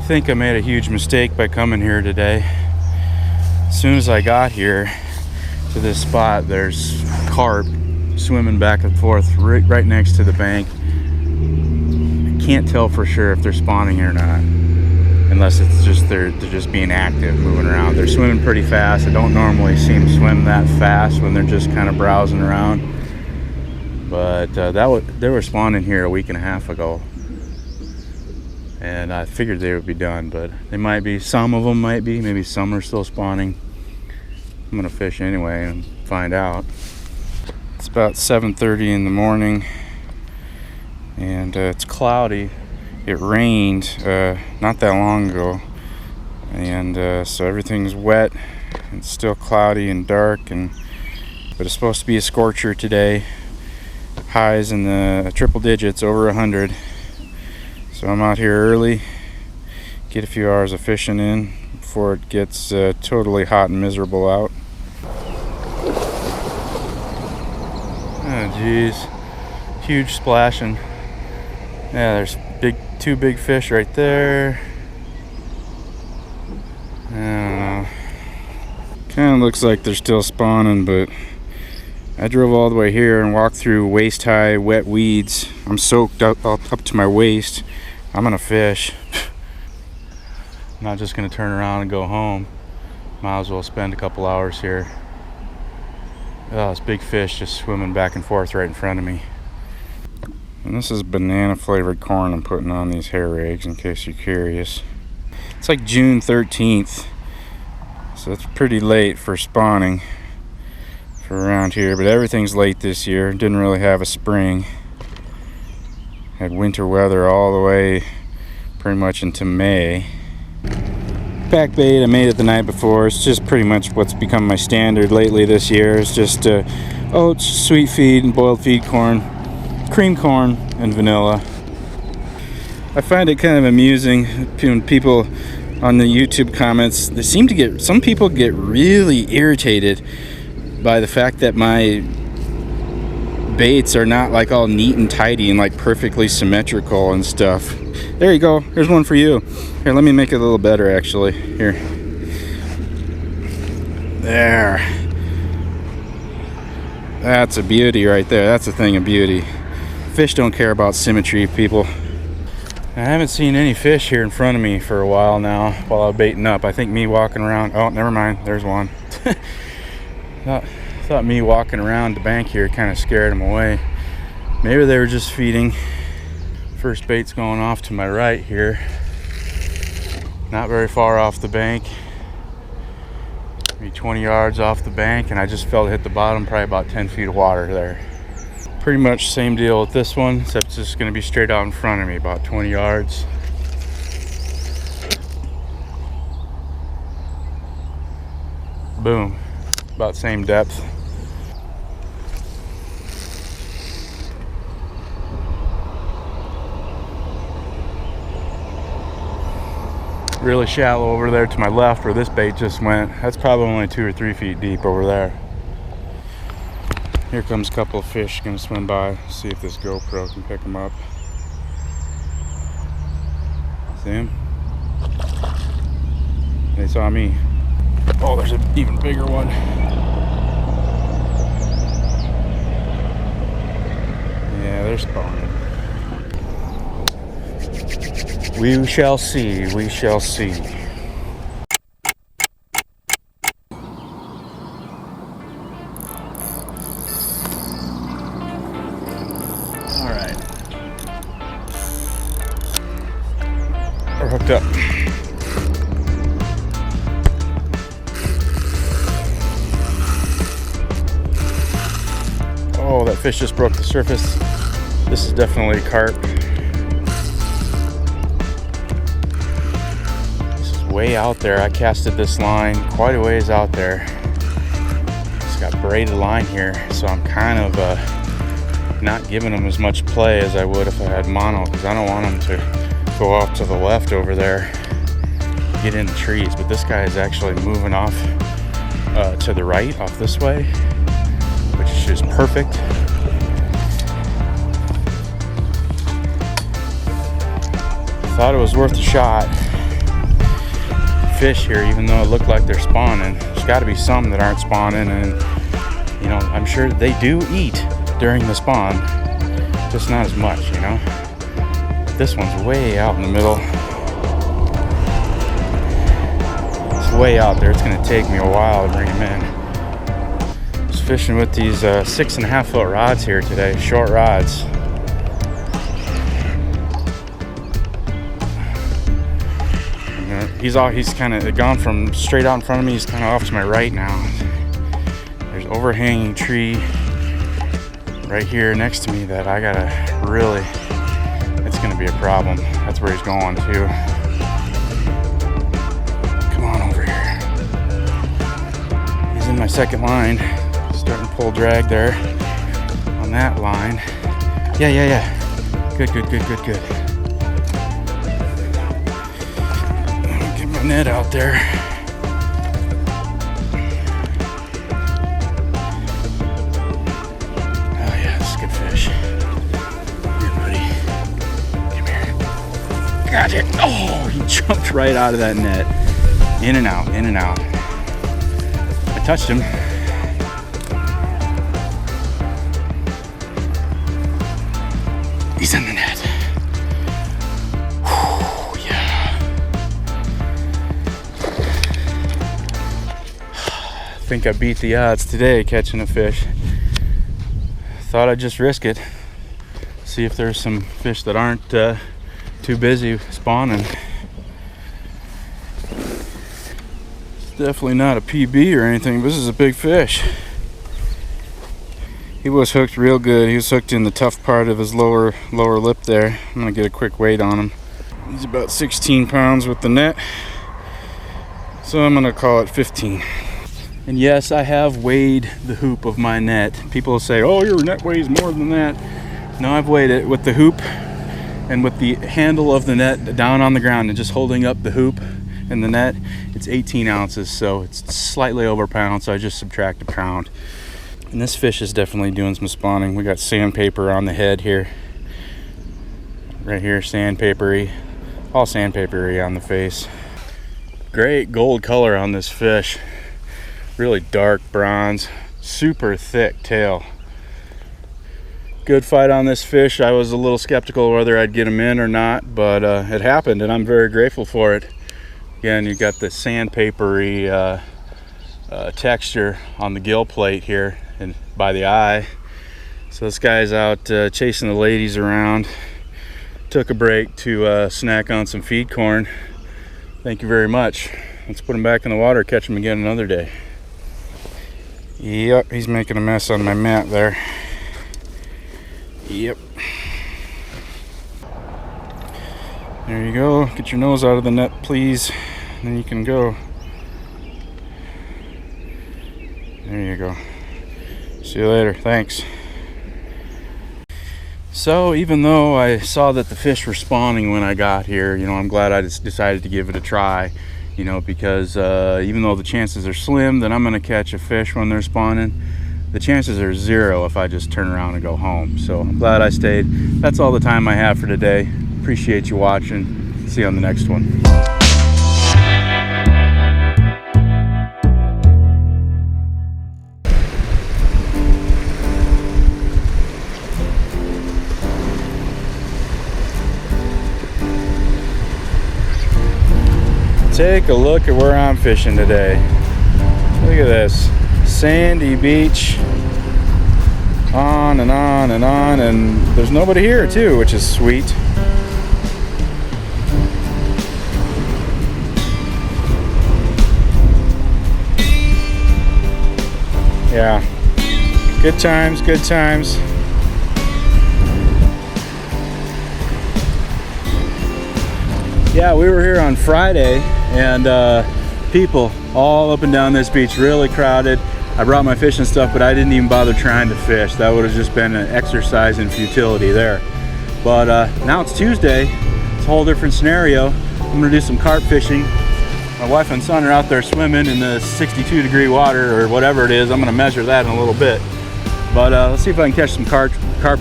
think I made a huge mistake by coming here today. As soon as I got here to this spot, there's carp swimming back and forth right next to the bank. I can't tell for sure if they're spawning or not, unless it's just they're just being active, moving around. They're swimming pretty fast. I don't normally see them swim that fast when they're just kind of browsing around, but they were spawning here a week and a half ago, and I figured they would be done, but they might be. Some of them might be. Maybe some are still spawning. I'm gonna fish anyway and find out. It's about 7:30 in the morning, and it's cloudy. It rained not that long ago, and so everything's wet and still cloudy and dark, but it's supposed to be a scorcher today. Highs in the triple digits, over 100. So I'm out here early, get a few hours of fishing in before it gets totally hot and miserable out. Oh geez, huge splashing. Yeah, there's two big fish right there. I don't know. Kind of looks like they're still spawning, but I drove all the way here and walked through waist-high wet weeds. I'm soaked up to my waist. I'm gonna fish. I'm not just gonna turn around and go home. Might as well spend a couple hours here. Oh, this big fish just swimming back and forth right in front of me. And this is banana flavored corn I'm putting on these hair eggs, in case you're curious. It's like June 13th, so it's pretty late for spawning for around here, but everything's late this year. Didn't really have a spring. Had winter weather all the way pretty much into May. Back bait I made it the night before. It's just pretty much what's become my standard lately this year. It's just oats, sweet feed, and boiled feed corn, cream corn, and vanilla. I find it kind of amusing when people on the YouTube comments, some people get really irritated by the fact that my baits are not like all neat and tidy and like perfectly symmetrical and stuff. There you go. Here's one for you. Here, let me make it a little better actually. Here. There. That's a beauty right there. That's a thing of beauty. Fish don't care about symmetry, people. I haven't seen any fish here in front of me for a while now while I'm baiting up. I think me walking around, oh, never mind, there's one. Thought me walking around the bank here kind of scared them away. Maybe they were just feeding. First bait's going off to my right here. Not very far off the bank. Maybe 20 yards off the bank, and I just felt it hit the bottom, probably about 10 feet of water there. Pretty much same deal with this one, except it's just going to be straight out in front of me, about 20 yards. Boom. About same depth. Really shallow over there to my left where this bait just went. That's probably only 2 or 3 feet deep over there. Here comes a couple of fish gonna swim by. See if this GoPro can pick them up. See them? They saw me. Oh, there's an even bigger one. Yeah, they're spawning. We shall see, we shall see. Alright. We're hooked up. Oh, that fish just broke the surface. This is definitely carp. This is way out there. I casted this line quite a ways out there. It's got braided line here, so I'm kind of not giving them as much play as I would if I had mono, because I don't want them to go off to the left over there, get in the trees. But this guy is actually moving off to the right, off this way, which is just perfect. Thought it was worth a shot. fish here, even though it looked like they're spawning. There's got to be some that aren't spawning, and you know, I'm sure they do eat during the spawn, just not as much, you know. This one's way out in the middle. It's way out there. It's going to take me a while to bring him in. Just fishing with these 6.5 foot rods here today, short rods. He's kind of gone from straight out in front of me. He's kind of off to my right now. There's overhanging tree right here next to me that I gotta really, it's gonna be a problem. That's where he's going to. Come on over here. He's in my second line. Starting to pull drag there on that line. Yeah. Good. Get my net out there. Gotcha. Oh, he jumped right out of that net. In and out. I touched him. He's in the net. Whew, yeah. I think I beat the odds today catching a fish. Thought I'd just risk it. See if there's some fish that aren't too busy spawning. It's definitely not a PB or anything, but this is a big fish. He was hooked real good. He was hooked in the tough part of his lower lip there. I'm gonna get a quick weight on him. He's about 16 pounds with the net, so I'm gonna call it 15. And yes, I have weighed the hoop of my net. People say, oh, your net weighs more than that. No, I've weighed it with the hoop and with the handle of the net down on the ground and just holding up the hoop and the net. It's 18 ounces, so it's slightly over a pound, so I just subtract a pound. And this fish is definitely doing some spawning. We got sandpaper on the head here. Right here, sandpapery. All sandpapery on the face. Great gold color on this fish. Really dark bronze, super thick tail. Good fight on this fish. I was a little skeptical whether I'd get him in or not, but it happened, and I'm very grateful for it. Again, you got the sandpapery texture on the gill plate here and by the eye. So this guy's out chasing the ladies around. Took a break to snack on some feed corn. Thank you very much. Let's put him back in the water, catch him again another day. Yep, he's making a mess on my mat there. Yep. There you go. Get your nose out of the net, please. And then you can go. There you go. See you later. Thanks. So even though I saw that the fish were spawning when I got here, you know, I'm glad I just decided to give it a try. You know, because even though the chances are slim that I'm going to catch a fish when they're spawning, the chances are zero if I just turn around and go home. So I'm glad I stayed. That's all the time I have for today. Appreciate you watching. See you on the next one. Take a look at where I'm fishing today. Look at this. Sandy beach. On and on and on, and there's nobody here too, which is sweet. Yeah. Good times, good times. Yeah, we were here on Friday, and people all up and down this beach, really crowded. I brought my fishing stuff, but I didn't even bother trying to fish. That would have just been an exercise in futility there. But now it's Tuesday. It's a whole different scenario. I'm gonna do some carp fishing. My wife and son are out there swimming in the 62-degree water or whatever it is. I'm gonna measure that in a little bit. But let's see if I can catch some carp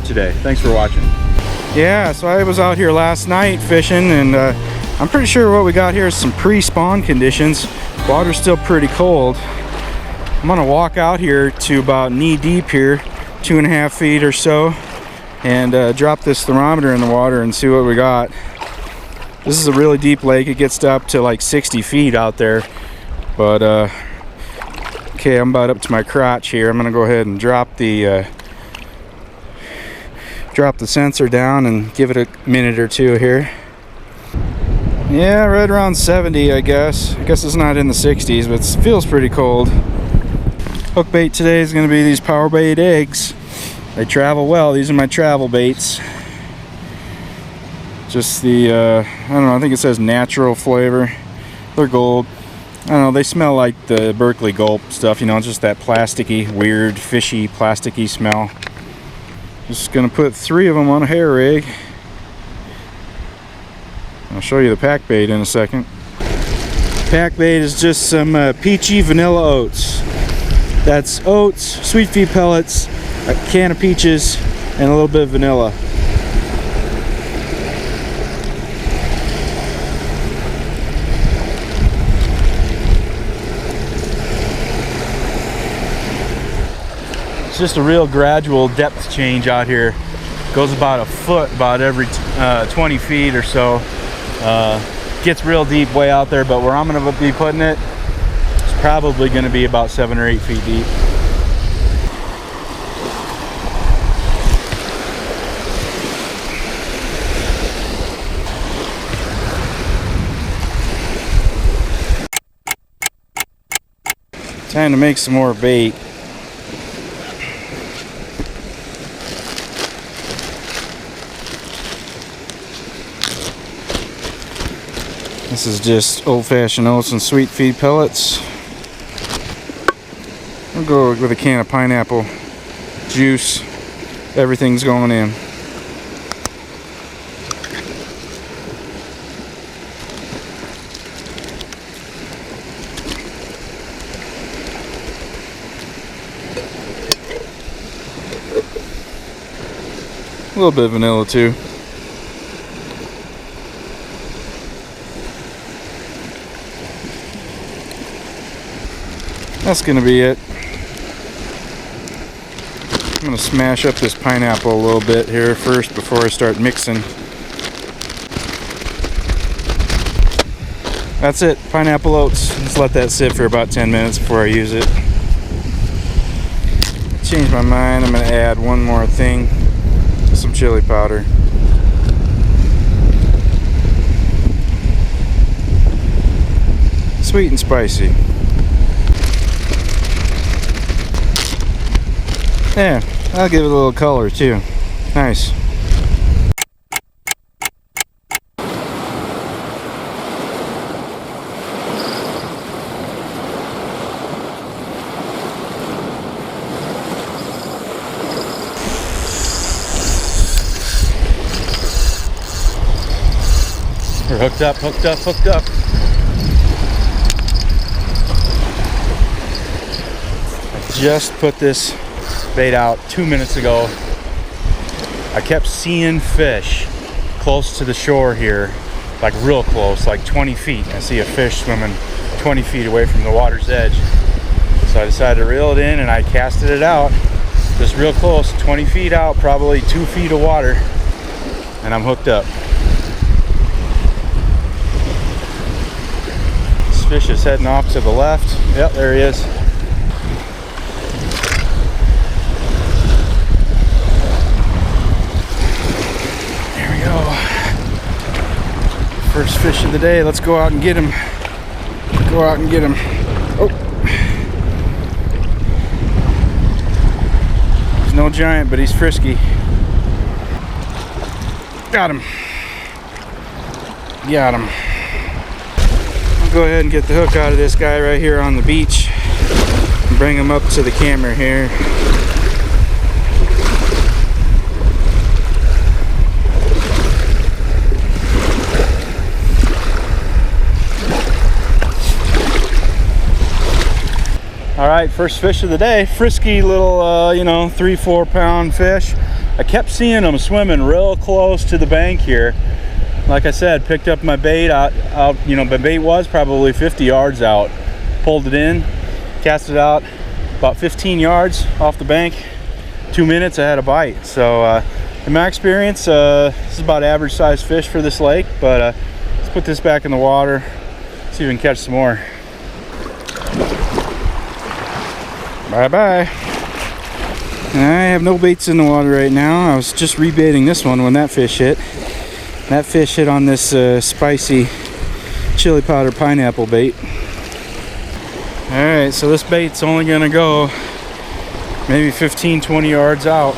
today. Thanks for watching. Yeah, so I was out here last night fishing, and I'm pretty sure what we got here is some pre-spawn conditions. Water's still pretty cold. I'm gonna walk out here to about knee deep here, 2.5 feet or so, and drop this thermometer in the water and see what we got. This is a really deep lake. It gets up to like 60 feet out there. But okay, I'm about up to my crotch here. I'm gonna go ahead and drop the sensor down and give it a minute or two here. Yeah, right around 70, I guess. I guess it's not in the 60s, but it feels pretty cold. Hook bait today is going to be these power bait eggs. They travel well. These are my travel baits. Just the, I don't know, I think it says natural flavor. They're gold. I don't know, they smell like the Berkeley Gulp stuff, you know, just that plasticky, weird, fishy, plasticky smell. Just going to put 3 of them on a hair rig. I'll show you the pack bait in a second. Pack bait is just some peachy vanilla oats. That's oats, sweet feed pellets, a can of peaches, and a little bit of vanilla. It's just a real gradual depth change out here. Goes about a foot about every 20 feet or so. Gets real deep way out there, but where I'm going to be putting it, it's probably going to be about 7 or 8 feet deep. Time to make some more bait. This is just old-fashioned oats and sweet feed pellets. We'll go with a can of pineapple juice. Everything's going in. A little bit of vanilla too. That's gonna be it. I'm gonna smash up this pineapple a little bit here first before I start mixing. That's it, pineapple oats. Just let that sit for about 10 minutes before I use it. Change my mind, I'm gonna add one more thing, some chili powder. Sweet and spicy. Yeah, I'll give it a little color too. Nice. We're hooked up, hooked up, hooked up. I just put this bait out 2 minutes ago. I kept seeing fish close to the shore here, like real close, like 20 feet. I see a fish swimming 20 feet away from the water's edge. So I decided to reel it in and I casted it out just real close, 20 feet out, probably 2 feet of water, and I'm hooked up. This fish is heading off to the left. Yep, there he is. First fish of the day. Let's go out and get him. Go out and get him. Oh. He's no giant, but he's frisky. Got him. Got him. I'll go ahead and get the hook out of this guy right here on the beach and bring him up to the camera here. All right, first fish of the day. Frisky little, you know, 3-4 pound fish. I kept seeing them swimming real close to the bank here. like I said, picked up my bait out, you know, my bait was probably 50 yards out. Pulled it in, cast it out about 15 yards off the bank. 2 minutes, I had a bite. So in my experience, this is about average sized fish for this lake, but let's put this back in the water, see if we can catch some more. Bye-bye. I have no baits in the water right now. I was just rebaiting this one when that fish hit. That fish hit on this spicy chili powder pineapple bait. Alright, so this bait's only gonna go maybe 15-20 yards out,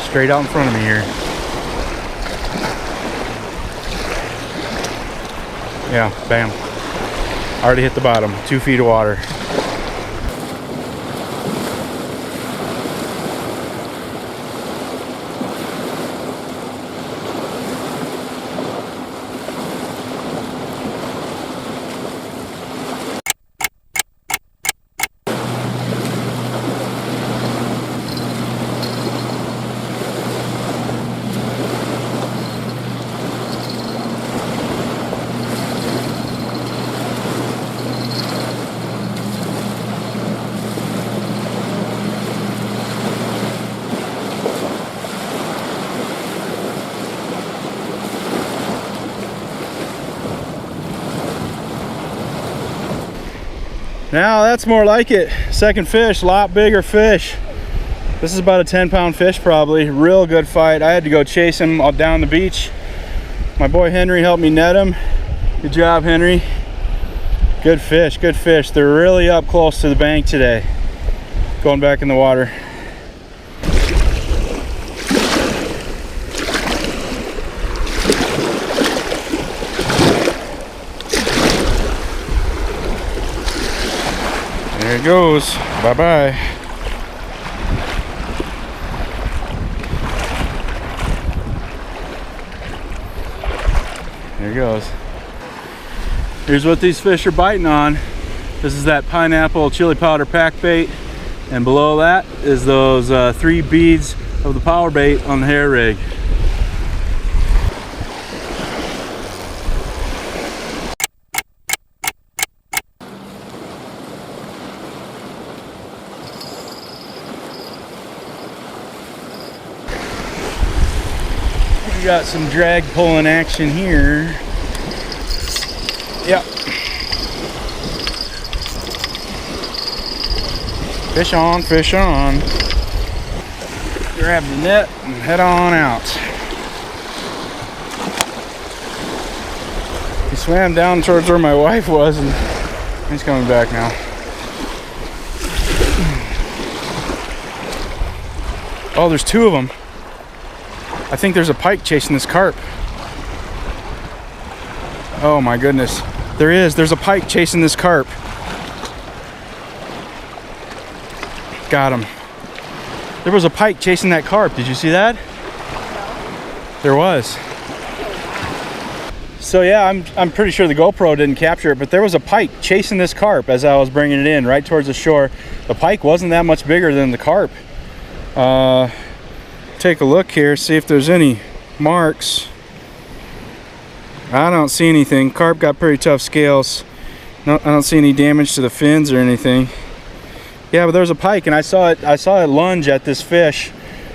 straight out in front of me here. Yeah, bam. Already hit the bottom, 2 feet of water. Now that's more like it. Second fish, a lot bigger fish. This is about a 10-pound fish probably. Real good fight. I had to go chase him all down the beach. My boy Henry helped me net him. Good job, Henry. Good fish, good fish. They're really up close to the bank today. Going back in the water. There it goes. Bye-bye. There it goes. Here's what these fish are biting on. This is that pineapple chili powder pack bait, and below that is those 3 beads of the power bait on the hair rig. We got some drag pulling action here. Yep. Fish on, fish on. Grab the net and head on out. He swam down towards where my wife was and he's coming back now. Oh, there's 2 of them. I think there's a pike chasing this carp. Oh my goodness. There's a pike chasing this carp. Got him. There was a pike chasing that carp. Did you see that? There was. So yeah, I'm pretty sure the GoPro didn't capture it, but there was a pike chasing this carp as I was bringing it in right towards the shore. The pike wasn't that much bigger than the carp. Take a look here, see if there's any marks. I don't see anything. Carp got pretty tough scales. No, I don't see any damage to the fins or anything. Yeah, but there's a pike, and I saw it lunge at this fish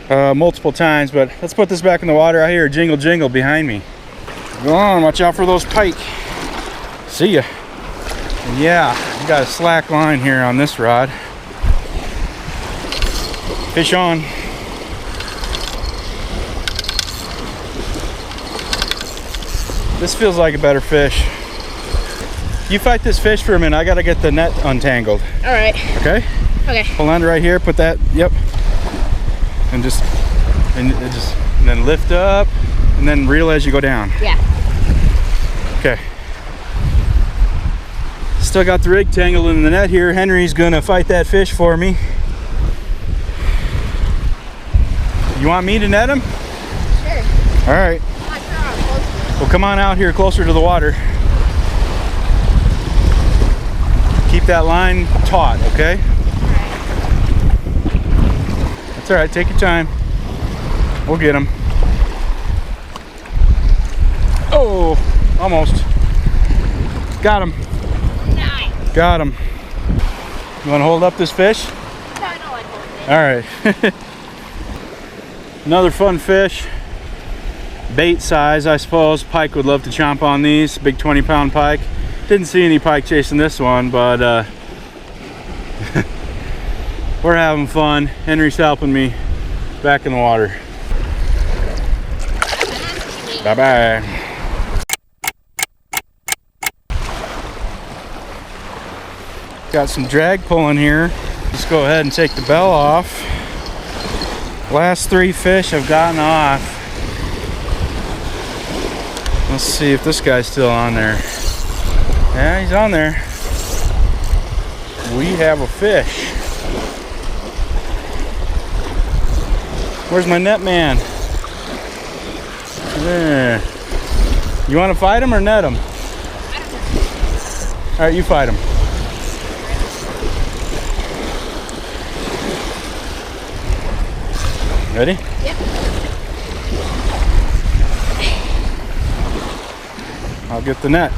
multiple times. But let's put this back in the water. I hear a jingle jingle behind me. Go on, watch out for those pike. See ya. And yeah, we got a slack line here on this rod. Fish on. This feels like a better fish. You fight this fish for a minute. I gotta get the net untangled. All right. Okay? Okay. Hold on right here, put that, yep. And then lift up and then reel as you go down. Yeah. Okay. Still got the rig tangled in the net here. Henry's gonna fight that fish for me. You want me to net him? Sure. All right. Well, come on out here closer to the water. Keep that line taut, okay? Alright. That's alright, take your time. We'll get him. Oh! Oh, almost. Got him. Nice. Got him. You want to hold up this fish? No, I don't like holding it. All right. Another fun fish. Bait size, I suppose. Pike would love to chomp on these. Big 20-pound pike. Didn't see any pike chasing this one, but we're having fun. Henry's helping me back in the water. Bye-bye. Got some drag pulling here. Let's go ahead and take the bell off. Last 3 fish have gotten off. Let's see if this guy's still on there. Yeah, he's on there. We have a fish. Where's my net man? There. You want to fight him or net him? All right, you fight him. Ready? Yep. I'll get the net.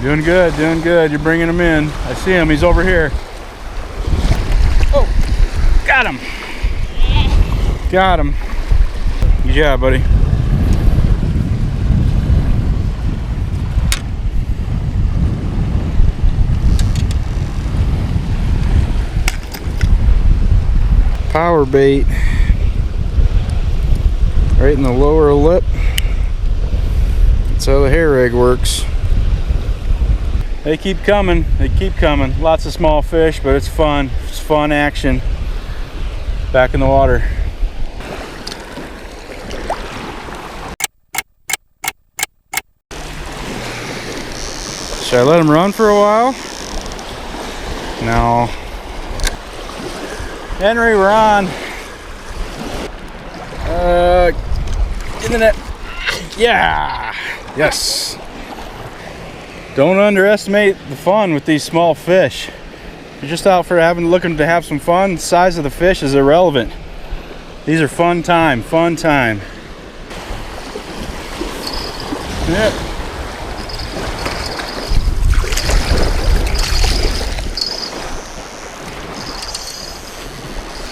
Doing good, doing good. You're bringing him in. I see him. He's over here. Oh, got him. Got him. Good job, buddy. Power bait right in the lower lip. That's how the hair rig works. They keep coming, they keep coming. Lots of small fish, but it's fun. It's fun action back in the water. Should I let him run for a while? No. Henry, we're on. In the net. Yeah. Yes. Don't underestimate the fun with these small fish. You're just out for looking to have some fun. The size of the fish is irrelevant. These are fun time, fun time. Yep.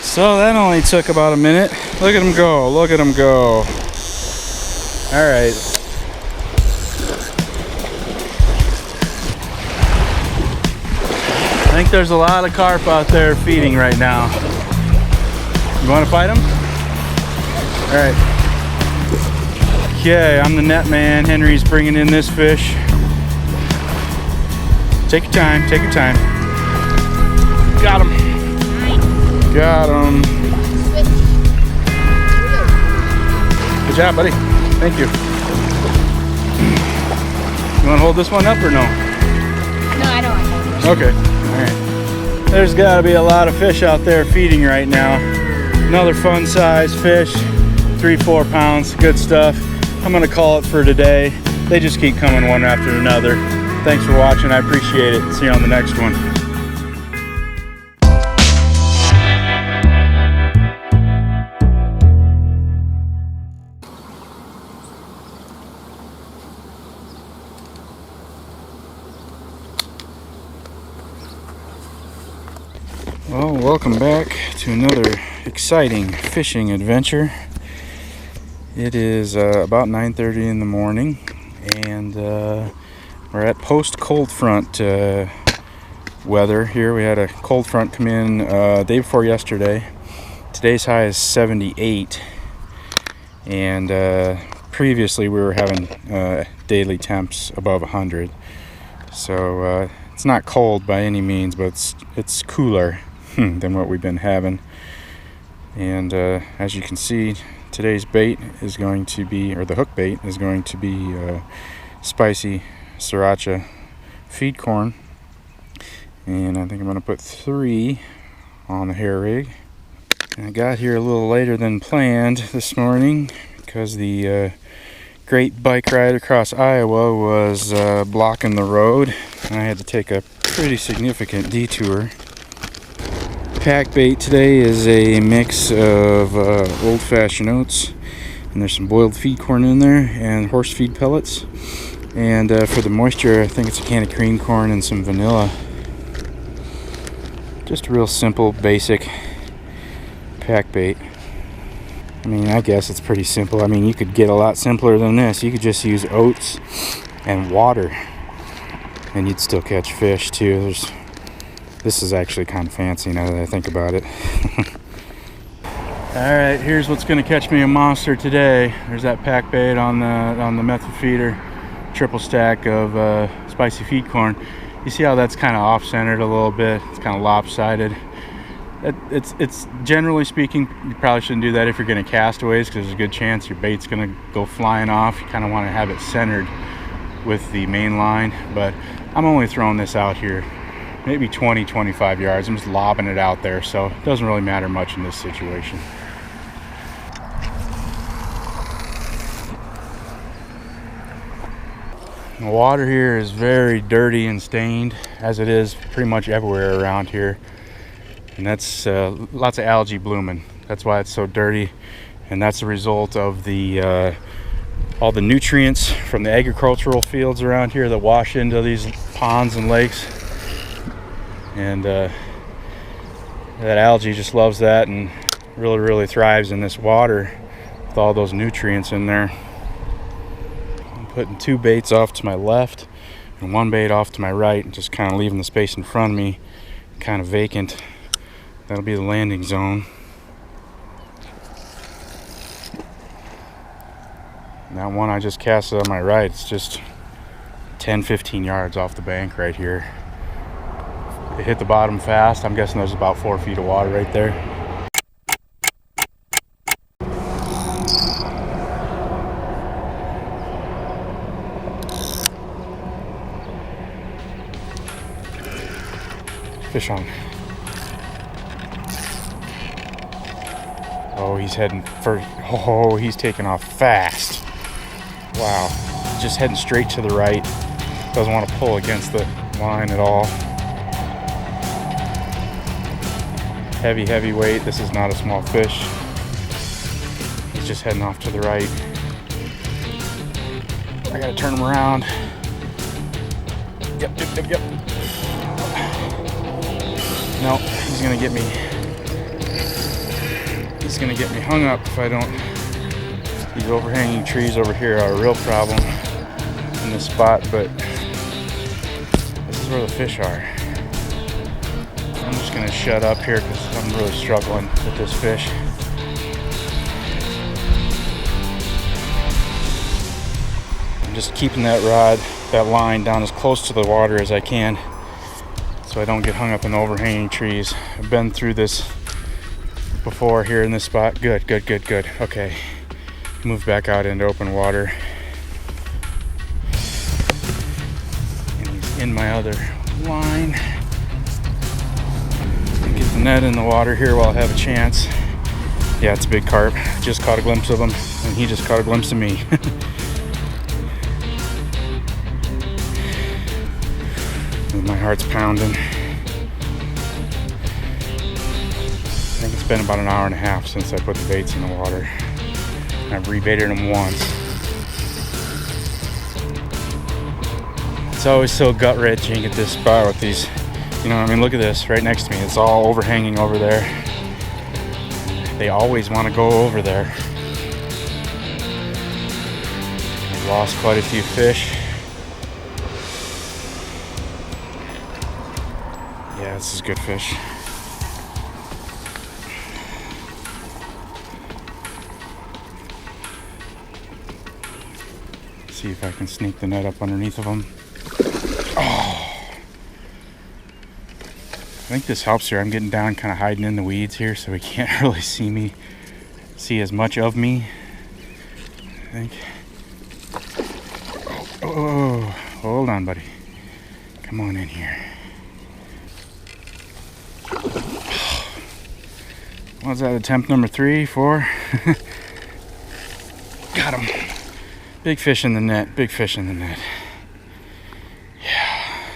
So that only took about a minute. Look at him go, look at him go. All right. I think there's a lot of carp out there feeding right now. You want to fight them? All right. Okay, I'm the net man. Henry's bringing in this fish. Take your time, take your time. Got him. Got him. Good job, buddy. Thank you. You want to hold this one up or no? No, I don't want to. Okay. All right. There's got to be a lot of fish out there feeding right now. Another fun size fish, 3-4 pounds, good stuff. I'm going to call it for today. They just keep coming one after another. Thanks for watching. I appreciate it. See you on the next one. Well, welcome back to another exciting fishing adventure. It is about 9:30 in the morning, and we're at post cold front weather here. We had a cold front come in day before yesterday. Today's high is 78, and previously we were having daily temps above 100. So it's not cold by any means, but it's cooler than what we've been having. And as you can see, today's bait is going to be, or the hook bait is going to be spicy sriracha feed corn. And I think I'm going to put 3 on the hair rig. And I got here a little later than planned this morning because the great bike ride across Iowa was blocking the road. And I had to take a pretty significant detour. pack bait today is a mix of old-fashioned oats, and there's some boiled feed corn in there and horse feed pellets. And for the moisture, I think it's a can of cream corn and some vanilla. Just a real simple, basic pack bait. I mean, I guess it's pretty simple. I mean, you could get a lot simpler than this. You could just use oats and water, and you'd still catch fish too. This is actually kind of fancy now that I think about it. Alright, here's what's going to catch me a monster today. There's that pack bait on the method feeder. Triple stack of spicy feed corn. You see how that's kind of off-centered a little bit? It's kind of lopsided. It's generally speaking, you probably shouldn't do that if you're going to castaways, because there's a good chance your bait's going to go flying off. You kind of want to have it centered with the main line, but I'm only throwing this out here maybe 20-25 yards. I'm just lobbing it out there, so it doesn't really matter much in this situation. The water here is very dirty and stained, as it is pretty much everywhere around here, and that's lots of algae blooming. That's why it's so dirty, and that's the result of the all the nutrients from the agricultural fields around here that wash into these ponds and lakes. And that algae just loves that and really thrives in this water with all those nutrients in there. I'm putting 2 baits off to my left and 1 bait off to my right, and just kind of leaving the space in front of me kind of vacant. That'll be the landing zone. And that one I just casted on my right, it's just 10-15 yards off the bank right here. It hit the bottom fast. I'm guessing there's about 4 feet of water right there. Fish on. Oh, he's heading for. Oh, he's taking off fast. Wow. Just heading straight to the right. Doesn't want to pull against the line at all. Heavy weight. This is not a small fish. He's just heading off to the right. I gotta turn him around. Yep. No, he's gonna get me. He's gonna get me hung up if I don't. These overhanging trees over here are a real problem in this spot, but this is where the fish are. I'm just gonna shut up here because I'm really struggling with this fish. I'm just keeping that line down as close to the water as I can so I don't get hung up in overhanging trees. I've been through this before here in this spot. Good. Okay, move back out into open water. And he's in my other line. Get the net in the water here while I have a chance. Yeah, it's a big carp. Just caught a glimpse of him, and he just caught a glimpse of me. My heart's pounding. I think it's been about an hour and a half since I put the baits in the water. I've rebaited them once. It's always so gut-wrenching at this spot with these. You know, I mean, look at this right next to me. It's all overhanging over there. They always want to go over there. I've lost quite a few fish. Yeah, this is good fish. See if I can sneak the net up underneath of them. Oh. I think this helps here. I'm getting down, kind of hiding in the weeds here, so he can't really see as much of me. I think. Oh, hold on, buddy. Come on in here. What's that, attempt number 3, 4? Got him. Big fish in the net, big fish in the net. Yeah.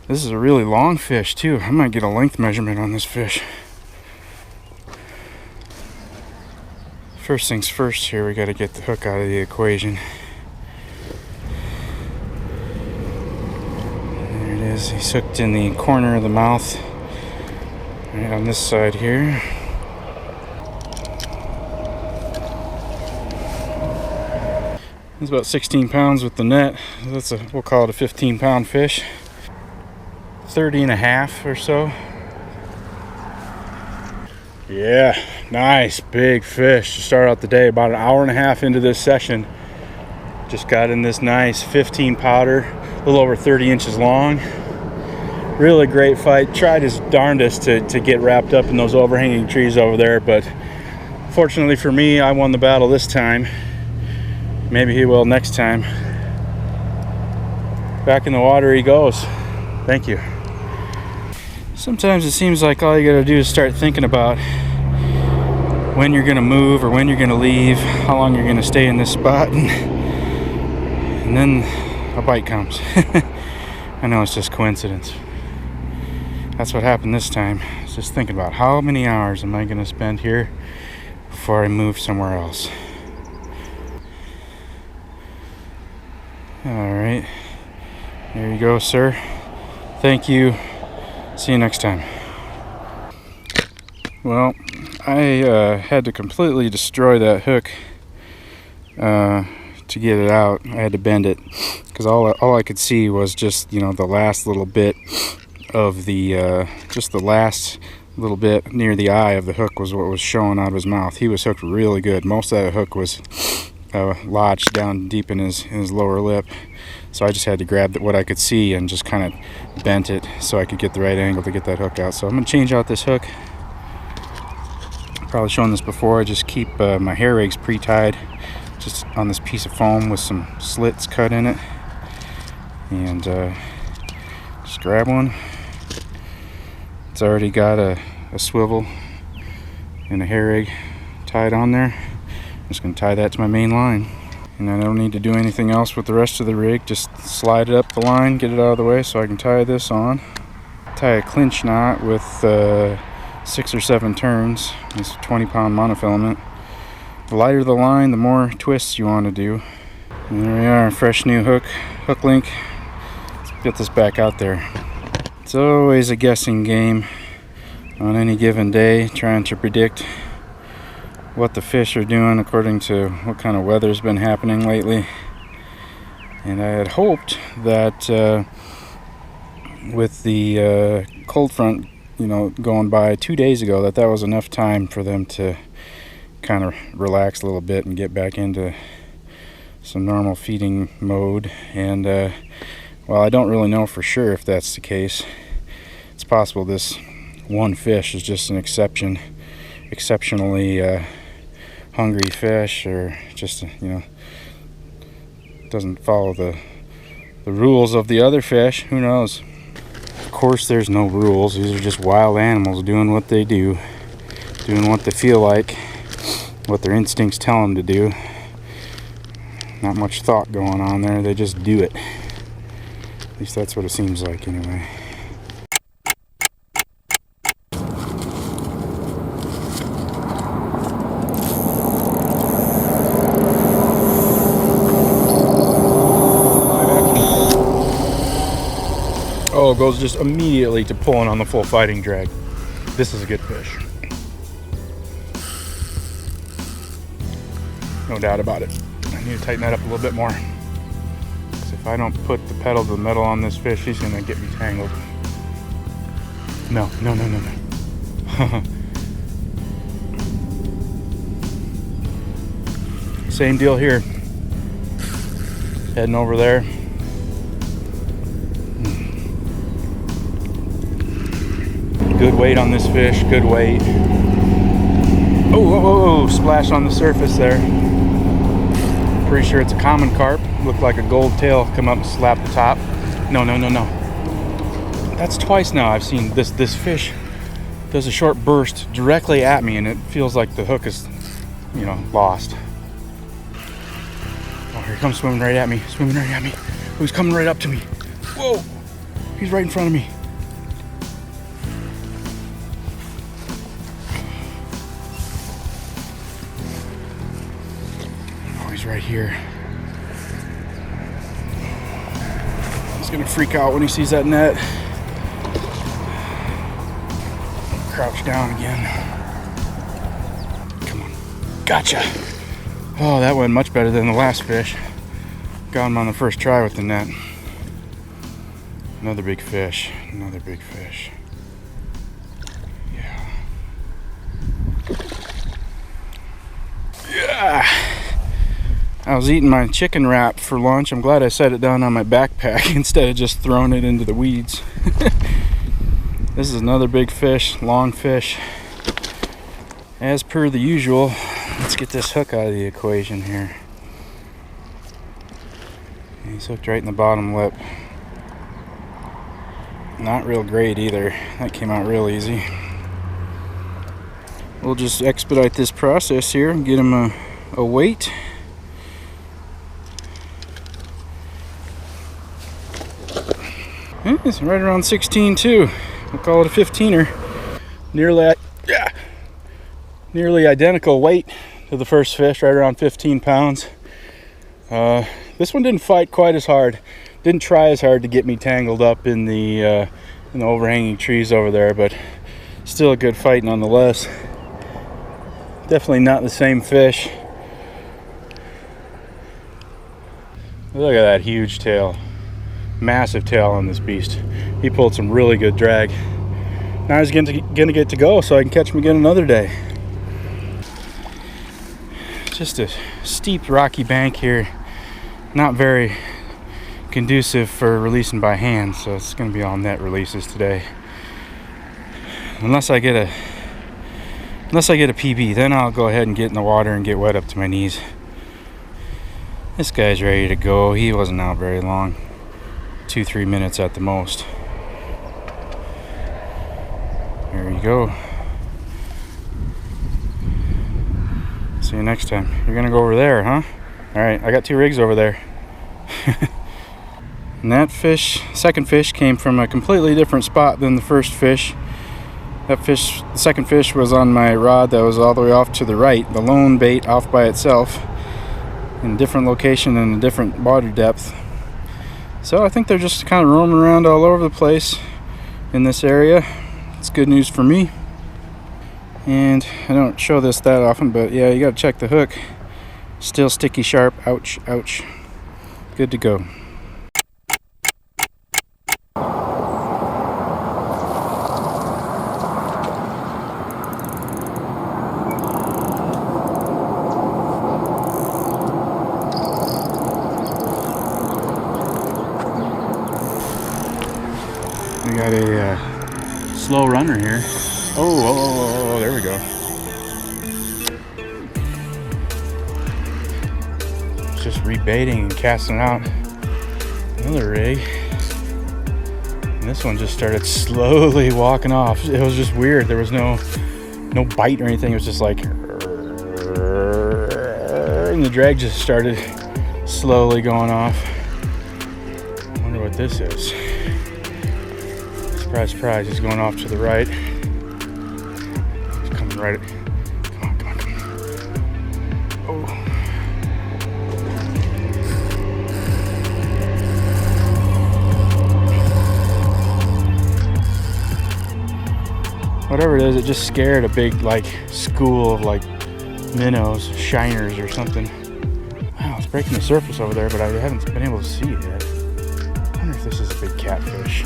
This is a really long fish too. I might get a length measurement on this fish. First things first here, we got to get the hook out of the equation. There it is. He's hooked in the corner of the mouth, right on this side here. It's about 16 pounds with the net. We'll call it a 15-pound fish. 30 and a half or so. Yeah, nice big fish to start out the day. About an hour and a half into this session, just got in this nice 15 pounder, a little over 30 inches long. Really great fight. Tried his darndest to get wrapped up in those overhanging trees over there, but fortunately for me, I won the battle this time. Maybe he will next time. Back in the water he goes. Thank you. Sometimes it seems like all you gotta do is start thinking about when you're gonna move or when you're gonna leave, how long you're gonna stay in this spot, and then a bite comes. I know it's just coincidence. That's what happened this time. I was just thinking about how many hours am I gonna spend here before I move somewhere else. Alright, there you go, sir. Thank you. See you next time. Well, I had to completely destroy that hook to get it out. I had to bend it because all I could see was just, you know, the last little bit of the just the last little bit near the eye of the hook was what was showing out of his mouth. He was hooked really good. Most of that hook was lodged down deep in his lower lip. So I just had to grab what I could see and just kind of bent it so I could get the right angle to get that hook out. So I'm going to change out this hook. Probably shown this before. I just keep my hair rigs pre-tied just on this piece of foam with some slits cut in it. And just grab one. It's already got a swivel and a hair rig tied on there. I'm just going to tie that to my main line. And I don't need to do anything else with the rest of the rig. Just slide it up the line, get it out of the way so I can tie this on. Tie a clinch knot with 6 or 7 turns. This 20-pound monofilament. The lighter the line, the more twists you want to do. And there we are, fresh new hook link. Let's get this back out there. It's always a guessing game on any given day, trying to predict what the fish are doing according to what kind of weather's been happening lately. And I had hoped that with the cold front, you know, going by 2 days ago, that was enough time for them to kind of relax a little bit and get back into some normal feeding mode. And well, I don't really know for sure if that's the case. It's possible this one fish is just an exceptionally hungry fish, or just, you know, doesn't follow the rules of the other fish. Who knows? Of course there's no rules. These are just wild animals doing what they do, doing what they feel like, what their instincts tell them to do. Not much thought going on there. They just do it. At least that's what it seems like anyway. Oh, it goes just immediately to pulling on the full fighting drag. This is a good fish. No doubt about it. I need to tighten that up a little bit more. Because if I don't put the pedal to the metal on this fish, he's gonna get me tangled. No. Same deal here. Heading over there. Good weight on this fish, good weight. Oh, splash on the surface there. Pretty sure it's a common carp. Looked like a gold tail come up and slap the top. No. That's twice now I've seen this fish does a short burst directly at me, and it feels like the hook is, you know, lost. Oh, here it comes swimming right at me. Oh, he's coming right up to me. Whoa. He's right in front of me. Oh, he's right here. He's gonna freak out when he sees that net. Crouch down again. Come on. Gotcha. Oh, that went much better than the last fish. Got him on the first try with the net. Another big fish. Another big fish. Yeah. Yeah. I was eating my chicken wrap for lunch. I'm glad I set it down on my backpack instead of just throwing it into the weeds. This is another big fish, long fish. As per the usual, let's get this hook out of the equation here. He's hooked right in the bottom lip. Not real great either. That came out real easy. We'll just expedite this process here and get him a weight. It's right around 16 too. We'll call it a 15er. Nearly identical weight to the first fish, right around 15 pounds. This one didn't fight quite as hard. Didn't try as hard to get me tangled up in the overhanging trees over there, but still a good fight nonetheless. Definitely not the same fish. Look at that huge tail. Massive tail on this beast. He pulled some really good drag. Now he's gonna get to go so I can catch him again another day. Just a steep rocky bank here. Not very conducive for releasing by hand, so it's going to be all net releases today. Unless I get a PB, then I'll go ahead and get in the water and get wet up to my knees. This guy's ready to go. He wasn't out very long. 2-3 minutes at the most. There you go. See you next time. You're gonna go over there, huh? Alright, I got 2 rigs over there. And that fish, second fish, came from a completely different spot than the first fish. The second fish was on my rod that was all the way off to the right, the lone bait off by itself, in a different location and a different water depth. So I think they're just kind of roaming around all over the place in this area. It's good news for me. And I don't show this that often, but yeah, you gotta check the hook. Still sticky sharp. Ouch, ouch. Good to go. We got a slow runner here. Oh, there we go. Just rebaiting and casting out another rig. And this one just started slowly walking off. It was just weird. There was no bite or anything. It was just like, and the drag just started slowly going off. I wonder what this is. Surprise, surprise, he's going off to the right. He's coming right at, come on. Oh. Whatever it is, it just scared a big like school of like minnows, shiners or something. Wow, it's breaking the surface over there, but I haven't been able to see it yet. I wonder if this is a big catfish.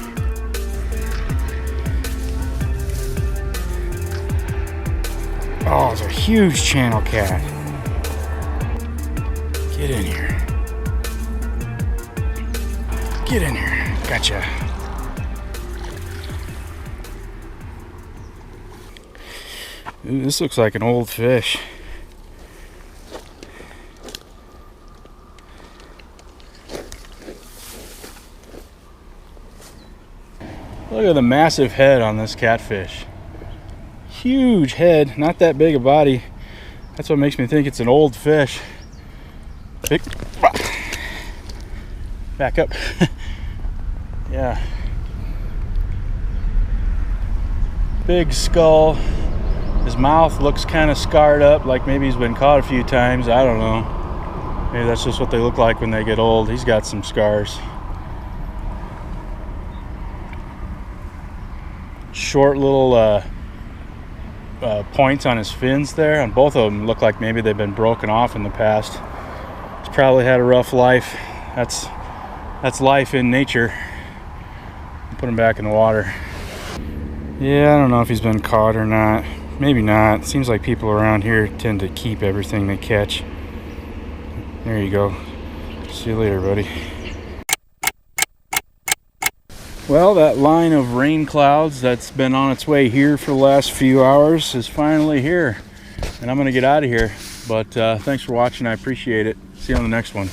Oh, it's a huge channel cat. Get in here. Get in here. Gotcha. Ooh, this looks like an old fish. Look at the massive head on this catfish. Huge head, not that big a body. That's what makes me think it's an old fish. Back up. Yeah. Big skull. His mouth looks kind of scarred up, like maybe he's been caught a few times. I don't know. Maybe that's just what they look like when they get old. He's got some scars. Short little points on his fins there, and both of them look like maybe they've been broken off in the past. He's probably had a rough life. That's life in nature. Put him back in the water. Yeah, I don't know if he's been caught or not. Maybe not. Seems like people around here tend to keep everything they catch. There you go. See you later, buddy. Well, that line of rain clouds that's been on its way here for the last few hours is finally here. And I'm going to get out of here. But thanks for watching. I appreciate it. See you on the next one.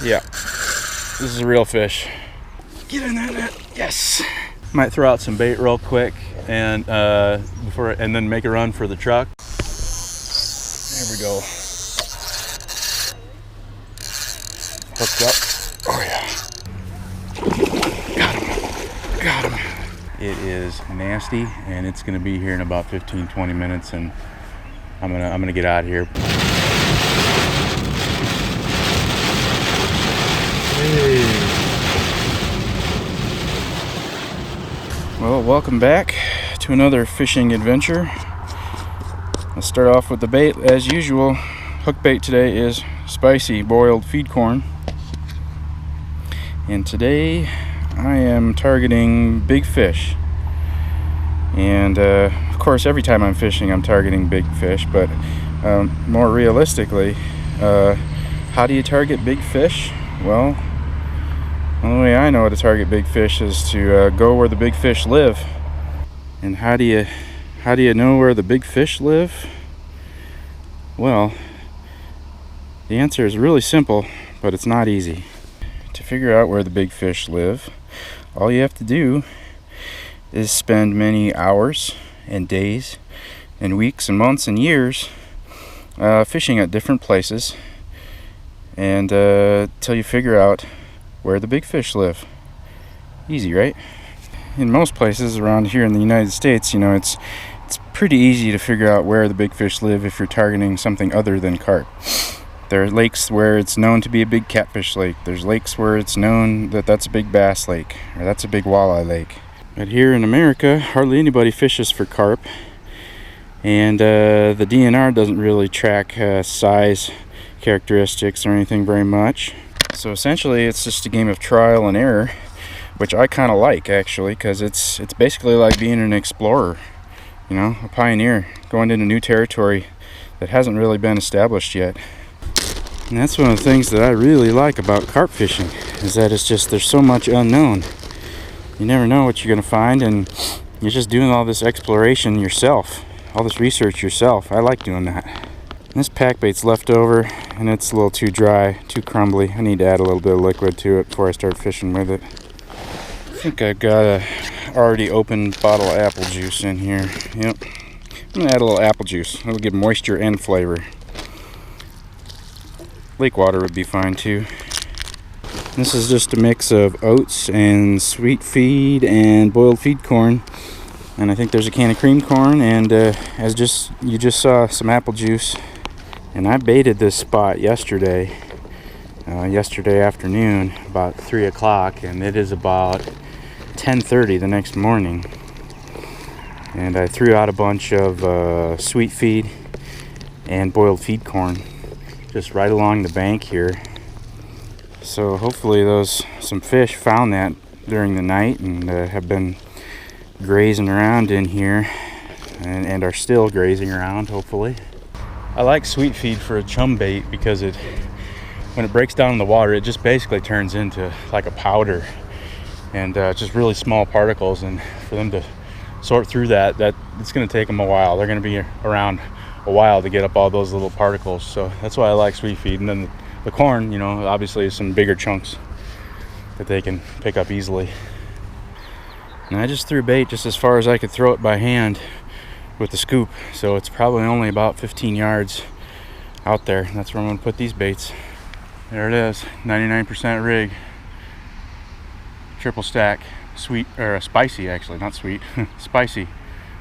Yeah, this is a real fish. Get in that net. Yes. Might throw out some bait real quick and and then make a run for the truck. There we go. Hooked up. Oh yeah. Got him. It is nasty, and it's gonna be here in about 15-20 minutes, and I'm gonna get out of here. Well, welcome back to another fishing adventure. Let's start off with the bait as usual. Hook bait today is spicy boiled feed corn. And today I am targeting big fish. And of course every time I'm fishing I'm targeting big fish, but more realistically, how do you target big fish? Well, the only way I know how to target big fish is to go where the big fish live. And how do you know where the big fish live? Well, the answer is really simple, but it's not easy. To figure out where the big fish live, all you have to do is spend many hours and days and weeks and months and years fishing at different places, and till you figure out where the big fish live. Easy, right? In most places around here in the United States, you know, it's pretty easy to figure out where the big fish live if you're targeting something other than carp. There are lakes where it's known to be a big catfish lake. There's lakes where it's known that that's a big bass lake, or that's a big walleye lake. But here in America, hardly anybody fishes for carp, and the DNR doesn't really track size characteristics or anything very much. So essentially it's just a game of trial and error, which I kind of like actually, because it's basically like being an explorer, you know, a pioneer going into new territory that hasn't really been established yet. And that's one of the things that I really like about carp fishing, is that it's just, there's so much unknown. You never know what you're going to find, and you're just doing all this exploration yourself, all this research yourself. I like doing that. This pack bait's left over, and it's a little too dry, too crumbly. I need to add a little bit of liquid to it before I start fishing with it. I think I've got a already opened bottle of apple juice in here. Yep. I'm gonna add a little apple juice. It'll give moisture and flavor. Lake water would be fine too. This is just a mix of oats and sweet feed and boiled feed corn. And I think there's a can of cream corn, and you just saw some apple juice. And I baited this spot yesterday afternoon, about 3 o'clock, and it is about 10:30 the next morning. And I threw out a bunch of sweet feed and boiled feed corn just right along the bank here. So hopefully some fish found that during the night and have been grazing around in here and are still grazing around, hopefully. I like sweet feed for a chum bait because when it breaks down in the water, it just basically turns into like a powder, and just really small particles. And for them to sort through that it's going to take them a while. They're going to be around a while to get up all those little particles. So that's why I like sweet feed. And then the corn, you know, obviously is some bigger chunks that they can pick up easily. And I just threw bait just as far as I could throw it by hand with the scoop. So it's probably only about 15 yards out there. That's where I'm gonna put these baits. There it is, 99% rig, triple stack, sweet, or spicy actually, not sweet, spicy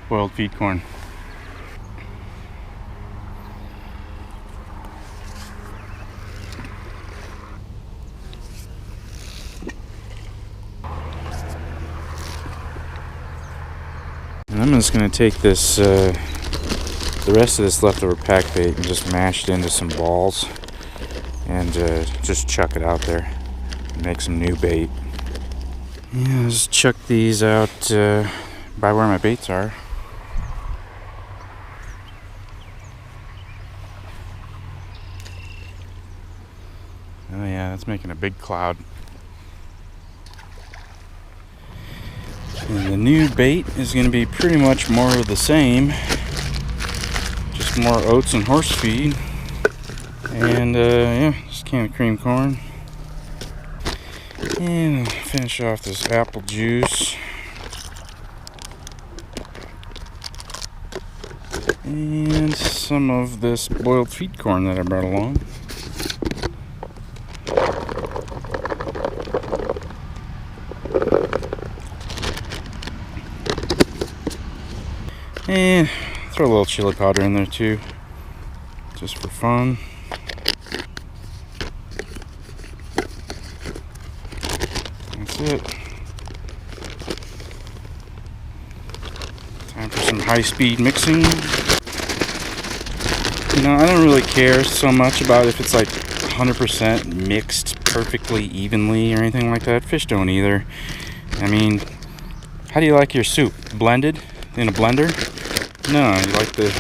boiled feed corn. And I'm just gonna take this, the rest of this leftover pack bait and just mash it into some balls and just chuck it out there and make some new bait. Yeah, just chuck these out by where my baits are. Oh yeah, that's making a big cloud. And the new bait is going to be pretty much more of the same, just more oats and horse feed, and yeah, just canned cream corn. And I'll finish off this apple juice, and some of this boiled feed corn that I brought along. And throw a little chili powder in there too, just for fun. That's it. Time for some high-speed mixing. You know, I don't really care so much about if it's like 100% mixed perfectly evenly or anything like that. Fish don't either. I mean, how do you like your soup? Blended in a blender? No, you like the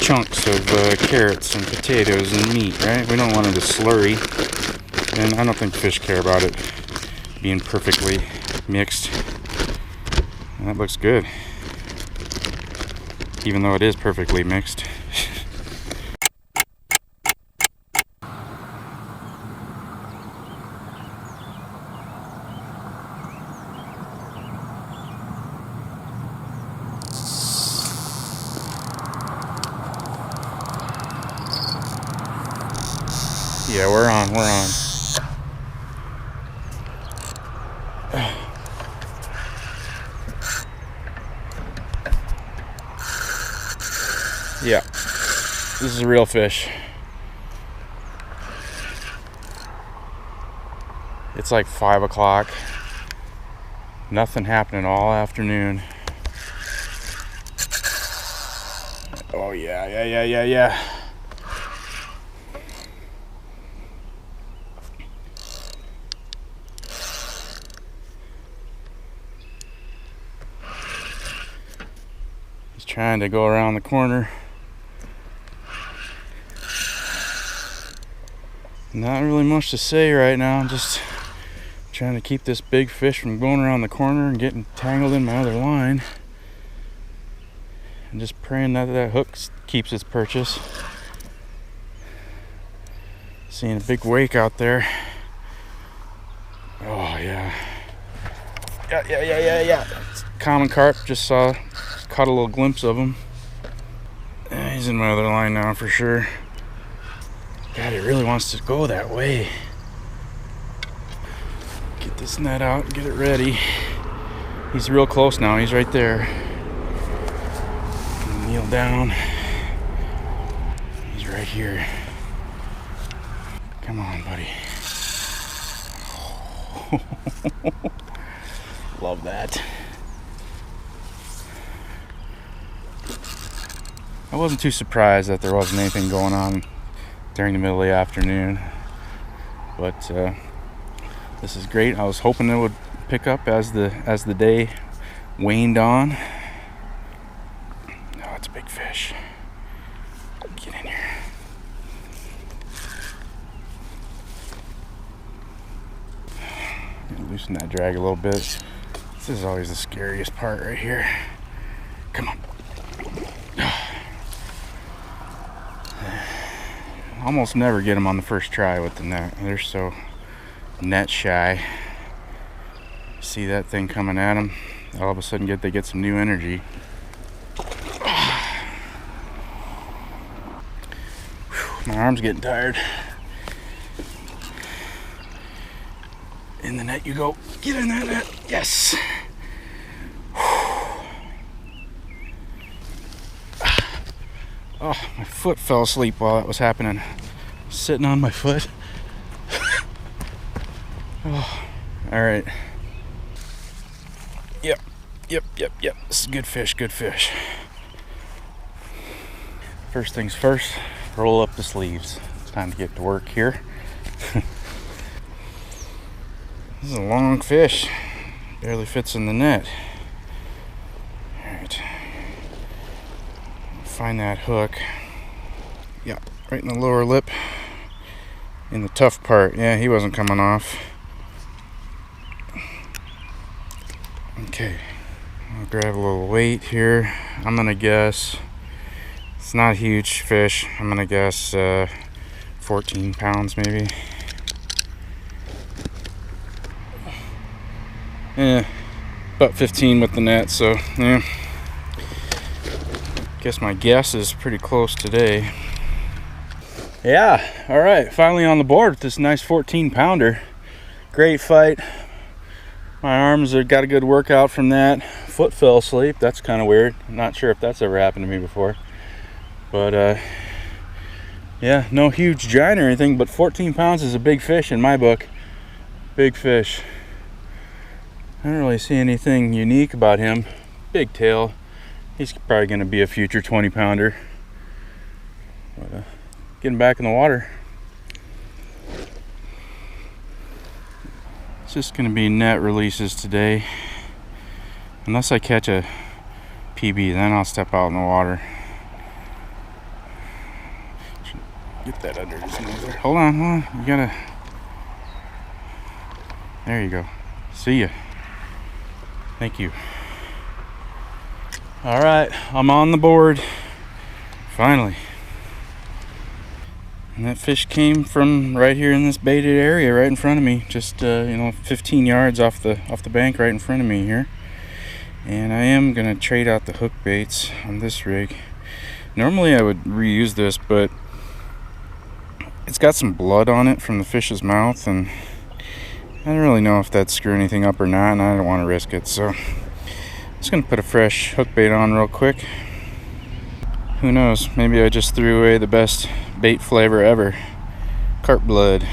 chunks of carrots and potatoes and meat, right? We don't want it to slurry. And I don't think fish care about it being perfectly mixed. And that looks good, even though it is perfectly mixed. Yeah, we're on. Yeah, this is a real fish. It's like 5 o'clock. Nothing happening all afternoon. Oh yeah. He's trying to go around the corner. Not really much to say right now. I'm just trying to keep this big fish from going around the corner and getting tangled in my other line. And just praying that that hook keeps its purchase. Seeing a big wake out there. Oh yeah. Yeah. It's common carp. Just caught a little glimpse of him. He's in my other line now for sure. God, he really wants to go that way. Get this net out and get it ready. He's real close now. He's right there. Kneel down. He's right here. Come on, buddy. Love that. I wasn't too surprised that there wasn't anything going on during the middle of the afternoon, but this is great. I was hoping it would pick up as the day waned on. Oh, it's a big fish. Get in here. Loosen that drag a little bit. This is always the scariest part right here. Come on. Almost never get them on the first try with the net. They're so net shy. See that thing coming at them, all of a sudden they get some new energy. My arm's getting tired. In the net you go. Get in that net. Yes. Oh, my foot fell asleep while that was happening. Sitting on my foot. Oh, all right. Yep. This is good fish, good fish. First things first, roll up the sleeves. It's time to get to work here. This is a long fish. Barely fits in the net. Alright. Find that hook. Yeah, right in the lower lip. In the tough part. Yeah, he wasn't coming off. Okay. I'll grab a little weight here. I'm gonna guess, it's not a huge fish. I'm gonna guess 14 pounds maybe. Yeah, about 15 with the net, so yeah. Guess my guess is pretty close today. Yeah, all right, finally on the board with this nice 14 pounder. Great fight. My arms have got a good workout from that. Foot fell asleep. That's kind of weird. I'm not sure if that's ever happened to me before. But yeah, no huge giant or anything, but 14 pounds is a big fish in my book. Big fish. I don't really see anything unique about him. Big tail. He's probably going to be a future 20 pounder. But getting back in the water. It's just going to be net releases today. Unless I catch a PB, then I'll step out in the water. Get that under his nose there. Hold on. You gotta. There you go. See ya. Thank you. All right, I'm on the board. Finally. And that fish came from right here in this baited area right in front of me. Just 15 yards off the bank right in front of me here. And I am gonna trade out the hook baits on this rig. Normally I would reuse this, but it's got some blood on it from the fish's mouth, and I don't really know if that'd screw anything up or not, and I don't want to risk it, so I'm just going to put a fresh hook bait on real quick. Who knows, maybe I just threw away the best bait flavor ever. Carp blood.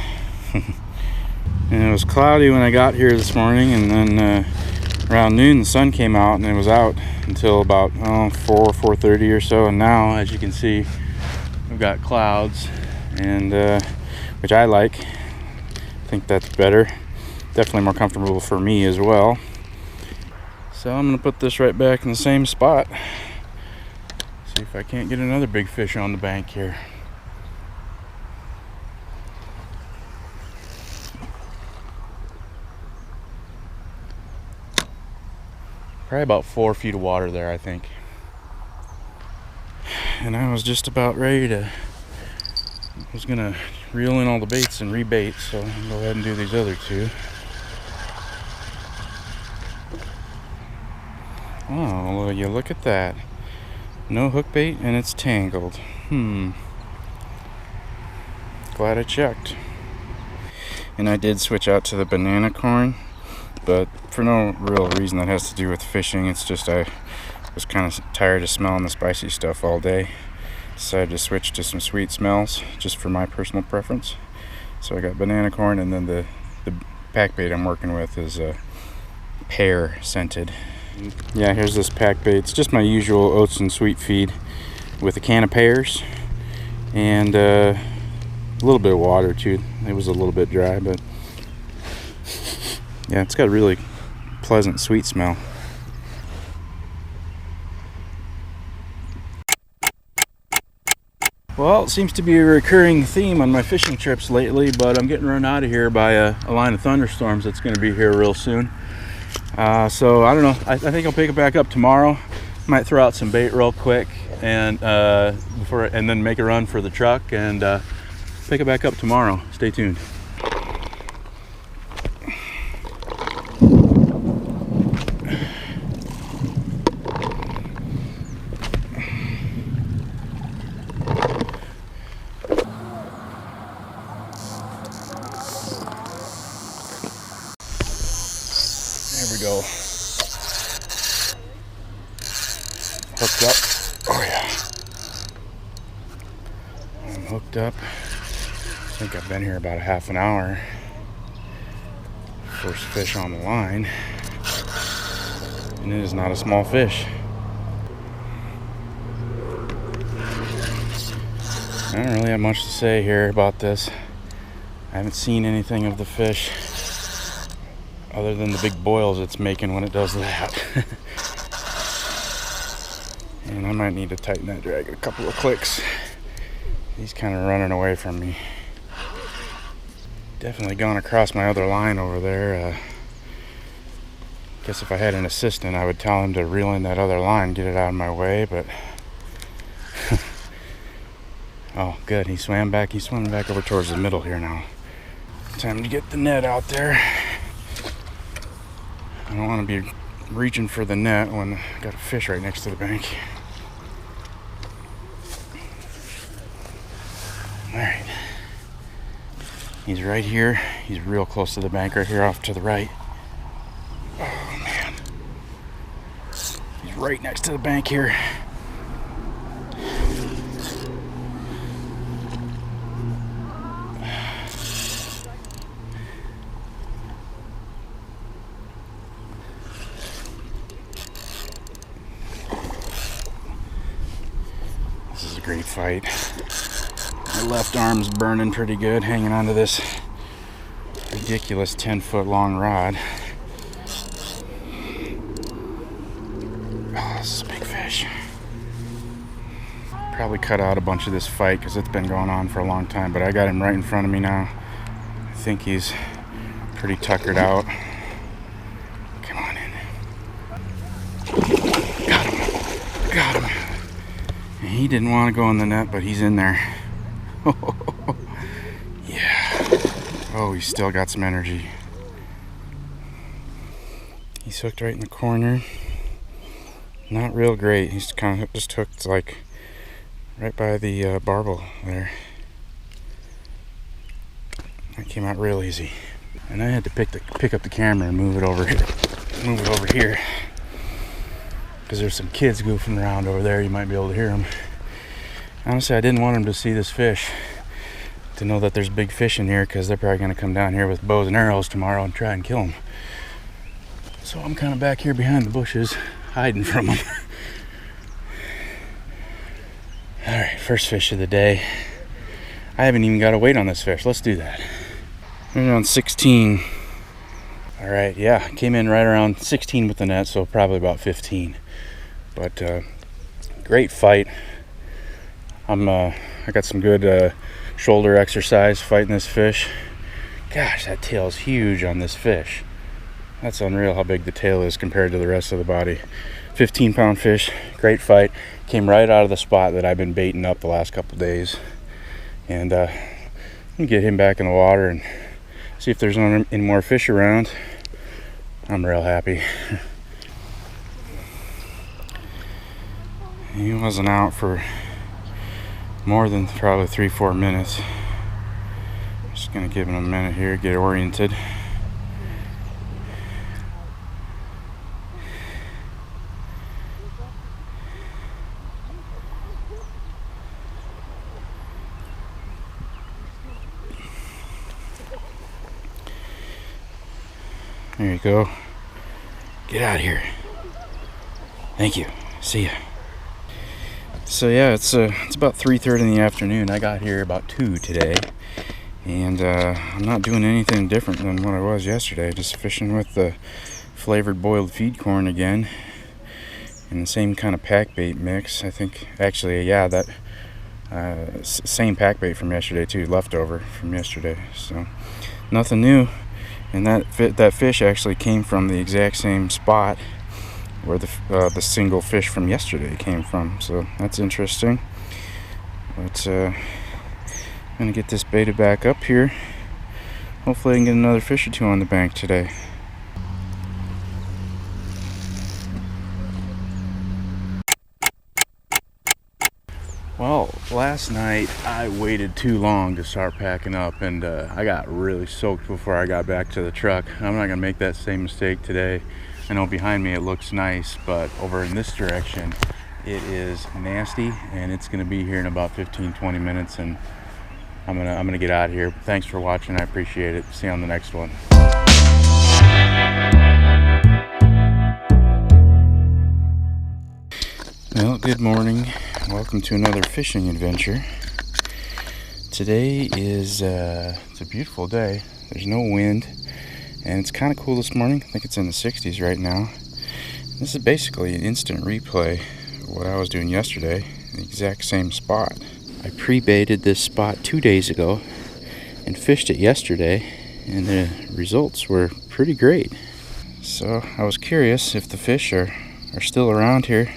And it was cloudy when I got here this morning, and then around noon the sun came out, and it was out until about 4:30 or so, and now, as you can see, we've got clouds, and which I like. I think that's better. Definitely more comfortable for me as well. So I'm gonna put this right back in the same spot. See if I can't get another big fish on the bank here. Probably about 4 feet of water there, I think. And I was just about ready to, I was gonna reel in all the baits and rebait, so I'll go ahead and do these other two. Oh, well, you look at that. No hook bait and it's tangled. Glad I checked. And I did switch out to the banana corn, but for no real reason that has to do with fishing. It's just I was kind of tired of smelling the spicy stuff all day. Decided to switch to some sweet smells just for my personal preference. So I got banana corn, and then the pack bait I'm working with is pear scented. Yeah, here's this pack bait. It's just my usual oats and sweet feed with a can of pears and a little bit of water too. It was a little bit dry, but yeah, it's got a really pleasant sweet smell. Well, it seems to be a recurring theme on my fishing trips lately, but I'm getting run out of here by a line of thunderstorms that's going to be here real soon. So I don't know. I think I'll pick it back up tomorrow. Might throw out some bait real quick and then make a run for the truck and pick it back up tomorrow. Stay tuned. There we go. Hooked up. Oh yeah. I'm hooked up. I think I've been here about a half an hour. First fish on the line. And it is not a small fish. I don't really have much to say here about this. I haven't seen anything of the fish other than the big boils it's making when it does that. And I might need to tighten that drag a couple of clicks. He's kind of running away from me. Definitely gone across my other line over there. Guess if I had an assistant, I would tell him to reel in that other line, get it out of my way, but oh, good. He swam back. He's swimming back over towards the middle here now. Time to get the net out there. I don't want to be reaching for the net when I got a fish right next to the bank. All right. He's right here. He's real close to the bank right here off to the right. Oh, man. He's right next to the bank here. This is a great fight. My left arm's burning pretty good, hanging onto this ridiculous 10-foot long rod. Oh, this is a big fish. Probably cut out a bunch of this fight because it's been going on for a long time, but I got him right in front of me now. I think he's pretty tuckered out. Come on in. Got him. Got him. And he didn't want to go in the net, but he's in there. Yeah. Oh, he's still got some energy. He's hooked right in the corner. Not real great. He's kind of just hooked like right by the barbel there. That came out real easy. And I had to pick up the camera and move it over here. Because there's some kids goofing around over there. You might be able to hear them. Honestly, I didn't want them to see this fish, to know that there's big fish in here, because they're probably going to come down here with bows and arrows tomorrow and try and kill them. So I'm kind of back here behind the bushes, hiding from them. Alright, first fish of the day. I haven't even got a weight on this fish. Let's do that. I'm around 16. Alright, yeah, came in right around 16 with the net, so probably about 15. But great fight. I got some good shoulder exercise fighting this fish. Gosh, that tail's huge on this fish. That's unreal how big the tail is compared to the rest of the body. 15-pound fish, great fight. Came right out of the spot that I've been baiting up the last couple days. And I'm gonna get him back in the water and see if there's any more fish around. I'm real happy. He wasn't out for more than probably 3-4 minutes. Just gonna give him a minute here, get oriented. There you go. Get out of here. Thank you. See ya. So yeah, it's about 3:30 in the afternoon. I got here about 2 today, and I'm not doing anything different than what I was yesterday. Just fishing with the flavored boiled feed corn again, and the same kind of pack bait mix. I think actually, yeah, that same pack bait from yesterday too, leftover from yesterday. So nothing new. And that fish actually came from the exact same spot where the single fish from yesterday came from. So that's interesting. But I'm gonna get this baited back up here. Hopefully I can get another fish or two on the bank today. Well, last night I waited too long to start packing up, and I got really soaked before I got back to the truck. I'm not gonna make that same mistake today. I know behind me it looks nice, but over in this direction it is nasty, and it's gonna be here in about 15-20 minutes, and I'm gonna get out of here. Thanks for watching. I appreciate it. See you on the next one. Well, good morning. Welcome to another fishing adventure. Today is it's a beautiful day. There's no wind, and it's kind of cool this morning. I think it's in the 60s right now. This is basically an instant replay of what I was doing yesterday, the exact same spot. I pre-baited this spot 2 days ago and fished it yesterday, and the results were pretty great. So I was curious if the fish are still around here,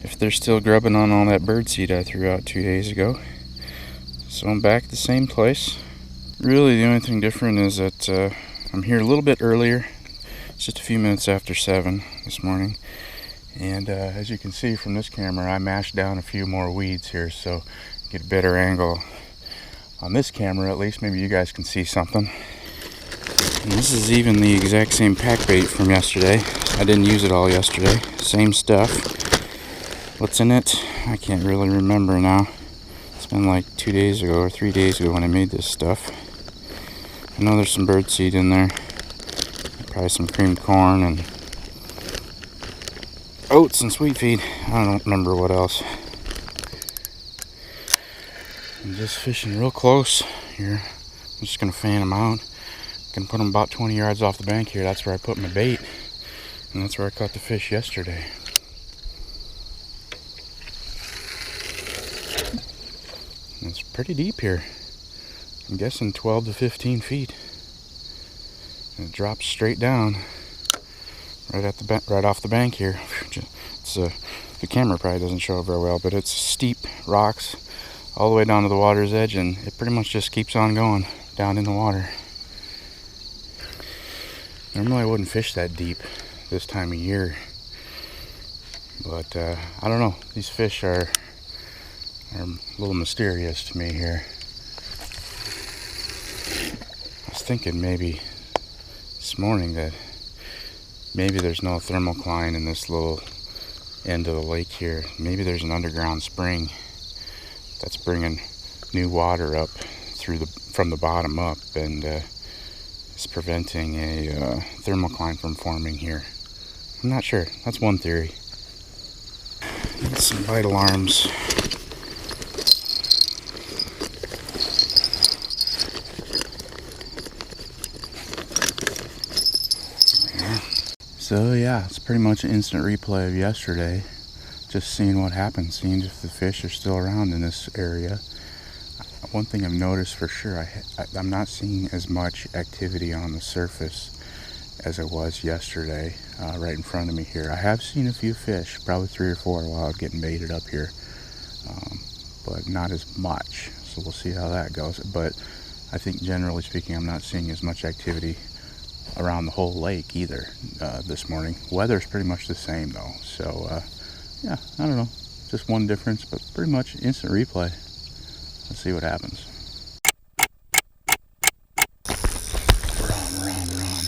if they're still grubbing on all that birdseed I threw out 2 days ago. So I'm back at the same place. Really the only thing different is that I'm here a little bit earlier. It's just a few minutes after 7 this morning. And as you can see from this camera, I mashed down a few more weeds here, so get a better angle on this camera at least. Maybe you guys can see something. And this is even the exact same pack bait from yesterday. I didn't use it all yesterday. Same stuff. What's in it? I can't really remember now. It's been like 2 days ago or 3 days ago when I made this stuff. I know there's some birdseed in there. Probably some creamed corn and oats and sweet feed. I don't remember what else. I'm just fishing real close here. I'm just gonna fan them out. Gonna put them about 20 yards off the bank here. That's where I put my bait, and that's where I caught the fish yesterday. And it's pretty deep here. I'm guessing 12 to 15 feet. And it drops straight down right off the bank here. It's the camera probably doesn't show it very well, but it's steep rocks all the way down to the water's edge, and it pretty much just keeps on going down in the water. Normally I wouldn't fish that deep this time of year, but I don't know. These fish are a little mysterious to me here. I was thinking maybe this morning that maybe there's no thermocline in this little end of the lake here. Maybe there's an underground spring that's bringing new water up from the bottom up, and it's preventing a thermocline from forming here. I'm not sure. That's one theory. Need some vital arms. So yeah, it's pretty much an instant replay of yesterday. Just seeing what happens, seeing if the fish are still around in this area. One thing I've noticed for sure, I'm not seeing as much activity on the surface as it was yesterday, right in front of me here. I have seen a few fish, probably 3 or 4 while I was getting baited up here, but not as much. So we'll see how that goes. But I think generally speaking, I'm not seeing as much activity around the whole lake either this morning. Weather's pretty much the same though, so yeah, I don't know, just one difference, but pretty much instant replay. Let's see what happens. Run.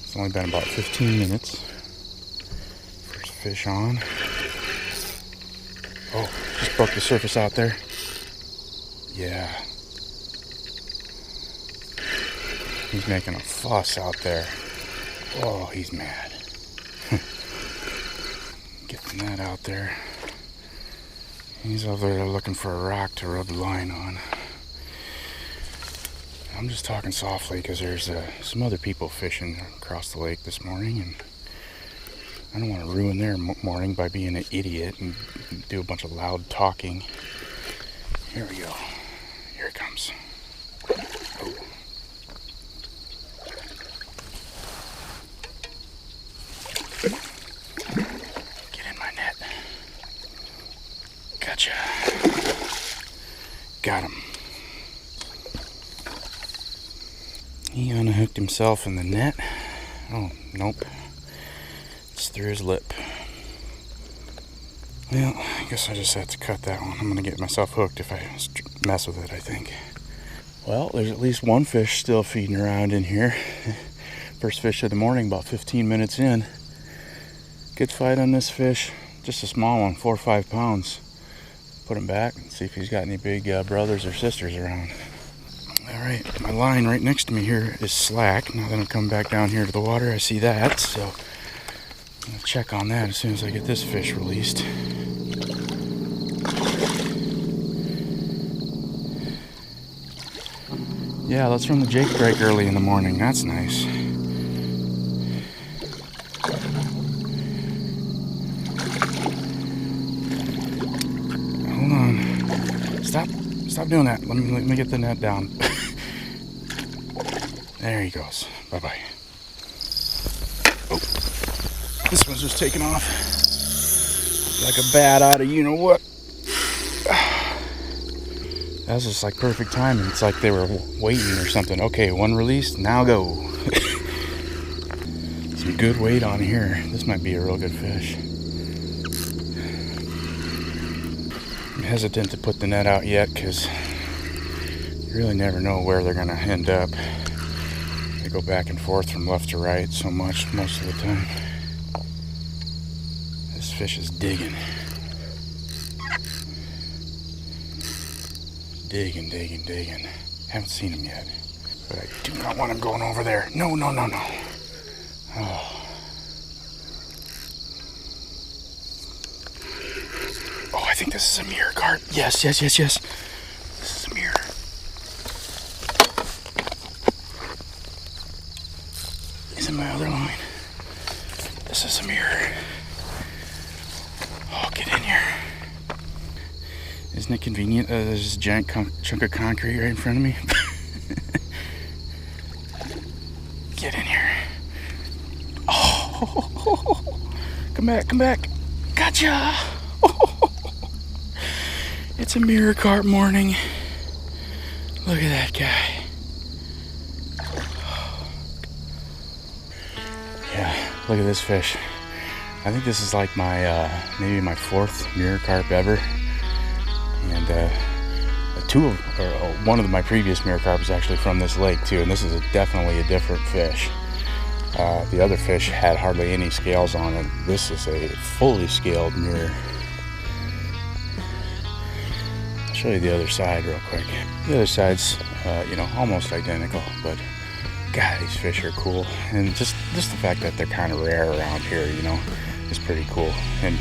It's only been about 15 minutes. First fish on. Oh, just broke the surface out there. Yeah. He's making a fuss out there. Oh, he's mad. Getting that out there. He's over there looking for a rock to rub the line on. I'm just talking softly because there's some other people fishing across the lake this morning, and I don't want to ruin their morning by being an idiot and do a bunch of loud talking. Here we go. Here it comes. Oh. Get in my net. Gotcha. Got him. He unhooked himself in the net. Oh, nope. It's through his lip. Well, I guess I just have to cut that one. I'm gonna get myself hooked if I mess with it, I think. Well, there's at least one fish still feeding around in here. First fish of the morning, about 15 minutes in. Good fight on this fish. Just a small one, 4 or 5 pounds. Put him back and see if he's got any big brothers or sisters around. All right, my line right next to me here is slack. Now that I'm coming back down here to the water, I see that. So I'm gonna check on that as soon as I get this fish released. Yeah, that's from the Jake break early in the morning. That's nice. Hold on. Stop doing that. Let me get the net down. There he goes. Bye-bye. Oh, this one's just taking off like a bat out of you-know-what. That was just like perfect timing. It's like they were waiting or something. Okay, one released, now go. Some good weight on here. This might be a real good fish. I'm hesitant to put the net out yet because you really never know where they're gonna end up. They go back and forth from left to right so much most of the time. This fish is digging. Digging. Haven't seen him yet. But I do not want him going over there. No. Oh, I think this is a mirror carp. Yes. This is a mirror. He's in my other line. This is a mirror. Oh, get in here. Isn't it convenient? There's this giant chunk of concrete right in front of me. Get in here. Oh, come back. Gotcha. It's a mirror carp morning. Look at that guy. Yeah, look at this fish. I think this is like my, maybe my 4th mirror carp ever. And one of my previous mirror carp is actually from this lake too, and this is definitely a different fish. The other fish had hardly any scales on it. This is a fully scaled mirror. I'll show you the other side real quick. The other side's, almost identical, but God, these fish are cool. And just the fact that they're kind of rare around here, is pretty cool. And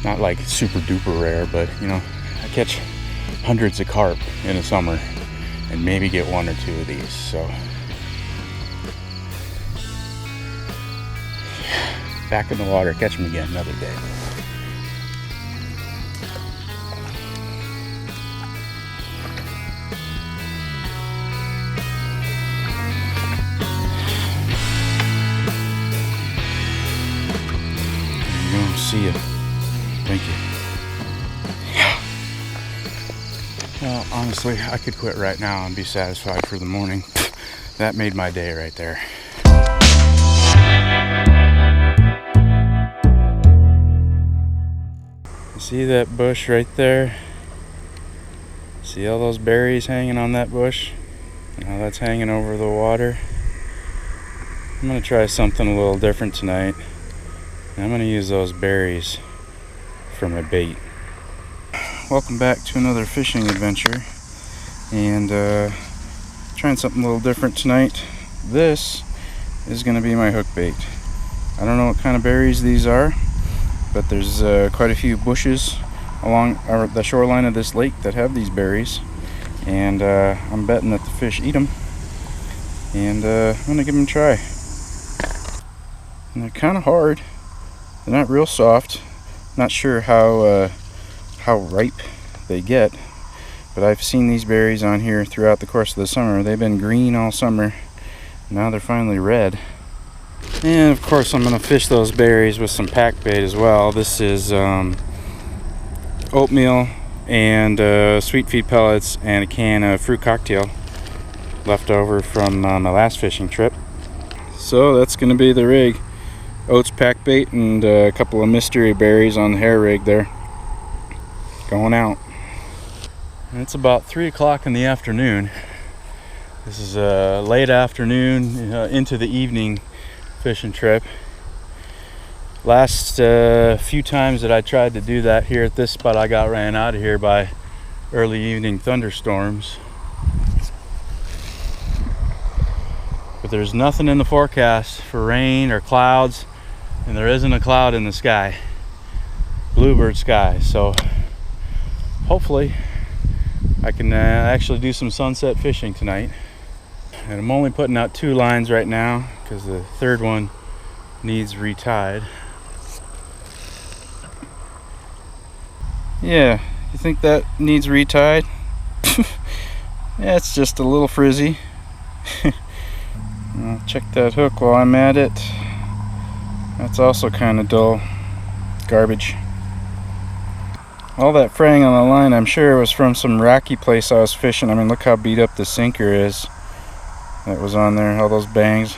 not like super duper rare, but I catch hundreds of carp in a summer and maybe get 1 or 2 of these. So back in the water, catch them again another day. There you go. See ya. Thank you. Well, honestly, I could quit right now and be satisfied for the morning. That made my day right there. See that bush right there? See all those berries hanging on that bush? And how that's hanging over the water? I'm gonna try something a little different tonight. And I'm gonna use those berries for my bait. Welcome back to another fishing adventure, and trying something a little different tonight. This is going to be my hook bait. I don't know what kind of berries these are, but there's quite a few bushes along the shoreline of this lake that have these berries, and I'm betting that the fish eat them, and I'm going to give them a try. And they're kind of hard. They're not real soft. Not sure how ripe they get, but I've seen these berries on here throughout the course of the summer. They've been green all summer. Now they're finally red. And of course I'm going to fish those berries with some pack bait as well. This is oatmeal and sweet feed pellets and a can of fruit cocktail left over from my last fishing trip. So that's going to be the rig. Oats pack bait and a couple of mystery berries on the hair rig there. Going out. And it's about 3 o'clock in the afternoon. This is a late afternoon into the evening fishing trip. Last few times that I tried to do that here at this spot, I got ran out of here by early evening thunderstorms. But there's nothing in the forecast for rain or clouds, and there isn't a cloud in the sky. Bluebird sky. So hopefully I can actually do some sunset fishing tonight. And I'm only putting out 2 lines right now because the third one needs retied. Yeah, you think that needs retied? Yeah, it's just a little frizzy. I'll check that hook while I'm at it. That's also kind of dull. Garbage. All that fraying on the line, I'm sure it was from some rocky place I was fishing. I mean, look how beat up the sinker is. That was on there, all those bangs.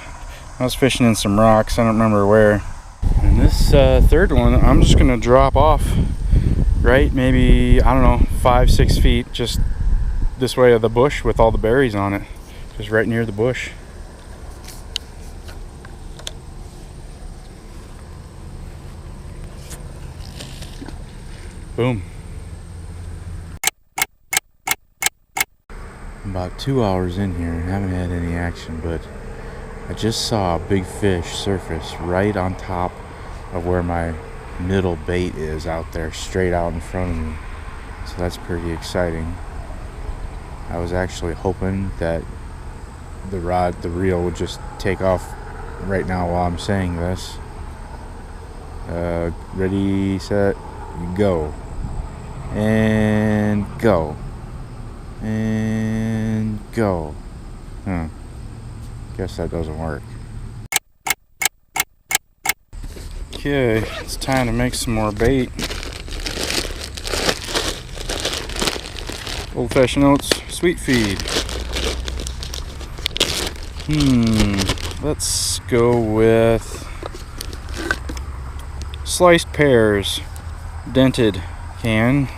I was fishing in some rocks, I don't remember where. And this third one, I'm just gonna drop off right maybe, I don't know, 5-6 feet just this way of the bush with all the berries on it. Just right near the bush. Boom. About 2 hours in here and haven't had any action, but I just saw a big fish surface right on top of where my middle bait is out there, straight out in front of me. So that's pretty exciting. I was actually hoping that the reel would just take off right now while I'm saying this. Ready, set, go. And go. And go. Guess that doesn't work. Okay, it's time to make some more bait. Old Fashioned Oats Sweet Feed. Let's go with sliced pears, dented can.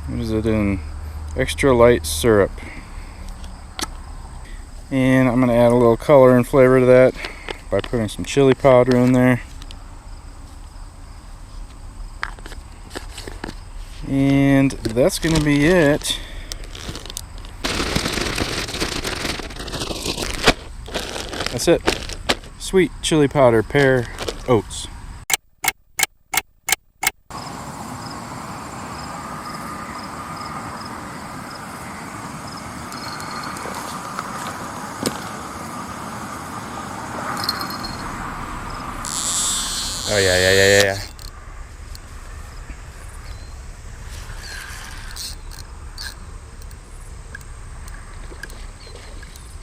What is it in? Extra light syrup. And I'm going to add a little color and flavor to that by putting some chili powder in there. And that's going to be it. That's it. Sweet chili powder, pear, oats. Oh yeah.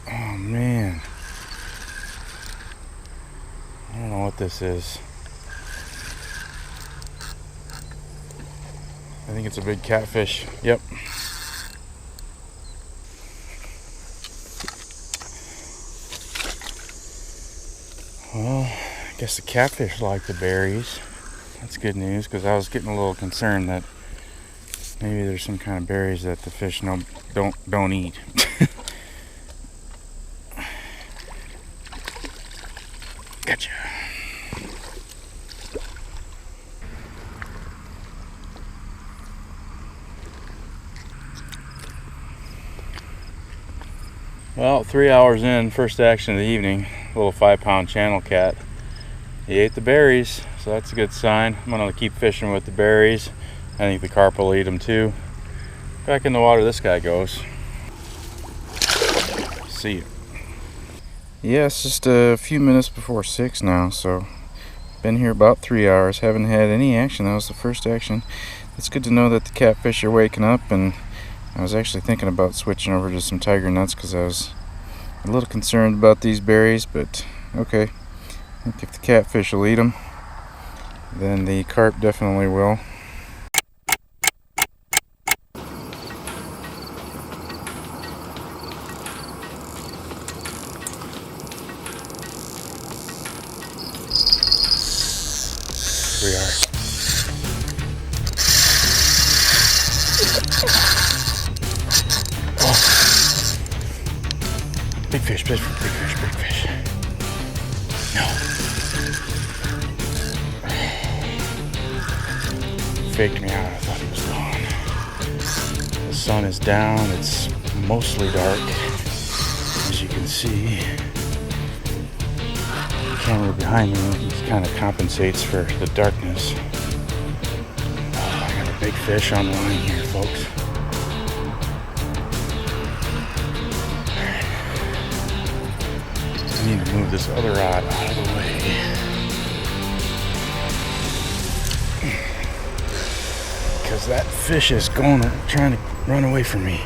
Oh man. I don't know what this is. I think it's a big catfish. Yep. Well, I guess the catfish like the berries. That's good news, because I was getting a little concerned that maybe there's some kind of berries that the fish don't eat. Gotcha. Well, 3 hours in, first action of the evening, little 5-pound channel cat. He ate the berries, so that's a good sign. I'm gonna keep fishing with the berries. I think the carp will eat them too. Back in the water this guy goes. See you. Yeah, it's just a few minutes before 6 now, so been here about 3 hours. Haven't had any action. That was the first action. It's good to know that the catfish are waking up, and I was actually thinking about switching over to some tiger nuts because I was a little concerned about these berries, but okay. I think if the catfish will eat them, then the carp definitely will. Big fish, big fish, big fish, big fish. No. Faked me out. I thought he was gone. The sun is down. It's mostly dark, as you can see. The camera behind me kind of compensates for the darkness. Oh, I got a big fish on the line here, folks. I need to move this other rod out of the way. Because that fish is trying to run away from me.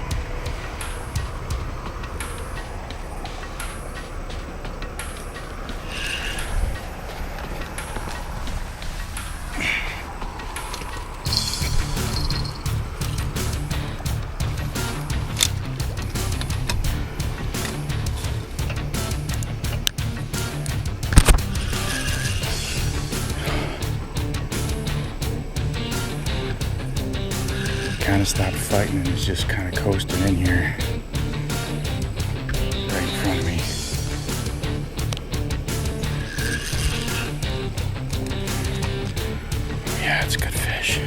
Kind of stopped fighting and is just kind of coasting in here right in front of me. Yeah, it's a good fish.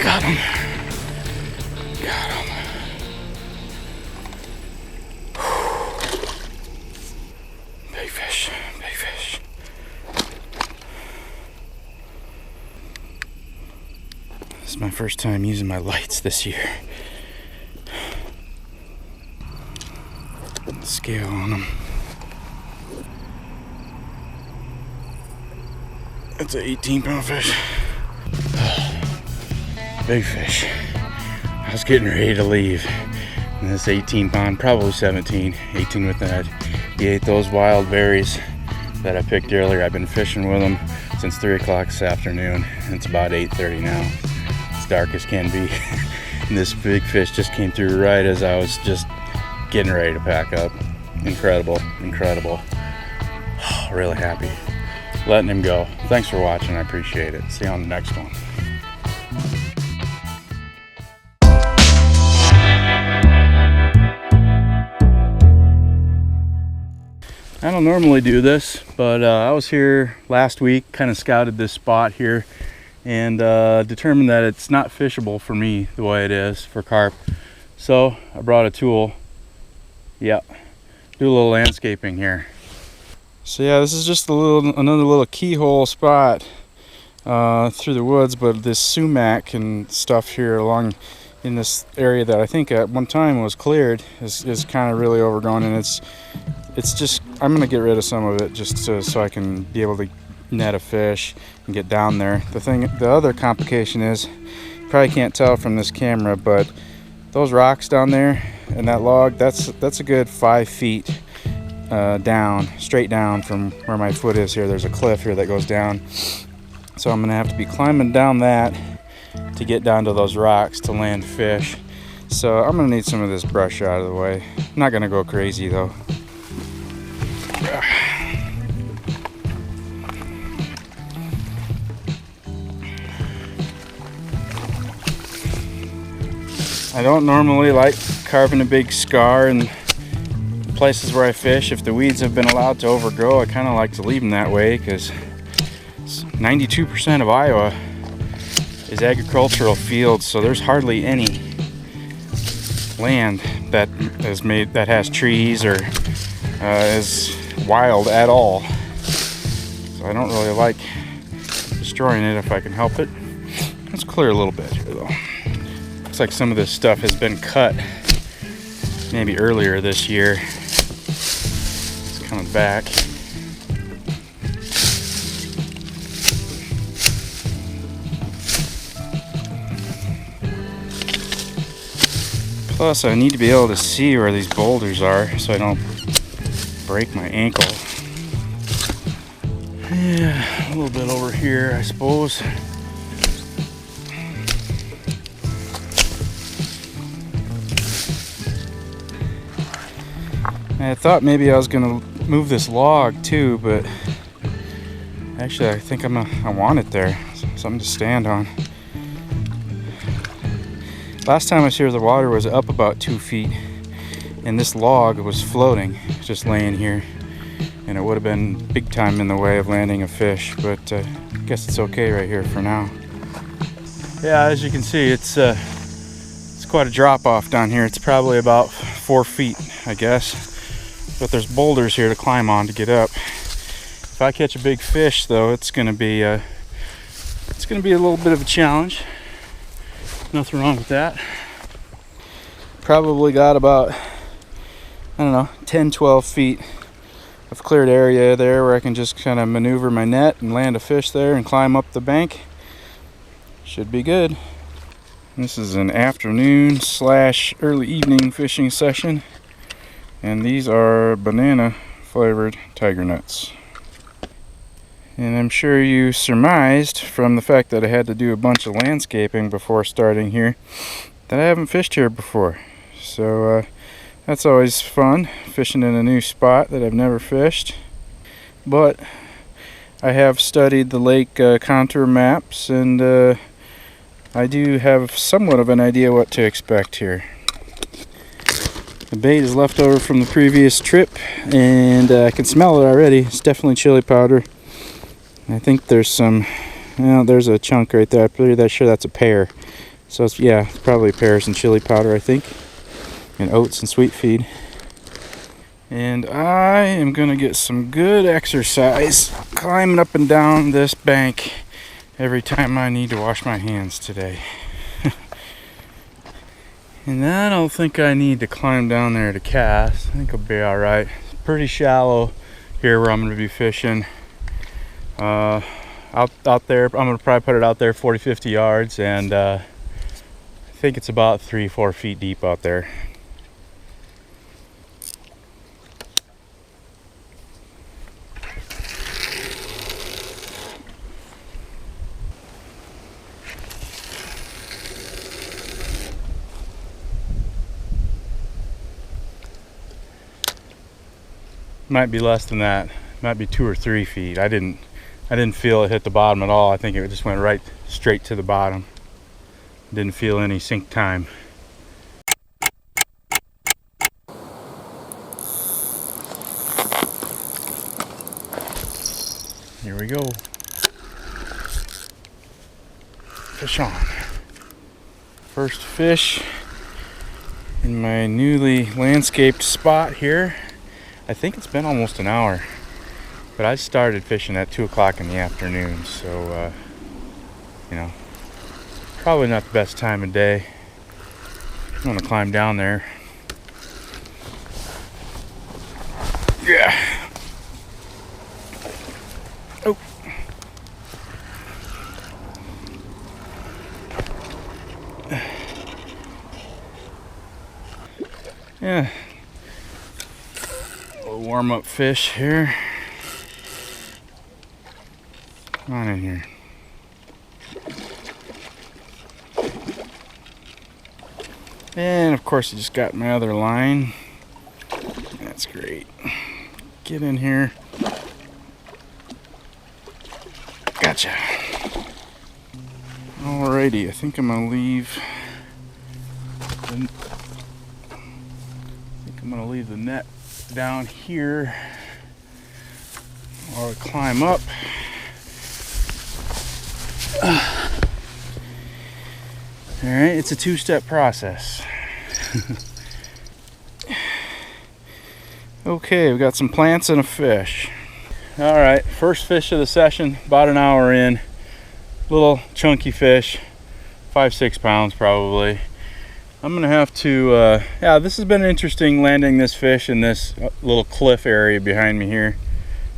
Got him. Got him. Big fish, big fish. This is my first time using my lights this year. Scale on them. That's an 18-pound fish. Big fish. I was getting ready to leave. And this 18-pound, probably 17, 18 with that. He ate those wild berries that I picked earlier. I've been fishing with him since 3 o'clock this afternoon. And it's about 8:30 now. It's dark as can be. And this big fish just came through right as I was just getting ready to pack up. Incredible, incredible. Really happy. Letting him go. Thanks for watching. I appreciate it. See you on the next one. I don't normally do this, but I was here last week, kind of scouted this spot here, and determined that it's not fishable for me the way it is for carp. So I brought a tool. Yeah, do a little landscaping here. So yeah, this is just another little keyhole spot through the woods, but this sumac and stuff here along in this area that I think at one time was cleared is kind of really overgrown, and it's just, I'm gonna get rid of some of it just so I can be able to net a fish and get down there. The other complication is, you probably can't tell from this camera, but those rocks down there and that log, that's a good 5 feet down, straight down from where my foot is here. There's a cliff here that goes down, so I'm gonna have to be climbing down that to get down to those rocks to land fish. So I'm gonna need some of this brush out of the way. I'm not gonna go crazy though. I don't normally like carving a big scar in places where I fish. If the weeds have been allowed to overgrow, I kind of like to leave them that way, because 92% of Iowa is agricultural fields, so there's hardly any land that has trees or is wild at all. So I don't really like destroying it if I can help it. Let's clear a little bit here though. Looks like some of this stuff has been cut maybe earlier this year. It's coming back. Plus, I need to be able to see where these boulders are so I don't break my ankle. Yeah, a little bit over here, I suppose. I thought maybe I was gonna move this log too, but actually I think I want it there. something to stand on. Last time I was here, the water was up about 2 feet, and this log was floating, just laying here, and it would have been big time in the way of landing a fish, but I guess it's okay right here for now. Yeah, as you can see, it's quite a drop off down here. It's probably about 4 feet, I guess, but there's boulders here to climb on to get up. If I catch a big fish, though, it's gonna be a little bit of a challenge. Nothing wrong with that. Probably got about, I don't know, 10-12 feet of cleared area there where I can just kind of maneuver my net and land a fish there and climb up the bank. Should be good. This is an afternoon / early evening fishing session, and these are banana flavored tiger nuts. And I'm sure you surmised from the fact that I had to do a bunch of landscaping before starting here that I haven't fished here before. So that's always fun, fishing in a new spot that I've never fished. But I have studied the lake contour maps, and I do have somewhat of an idea what to expect here. The bait is left over from the previous trip, and I can smell it already. It's definitely chili powder. I think there's some, well, there's a chunk right there. I'm pretty sure that's a pear. So it's, yeah, it's probably pears and chili powder, I think, and oats and sweet feed. And I am gonna get some good exercise climbing up and down this bank every time I need to wash my hands today. And I don't think I need to climb down there to cast. I think I'll be all right. It's pretty shallow here where I'm gonna be fishing. Out there, I'm gonna probably put it out there 40-50 yards, and I think it's about 3-4 feet deep out there. Might be less than that. Might be 2 or 3 feet. I didn't feel it hit the bottom at all. I think it just went right straight to the bottom. Didn't feel any sink time. Here we go. Fish on. First fish in my newly landscaped spot here. I think it's been almost an hour. But I started fishing at 2 o'clock in the afternoon, so, you know, probably not the best time of day. I'm gonna climb down there. Yeah. Oh. Yeah. A little warm-up fish here. Come on in here. And of course I just got my other line. That's great. Get in here. Gotcha. Alrighty, I think I'm gonna leave the net down here while I climb up. Alright, it's a 2-step process. Okay, we got some plants and a fish. Alright, first fish of the session, about an hour in. Little chunky fish, 5-6 pounds probably. I'm gonna have to, yeah, this has been interesting landing this fish in this little cliff area behind me here.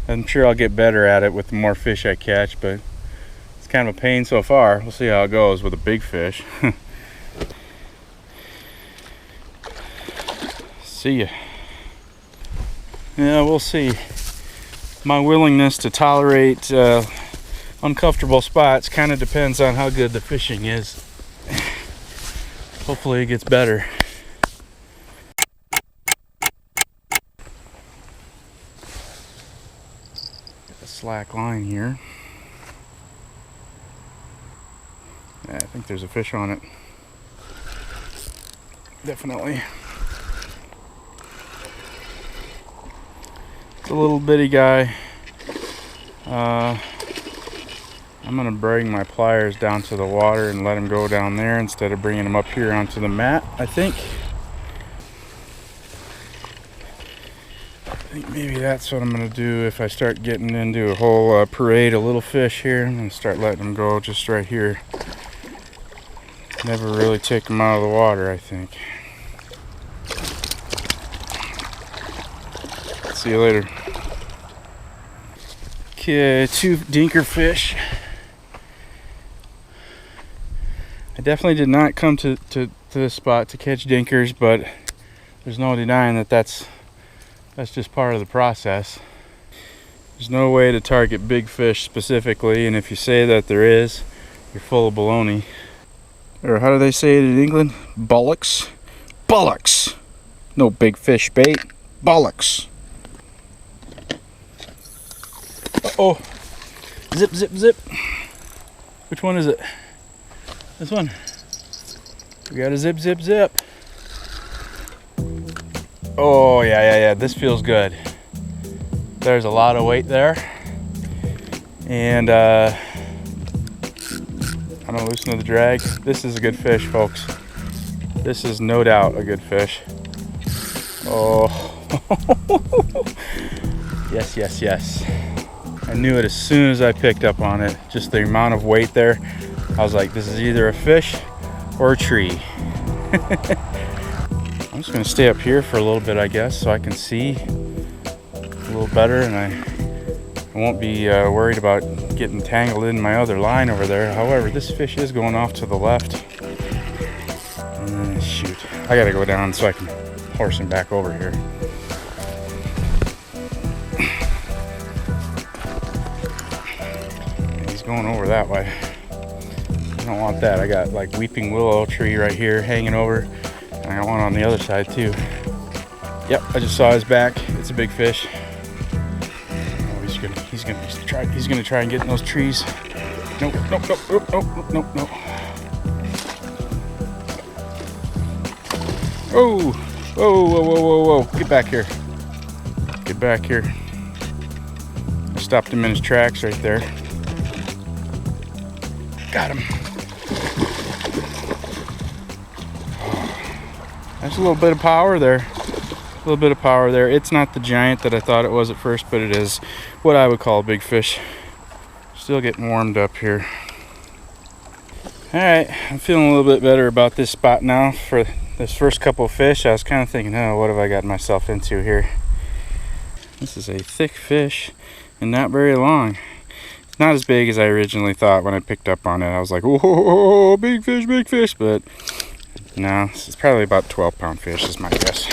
I'm sure I'll get better at it with the more fish I catch, but it's kind of a pain so far. We'll see how it goes with a big fish. See ya. Yeah, we'll see. My willingness to tolerate uncomfortable spots kind of depends on how good the fishing is. Hopefully it gets better. Get a slack line here. Yeah, I think there's a fish on it. Definitely. It's a little bitty guy. I'm gonna bring my pliers down to the water and let him go down there instead of bringing him up here onto the mat, I think. I think maybe that's what I'm gonna do if I start getting into a whole parade of little fish here. I'm gonna start letting them go just right here. Never really take them out of the water, I think. See you later. Okay, 2 dinker fish. I definitely did not come to this spot to catch dinkers, but there's no denying that that's just part of the process. There's no way to target big fish specifically, and if you say that there is, you're full of baloney. Or how do they say it in England? Bollocks? Bollocks! No big fish bait. Bollocks! Uh-oh! Zip, zip, zip! Which one is it? This one. We got a zip, zip, zip. Oh, yeah. This feels good. There's a lot of weight there. And I'm gonna loosen the drag. This is a good fish, folks. This is no doubt a good fish. Oh. Yes. I knew it as soon as I picked up on it. Just the amount of weight there. I was like, this is either a fish or a tree. I'm just gonna stay up here for a little bit, I guess, so I can see a little better, and I won't be worried about getting tangled in my other line over there. However, this fish is going off to the left. Shoot, I gotta go down so I can horse him back over here. And he's going over that way. I don't want that. I got like weeping willow tree right here hanging over, and I got one on the other side too. Yep, I just saw his back. It's a big fish. He's gonna try and get in those trees. Nope. Oh, whoa. Get back here. I stopped him in his tracks right there. Got him. There's a little bit of power there. It's not the giant that I thought it was at first, but it is what I would call a big fish. Still getting warmed up here. Alright, I'm feeling a little bit better about this spot now. For this first couple of fish, I was kind of thinking, oh, what have I gotten myself into here? This is a thick fish and not very long. It's not as big as I originally thought when I picked up on it. I was like, whoa, big fish, but no, it's probably about 12-pound fish is my guess.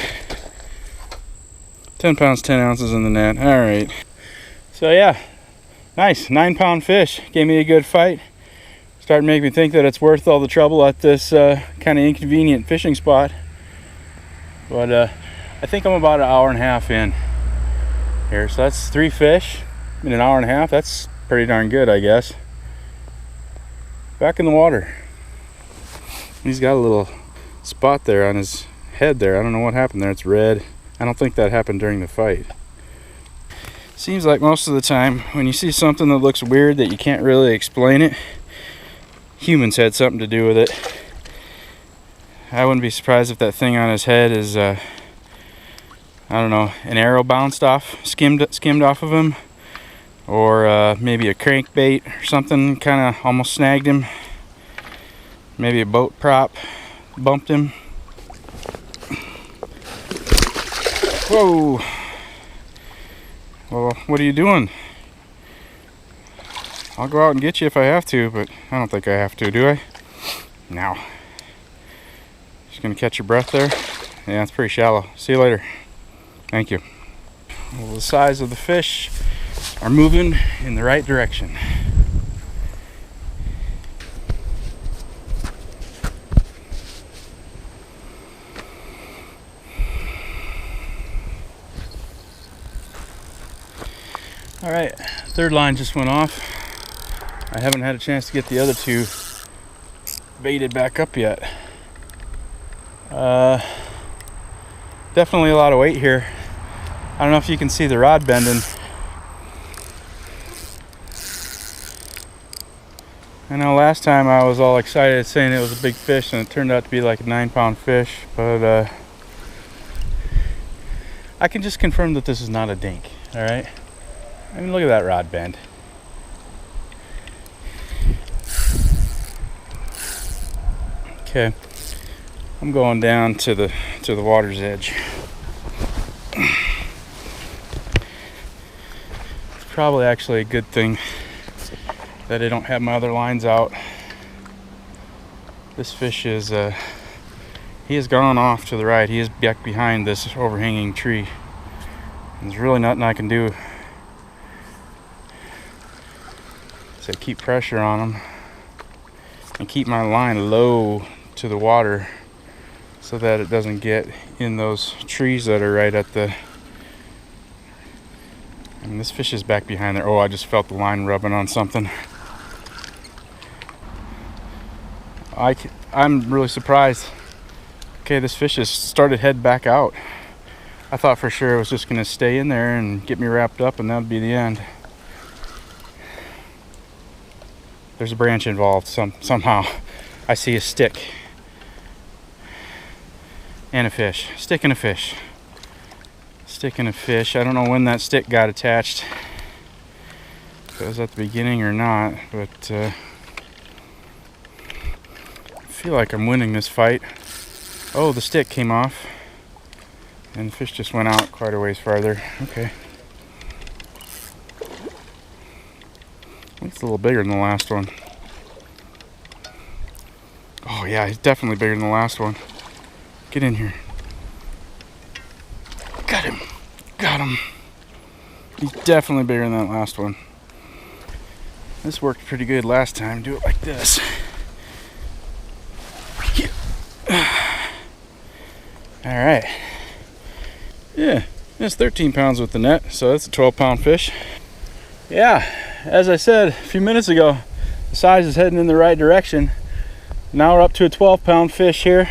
10 pounds, 10 ounces in the net. All right. So yeah, nice 9-pound fish. Gave me a good fight. Starting to make me think that it's worth all the trouble at this kind of inconvenient fishing spot. But I think I'm about an hour and a half in here. So that's 3 fish in an hour and a half. That's pretty darn good, I guess. Back in the water. He's got a little spot there on his head there. I don't know what happened there. It's red. I don't think that happened during the fight. Seems like most of the time when you see something that looks weird that you can't really explain it, humans had something to do with it. I wouldn't be surprised if that thing on his head is I don't know, an arrow bounced off, skimmed off of him, or maybe a crankbait or something kind of almost snagged him. Maybe a boat prop bumped him. Whoa! Well, what are you doing? I'll go out and get you if I have to, but I don't think I have to, do I? No. Just gonna catch your breath there. Yeah, it's pretty shallow. See you later. Thank you. Well, the size of the fish are moving in the right direction. All right, third line just went off. I haven't had a chance to get the other 2 baited back up yet. Definitely a lot of weight here. I don't know if you can see the rod bending. I know last time I was all excited saying it was a big fish, and it turned out to be like a 9-pound fish, but I can just confirm that this is not a dink. All right, I mean, look at that rod bend. Okay, I'm going down to the water's edge. It's probably actually a good thing that I don't have my other lines out. This fish is he has gone off to the right. He is back behind this overhanging tree. There's really nothing I can do. So keep pressure on him and keep my line low to the water so that it doesn't get in those trees that are right at the... I mean, this fish is back behind there. Oh, I just felt the line rubbing on something. I'm really surprised. Okay, this fish has started head back out. I thought for sure it was just gonna stay in there and get me wrapped up and that'd be the end. There's a branch involved somehow. I see a stick and a fish. Stick and a fish. Stick and a fish. I don't know when that stick got attached. If it was at the beginning or not, but I feel like I'm winning this fight. Oh, the stick came off and the fish just went out quite a ways farther. Okay. I think it's a little bigger than the last one. Oh yeah, he's definitely bigger than the last one. Get in here. Got him. Got him. He's definitely bigger than that last one. This worked pretty good last time. Do it like this. Alright. Yeah, it's 13 pounds with the net, so that's a 12-pound fish. Yeah, as I said a few minutes ago, the size is heading in the right direction. Now we're up to a 12-pound fish here.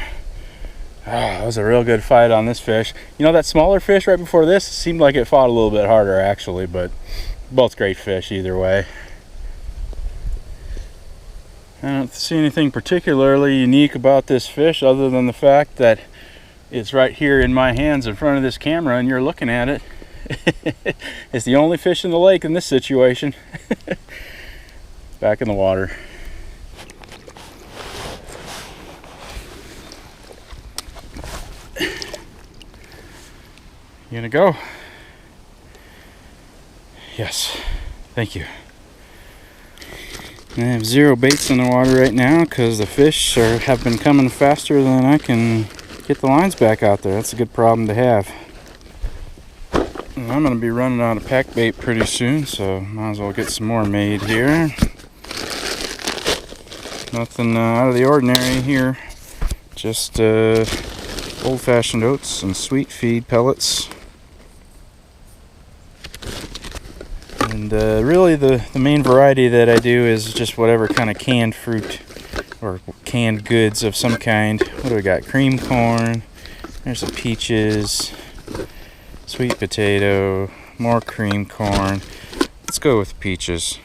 Oh, that was a real good fight on this fish. You know, that smaller fish right before this seemed like it fought a little bit harder actually, but both great fish either way. I don't see anything particularly unique about this fish other than the fact that it's right here in my hands in front of this camera and you're looking at it. It's the only fish in the lake in this situation. Back in the water. You gonna go? Yes, thank you. I have 0 baits in the water right now because the fish have been coming faster than I can get the lines back out there. That's a good problem to have. And I'm going to be running out of pack bait pretty soon, so might as well get some more made here. Nothing out of the ordinary here. Just old-fashioned oats and sweet feed pellets. And really the main variety that I do is just whatever kind of canned fruit or canned goods of some kind. What do we got? Cream corn. There's some peaches. Sweet potato. More cream corn. Let's go with peaches.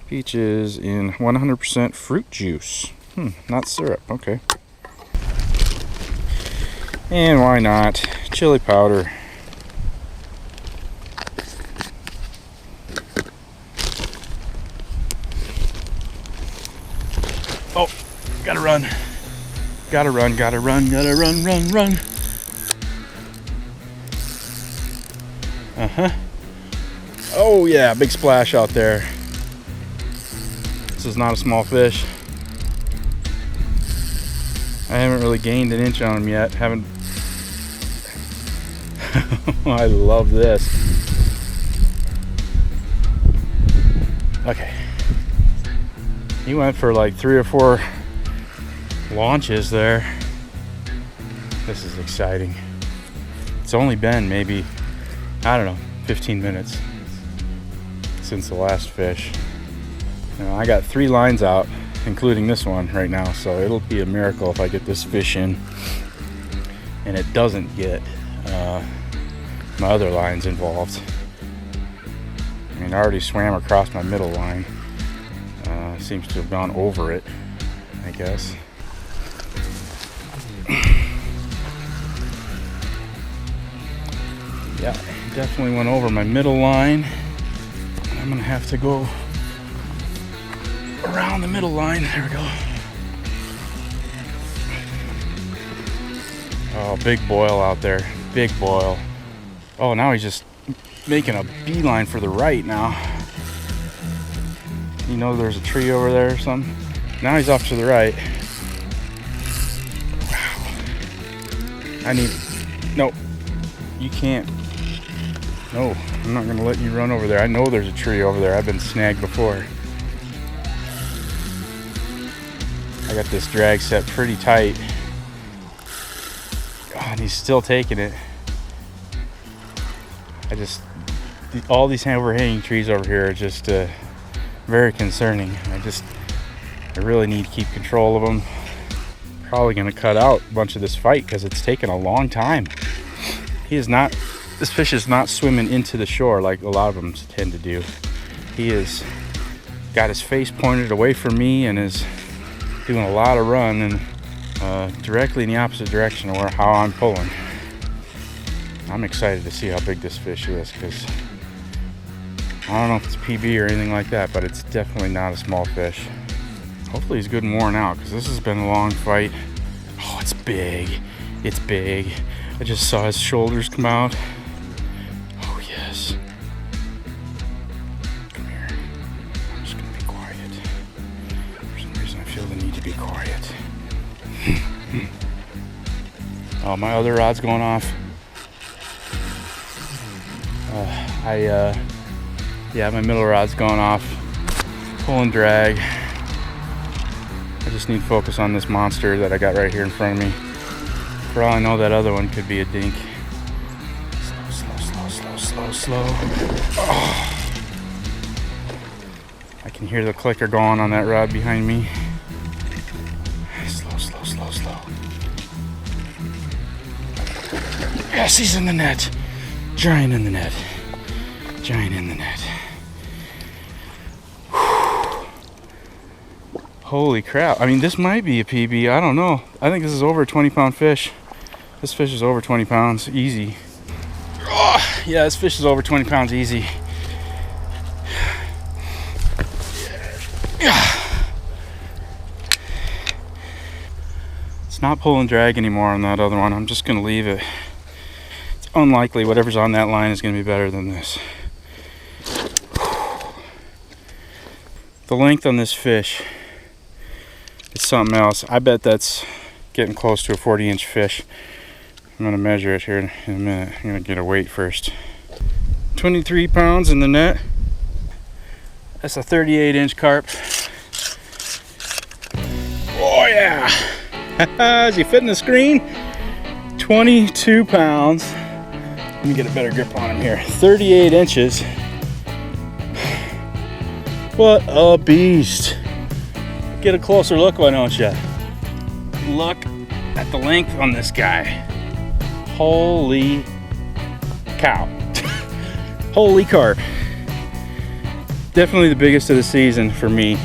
Peaches in 100% fruit juice. Not syrup. Okay. And why not? Chili powder. Oh, gotta run. Gotta run, gotta run, gotta run, run, run. Oh yeah, big splash out there. This is not a small fish. I haven't really gained an inch on him yet. Haven't. I love this. Okay. He went for like 3 or 4 launches there. This is exciting. It's only been maybe, I don't know, 15 minutes since the last fish. You know, I got 3 lines out. including this one right now. So it'll be a miracle if I get this fish in and it doesn't get my other lines involved. I mean, I already swam across my middle line. Seems to have gone over it, I guess. Yeah, definitely went over my middle line. I'm gonna have to go around the middle line. There we go. Oh, big boil out there. Big boil. Oh, now he's just making a beeline for the right now. You know there's a tree over there or something? Now he's off to the right. Wow. I need... No. You can't. No, I'm not gonna let you run over there. I know there's a tree over there. I've been snagged before. I got this drag set pretty tight. God, he's still taking it. All these overhanging trees over here are just very concerning. I really need to keep control of them. Probably gonna cut out a bunch of this fight because it's taken a long time. This fish is not swimming into the shore like a lot of them tend to do. He has got his face pointed away from me and is doing a lot of run and directly in the opposite direction of how I'm pulling. I'm excited to see how big this fish is because I don't know if it's PB or anything like that, but it's definitely not a small fish. Hopefully he's good and worn out because this has been a long fight. Oh, it's big. It's big. I just saw his shoulders come out. Oh, yes. Come here. I'm just going to be quiet. For some reason, I feel the need to be quiet. Oh, my other rod's going off. Yeah, my middle rod's going off. Pull and drag. I just need focus on this monster that I got right here in front of me. For all I know, that other one could be a dink. Slow. Oh. I can hear the clicker going on that rod behind me. Slow. Yes, he's in the net. Giant in the net. Whew. Holy crap. I mean, this might be a PB. I don't know. I think this is over a 20-pound fish. This fish is over 20 pounds, easy. Oh, yeah, this fish is over 20 pounds, easy. It's not pull and drag anymore on that other one. I'm just gonna leave it. It's unlikely whatever's on that line is gonna be better than this. The length on this fish is something else. I bet that's getting close to a 40-inch fish. I'm gonna measure it here in a minute. I'm gonna get a weight first. 23 pounds in the net. That's a 38-inch carp. Oh yeah! Is he fitting the screen? 22 pounds. Let me get a better grip on him here. 38 inches. What a beast. Get a closer look, why don't you? Look at the length on this guy. Holy cow. Holy carp. Definitely the biggest of the season for me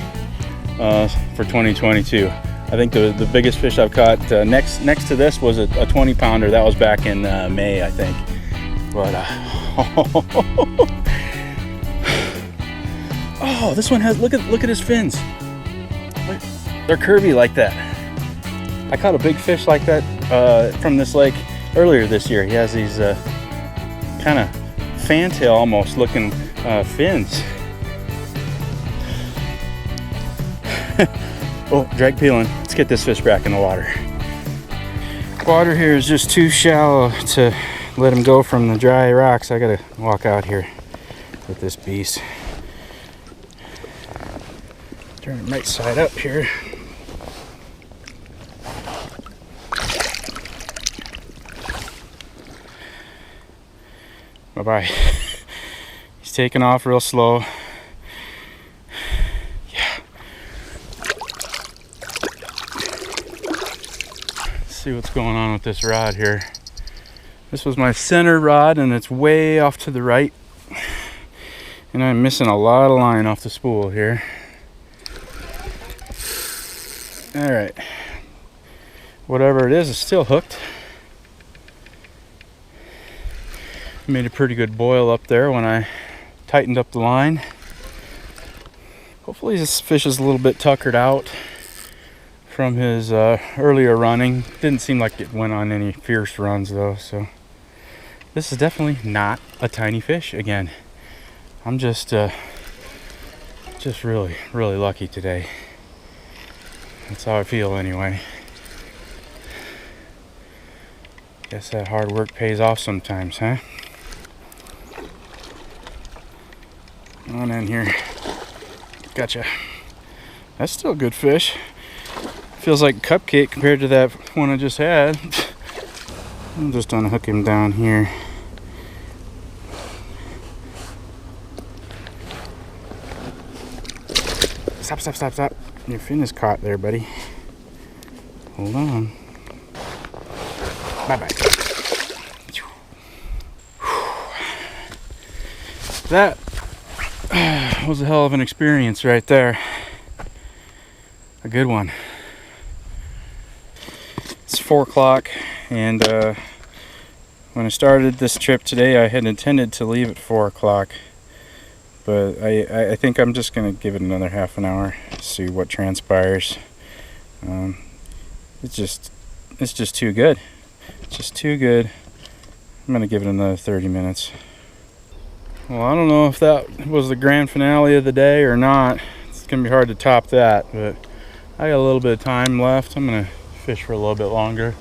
for 2022. I think the biggest fish I've caught next to this was a 20 pounder. That was back in May, I think. But oh, this one has, look at his fins. They're curvy like that. I caught a big fish like that from this lake earlier this year. He has these kind of fantail almost looking fins. Oh, drag peeling. Let's get this fish back in the water. Water here is just too shallow to let him go from the dry rocks. I gotta walk out here with this beast. Turn him right side up here. Bye-bye. He's taking off real slow. Yeah. see what's going on with this rod here. This was my center rod and it's way off to the right. And I'm missing a lot of line off the spool here. Alright. Whatever it is, it's still hooked. Made a pretty good boil up there when I tightened up the line. Hopefully this fish is a little bit tuckered out from his earlier running. Didn't seem like it went on any fierce runs though, so this is definitely not a tiny fish again. I'm just really lucky today. That's how I feel anyway. Guess that hard work pays off sometimes, huh? Come on in here. Gotcha. That's still a good fish. Feels like a cupcake compared to that one I just had. I'm just gonna hook him down here. Stop. Your fin is caught there, buddy. Hold on. Bye-bye. That was a hell of an experience right there. A good one. It's 4 o'clock, and when I started this trip today, I had intended to leave at 4 o'clock. But I think I'm just going to give it another half an hour, see what transpires. It's just too good. Just too good. I'm going to give it another 30 minutes. Well, I don't know if that was the grand finale of the day or not. It's going to be hard to top that, but I got a little bit of time left. I'm going to fish for a little bit longer.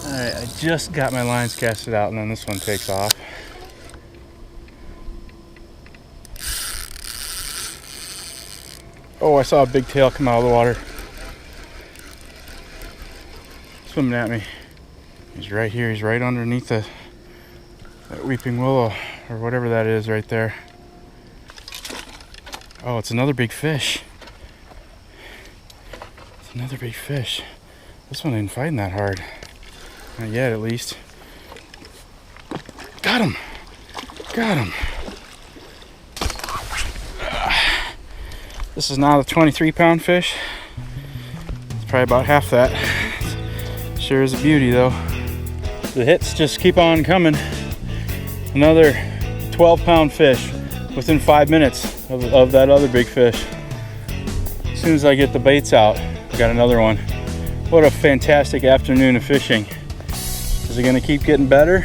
Alright, I just got my lines casted out and then this one takes off. Oh, I saw a big tail come out of the water. Swimming at me. He's right here. He's right underneath that weeping willow or whatever that is right there. Oh, it's another big fish. It's another big fish. This one ain't fighting that hard. Not yet, at least. Got him. Got him. This is not a 23-pound fish. It's probably about half that. Sure is a beauty though. The hits just keep on coming. Another 12-pound fish within 5 minutes of that other big fish. As soon as I get the baits out, I got another one. What a fantastic afternoon of fishing. Is it gonna keep getting better?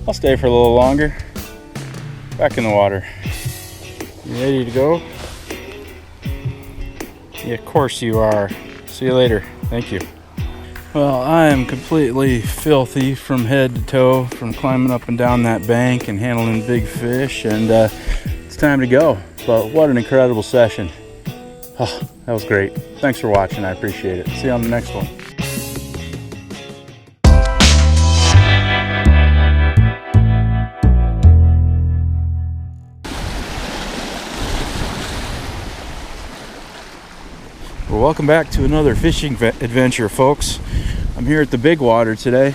I'll stay for a little longer. Back in the water. You ready to go? Yeah, of course you are. See you later. Thank you. Well, I am completely filthy from head to toe from climbing up and down that bank and handling big fish, and it's time to go. But what an incredible session. Oh, that was great. Thanks for watching. I appreciate it. See you on the next one. Well, welcome back to another fishing adventure, folks. I'm here at the big water today.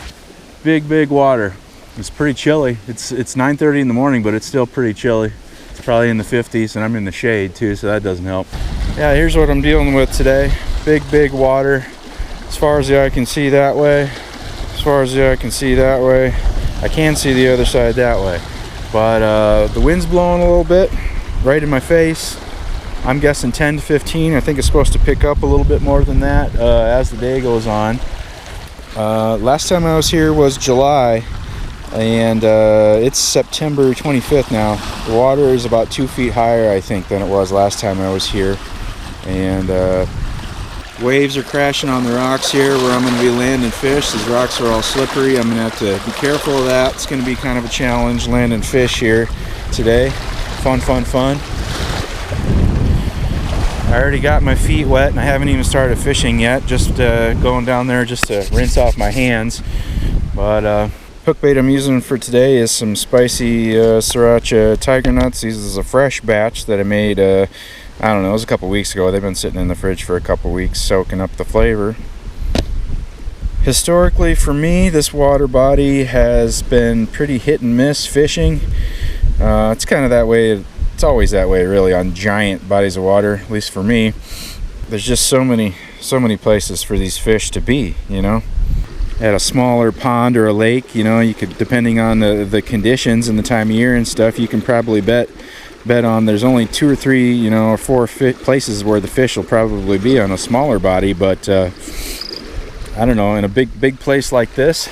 Big water. It's pretty chilly. It's 9:30 in the morning, but it's still pretty chilly. It's probably in the 50s, and I'm in the shade too, so that doesn't help. Yeah, here's what I'm dealing with today. Big water. As far as the eye can see that way. As far as the eye can see that way. I can see the other side that way. But the wind's blowing a little bit right in my face. I'm guessing 10 to 15. I think it's supposed to pick up a little bit more than that as the day goes on. Last time I was here was July, and it's September 25th now. The water is about 2 feet higher, I think, than it was last time I was here. And waves are crashing on the rocks here where I'm going to be landing fish. These rocks are all slippery. I'm going to have to be careful of that. It's going to be kind of a challenge landing fish here today. Fun. I already got my feet wet and I haven't even started fishing yet. Just going down there just to rinse off my hands. But hook bait I'm using for today is some spicy sriracha tiger nuts. These is a fresh batch that I made, I don't know, it was a couple weeks ago. They've been sitting in the fridge for a couple weeks, soaking up the flavor. Historically, for me, this water body has been pretty hit and miss fishing. It's kind of that way. It's always that way, really, on giant bodies of water. At least for me, there's just so many places for these fish to be. You know, at a smaller pond or a lake, you know, you could, depending on the conditions and the time of year and stuff, you can probably bet on there's only 2 or 3, you know, or 4 places where the fish will probably be on a smaller body, but. I don't know, in a big place like this,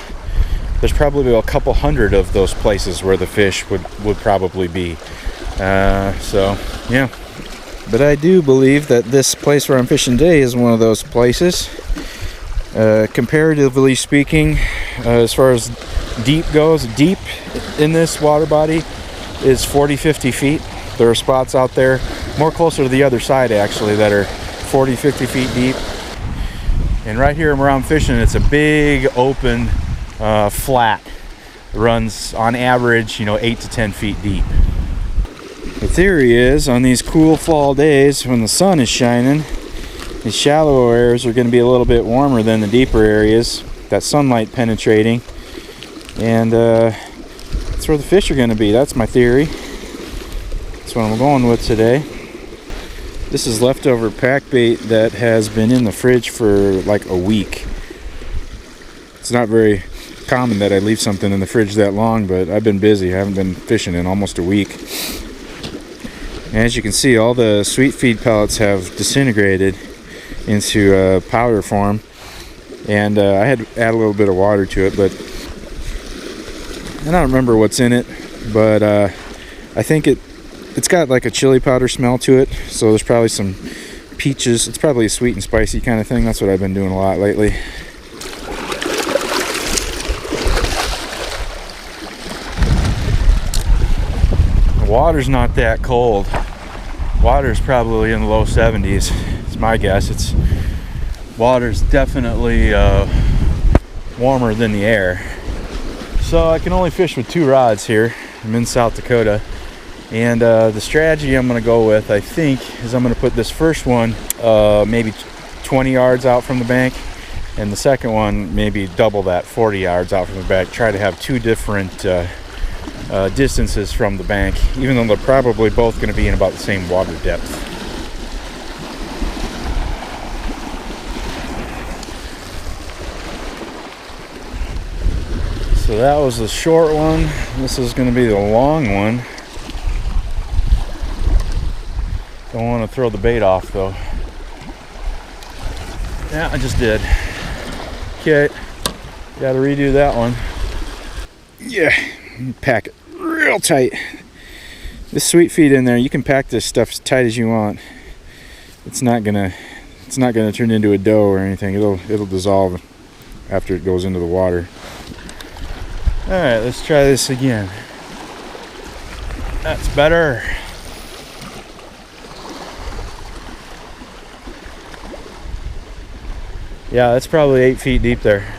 there's probably a couple hundred of those places where the fish would probably be. So, yeah. But I do believe that this place where I'm fishing today is one of those places. Comparatively speaking, as far as deep goes, deep in this water body is 40-50 feet. There are spots out there, more closer to the other side actually, that are 40-50 feet deep. And right here where I'm fishing, it's a big open flat. It runs on average, you know, 8 to 10 feet deep. The theory is on these cool fall days when the sun is shining, these shallow areas are going to be a little bit warmer than the deeper areas, that sunlight penetrating, and that's where the fish are going to be. That's my theory. That's what I'm going with today. This is leftover pack bait that has been in the fridge for like a week. It's not very common that I leave something in the fridge that long, but I've been busy. I haven't been fishing in almost a week. And as you can see, all the sweet feed pellets have disintegrated into powder form. And I had to add a little bit of water to it, but I don't remember what's in it, but I think it's got like a chili powder smell to it, so there's probably some peaches. It's probably a sweet and spicy kind of thing. That's what I've been doing a lot lately. The water's not that cold. Water's probably in the low 70s. It's my guess. Water's definitely warmer than the air. So I can only fish with 2 rods here. I'm in South Dakota. And the strategy I'm going to go with, I think, is I'm going to put this first one maybe 20 yards out from the bank, and the second one maybe double that, 40 yards out from the bank. Try to have 2 different distances from the bank, even though they're probably both going to be in about the same water depth. So that was the short one. This is going to be the long one. Don't want to throw the bait off though. Yeah, I just did. Okay, got to redo that one. Yeah, pack it real tight. This sweet feed in there, you can pack this stuff as tight as you want. It's not gonna turn into a dough or anything. It'll dissolve after it goes into the water. All right, let's try this again. That's better. Yeah, that's probably 8 feet deep there.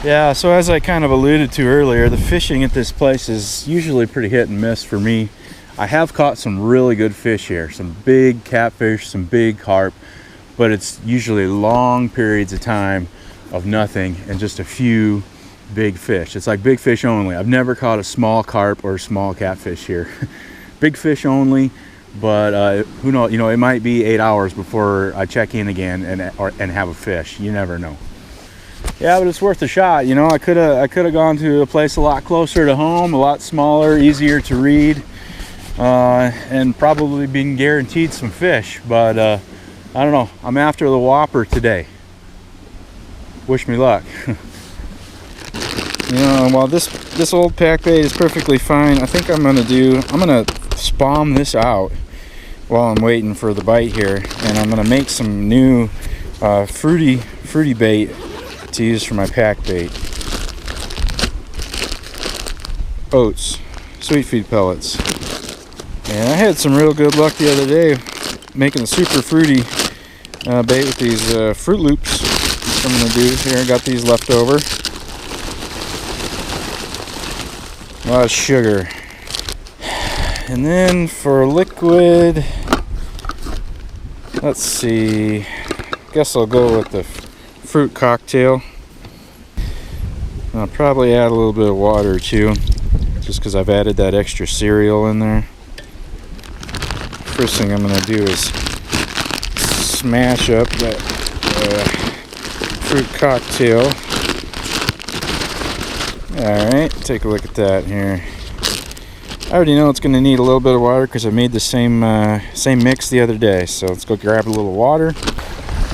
Yeah, so as I kind of alluded to earlier, the fishing at this place is usually pretty hit and miss for me. I have caught some really good fish here, some big catfish, some big carp, but it's usually long periods of time of nothing and just a few big fish. It's like big fish only. I've never caught a small carp or a small catfish here. Big fish only. But who knows, you know, it might be 8 hours before I check in again and have a fish. You never know. Yeah, but it's worth a shot. You know, I could have gone to a place a lot closer to home, a lot smaller, easier to read, and probably been guaranteed some fish. But I don't know. I'm after the whopper today. Wish me luck. You know, while this old pack bait is perfectly fine, I think I'm gonna spalm this out while I'm waiting for the bite here, and I'm gonna make some new fruity bait to use for my pack bait. Oats, sweet feed pellets. And I had some real good luck the other day making a super fruity bait with these Fruit Loops. What I'm gonna do here, I got these left over. A lot of sugar. And then for liquid, let's see, guess I'll go with the fruit cocktail. I'll probably add a little bit of water too, just because I've added that extra cereal in there. First thing I'm going to do is smash up that fruit cocktail. Alright, take a look at that here. I already know it's going to need a little bit of water because I made the same mix the other day. So let's go grab a little water.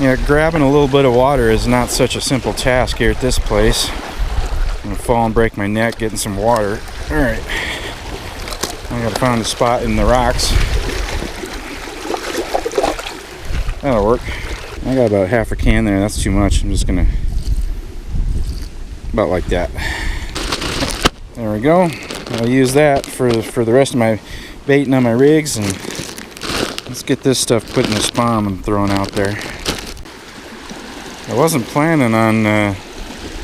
Yeah, grabbing a little bit of water is not such a simple task here at this place. I'm going to fall and break my neck getting some water. Alright, I got to find a spot in the rocks. That'll work. I got about half a can there. That's too much. I'm just going to, about like that. There we go. I'll use that for the rest of my baiting on my rigs, and let's get this stuff put in the spawn I'm throwing out there. I wasn't planning on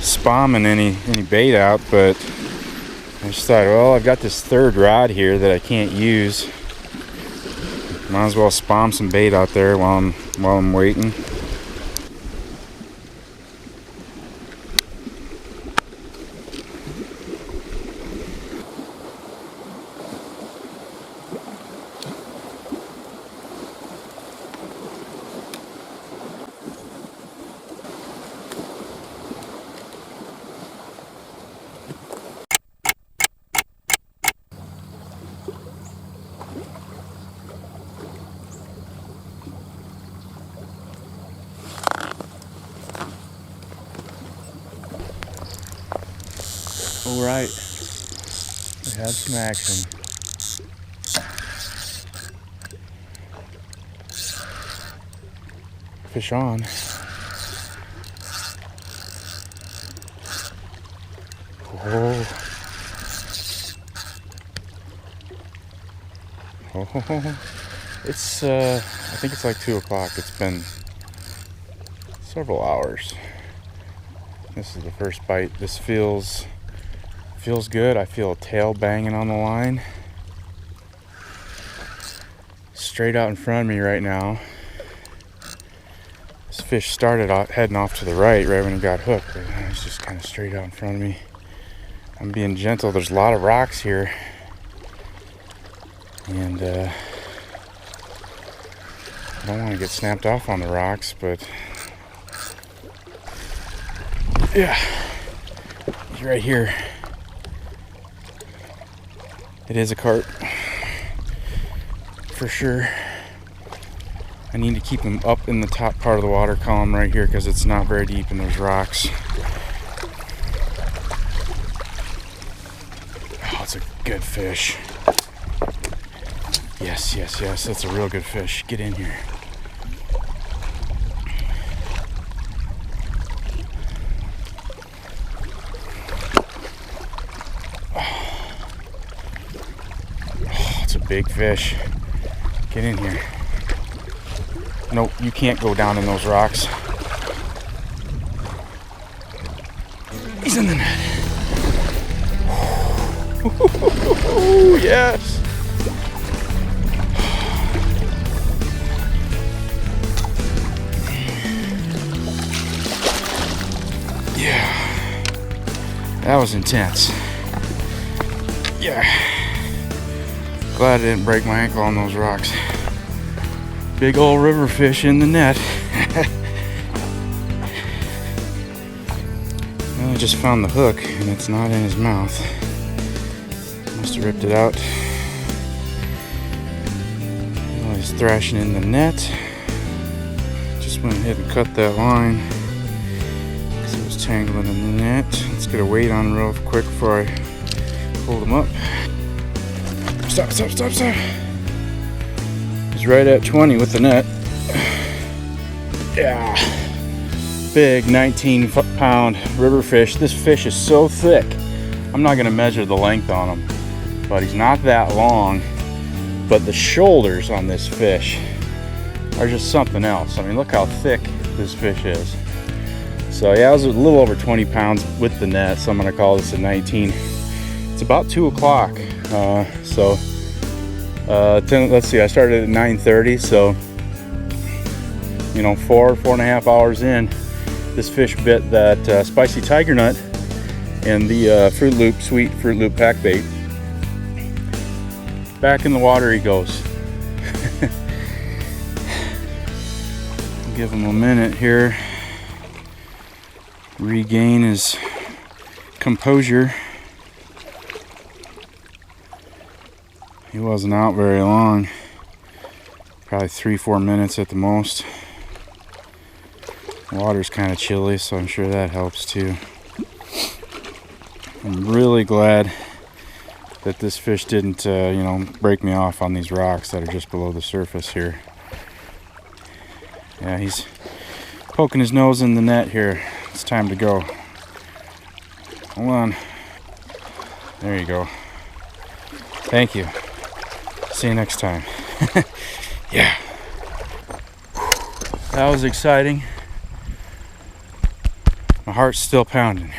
spamming any bait out, but I just thought, well, I've got this third rod here that I can't use. Might as well spam some bait out there while I'm waiting. All right, we had some action. Fish on. Oh. Oh. It's I think it's like 2 o'clock. It's been several hours. This is the first bite. This feels good. I feel a tail banging on the line. Straight out in front of me right now. This fish started heading off to the right when he got hooked, but it's just kind of straight out in front of me. I'm being gentle. There's a lot of rocks here, and I don't want to get snapped off on the rocks, but yeah, he's right here. It is a carp, for sure. I need to keep him up in the top part of the water column right here because it's not very deep and there's rocks. Oh, it's a good fish. Yes, yes, yes, that's a real good fish. Get in here. Big fish. Get in here. Nope, you can't go down in those rocks. He's in the net. Ooh, yes. Yeah. That was intense. Yeah. Glad I didn't break my ankle on those rocks. Big old river fish in the net. Well, I just found the hook and it's not in his mouth. Must have ripped it out. Well, he's thrashing in the net. Just went ahead and cut that line because it was tangling in the net. Let's get a weight on him real quick before I hold him up. Stop, stop, stop, stop. He's right at 20 with the net. Yeah. Big 19-pound river fish. This fish is so thick. I'm not going to measure the length on him, but he's not that long. But the shoulders on this fish are just something else. I mean, look how thick this fish is. So yeah, it was a little over 20 pounds with the net, so I'm gonna call this a 19. It's about 2 o'clock. Let's see, I started at 9:30, so you know, 4.5 hours in, this fish bit that spicy tiger nut and the sweet Fruit Loop pack bait. Back in the water he goes. Give him a minute here, regain his composure. He wasn't out very long, probably 3-4 minutes at the most. The water's kind of chilly, so I'm sure that helps too. I'm really glad that this fish didn't, break me off on these rocks that are just below the surface here. Yeah, he's poking his nose in the net here. It's time to go. Hold on. There you go. Thank you. See you next time. Yeah. That was exciting. My heart's still pounding.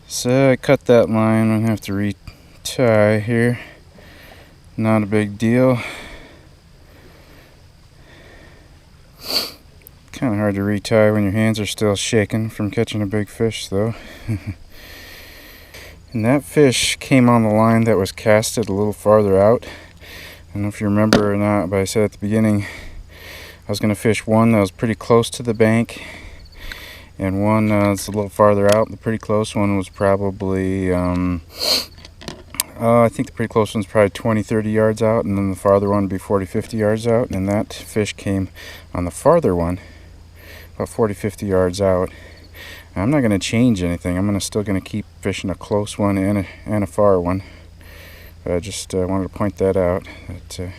So I cut that line. I'm gonna have to retie here. Not a big deal. Kind of hard to retie when your hands are still shaking from catching a big fish, though. And that fish came on the line that was casted a little farther out. I don't know if you remember or not, but I said at the beginning I was going to fish one that was pretty close to the bank and one that's a little farther out. The pretty close one was probably, I think the pretty close one's probably 20-30 yards out, and then the farther one would be 40-50 yards out. And that fish came on the farther one, about 40-50 yards out. I'm not going to change anything. I'm still going to keep fishing a close one and a far one. But I just wanted to point that out. That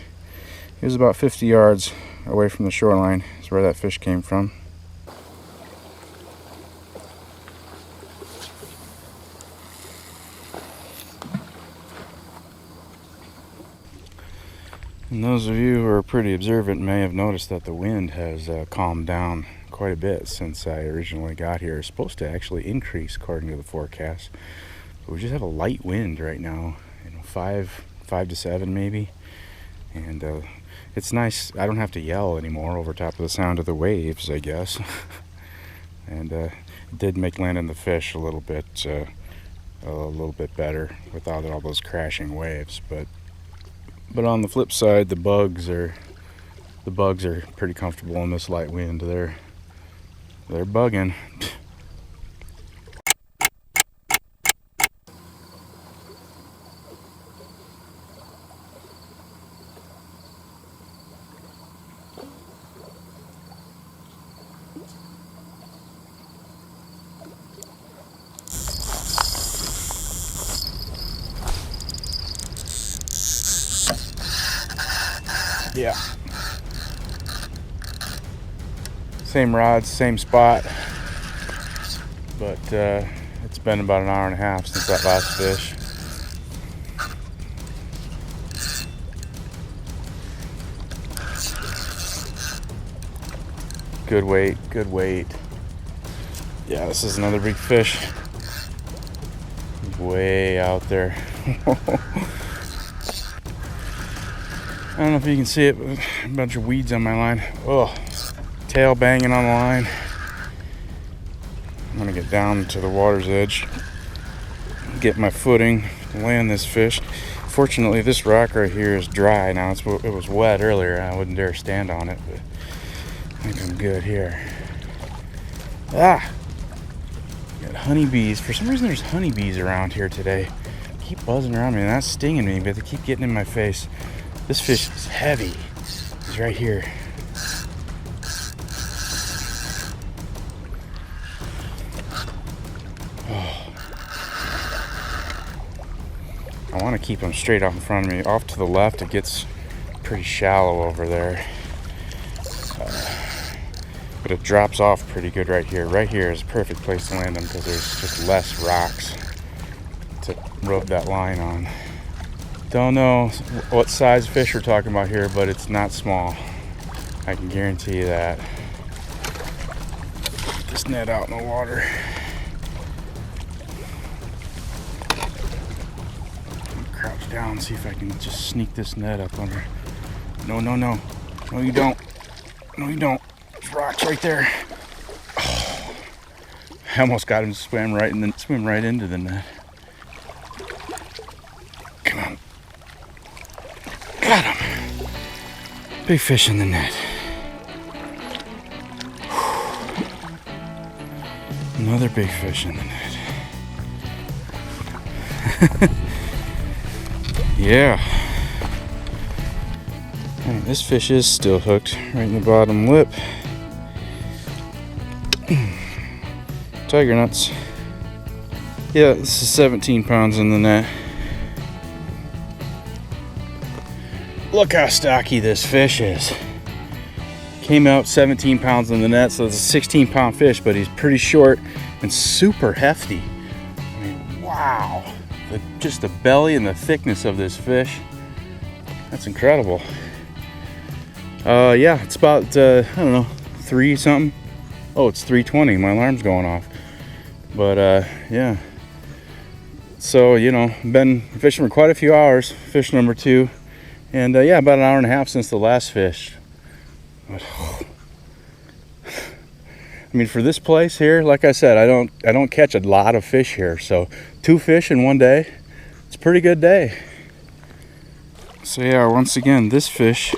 he was about 50 yards away from the shoreline is where that fish came from. And those of you who are pretty observant may have noticed that the wind has calmed down quite a bit since I originally got here. It's supposed to actually increase according to the forecast. But we just have a light wind right now, 5 to 7 maybe. And it's nice. I don't have to yell anymore over top of the sound of the waves, I guess. And it did make landing the fish a little bit better without all those crashing waves. But on the flip side, the bugs are pretty comfortable in this light wind. They're bugging. Yeah. Same rods, same spot. But it's been about an hour and a half since that last fish. Good weight, good weight. Yeah, this is another big fish. He's way out there. I don't know if you can see it, but a bunch of weeds on my line. Oh, tail banging on the line. I'm gonna get down to the water's edge, get my footing, land this fish. Fortunately, this rock right here is dry now. It was wet earlier. I wouldn't dare stand on it, but I think I'm good here. Ah! Got honeybees. For some reason, there's honeybees around here today. They keep buzzing around me, and that's stinging me, but they keep getting in my face. This fish is heavy. He's right here. Oh. I want to keep him straight out in front of me. Off to the left, it gets pretty shallow over there. But it drops off pretty good right here. Right here is a perfect place to land them because there's just less rocks to rub that line on. Don't know what size fish we're talking about here, but it's not small. I can guarantee you that. this net out in the water. Crouch down, see if I can just sneak this net up under. No, no, no. No, you don't. No, you don't. There's rocks right there. Oh, I almost got him to swim right into the net. Come on. Got him. Big fish in the net. Another big fish in the net. Yeah. Right, this fish is still hooked right in the bottom lip. Tiger nuts. Yeah, this is 17 pounds in the net. Look how stocky this fish is. Came out 17 pounds in the net, so it's a 16-pound fish, but he's pretty short and super hefty. I mean, wow. Just the belly and the thickness of this fish. That's incredible. Yeah, it's about, I don't know, 3 something. Oh, it's 3:20. My alarm's going off. But, yeah. So, you know, been fishing for quite a few hours. Fish number 2. And, yeah, about an hour and a half since the last fish. But, I mean, for this place here, like I said, I don't catch a lot of fish here. So 2 fish in one day, it's a pretty good day. So yeah, once again, this fish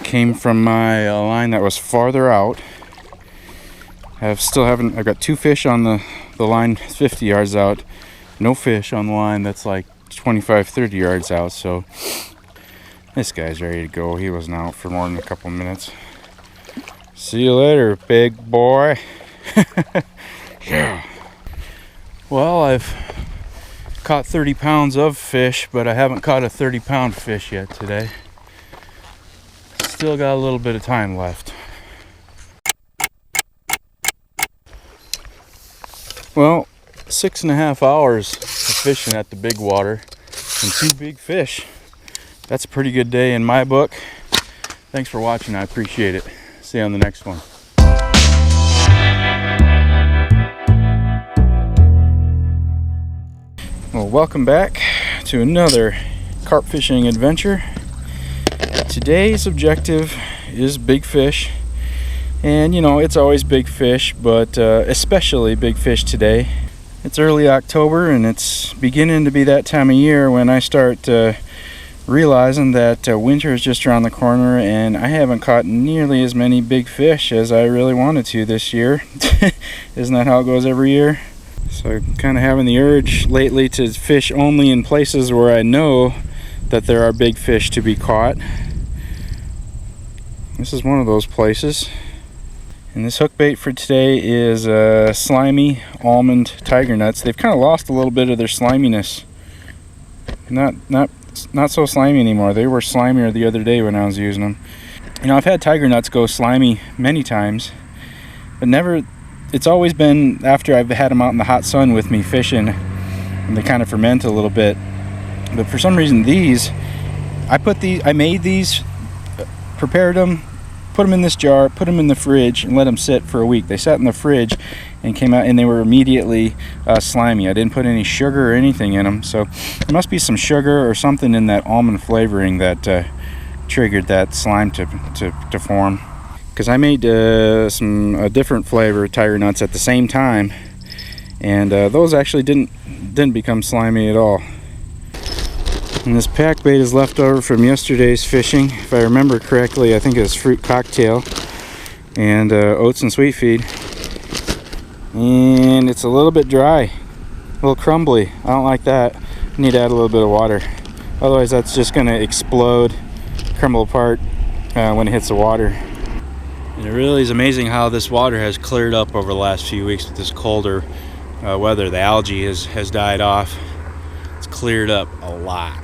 came from my line that was farther out. I've got 2 fish on the line 50 yards out. No fish on the line that's like 25, 30 yards out. So this guy's ready to go. He wasn't out for more than a couple minutes. See you later, big boy. Yeah. Well, I've caught 30 pounds of fish, but I haven't caught a 30-pound fish yet today. Still got a little bit of time left. Well, 6.5 hours of fishing at the big water and 2 big fish. That's a pretty good day in my book. Thanks for watching. I appreciate it. See you on the next one. Well, welcome back to another carp fishing adventure. Today's objective is big fish. And you know, it's always big fish, but especially big fish today. It's early October and it's beginning to be that time of year when I start realizing that winter is just around the corner and I haven't caught nearly as many big fish as I really wanted to this year. Isn't that how it goes every year? So I'm kind of having the urge lately to fish only in places where I know that there are big fish to be caught. This is one of those places. And this hook bait for today is slimy almond tiger nuts. They've kind of lost a little bit of their sliminess. Not so slimy anymore. They were slimier the other day when I was using them. You know, I've had tiger nuts go slimy many times, but never. It's always been after I've had them out in the hot sun with me fishing, and they kind of ferment a little bit. But for some reason, I made these, prepared them, put them in this jar, put them in the fridge, and let them sit for a week. They sat in the fridge and came out, and they were immediately slimy. I didn't put any sugar or anything in them, so there must be some sugar or something in that almond flavoring that triggered that slime to form. Because I made a different flavor tiger nuts at the same time, and those actually didn't become slimy at all. And this pack bait is left over from yesterday's fishing. If I remember correctly, I think it was fruit cocktail and oats and sweet feed. And it's a little bit dry, a little crumbly. I don't like that. I need to add a little bit of water. Otherwise that's just going to explode, crumble apart when it hits the water. And it really is amazing how this water has cleared up over the last few weeks with this colder weather. The algae has died off. It's cleared up a lot.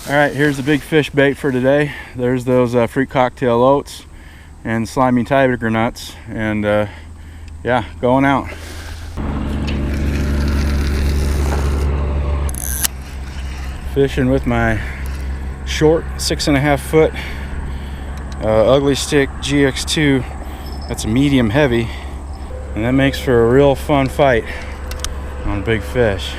Alright, here's the big fish bait for today. There's those fruit cocktail oats and slimy tiger nuts, and yeah, going out. Fishing with my short 6.5 foot ugly stick GX2. That's a medium heavy. And that makes for a real fun fight on big fish.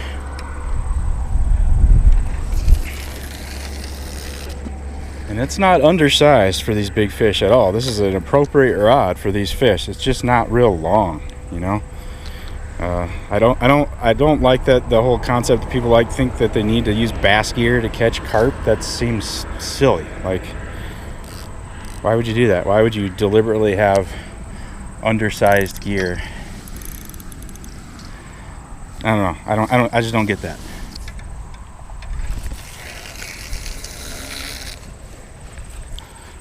And it's not undersized for these big fish at all. This is an appropriate rod for these fish. It's just not real long, you know. I don't like that the whole concept that people think that they need to use bass gear to catch carp. That seems silly. Like, why would you do that? Why would you deliberately have undersized gear? I don't know. I just don't get that.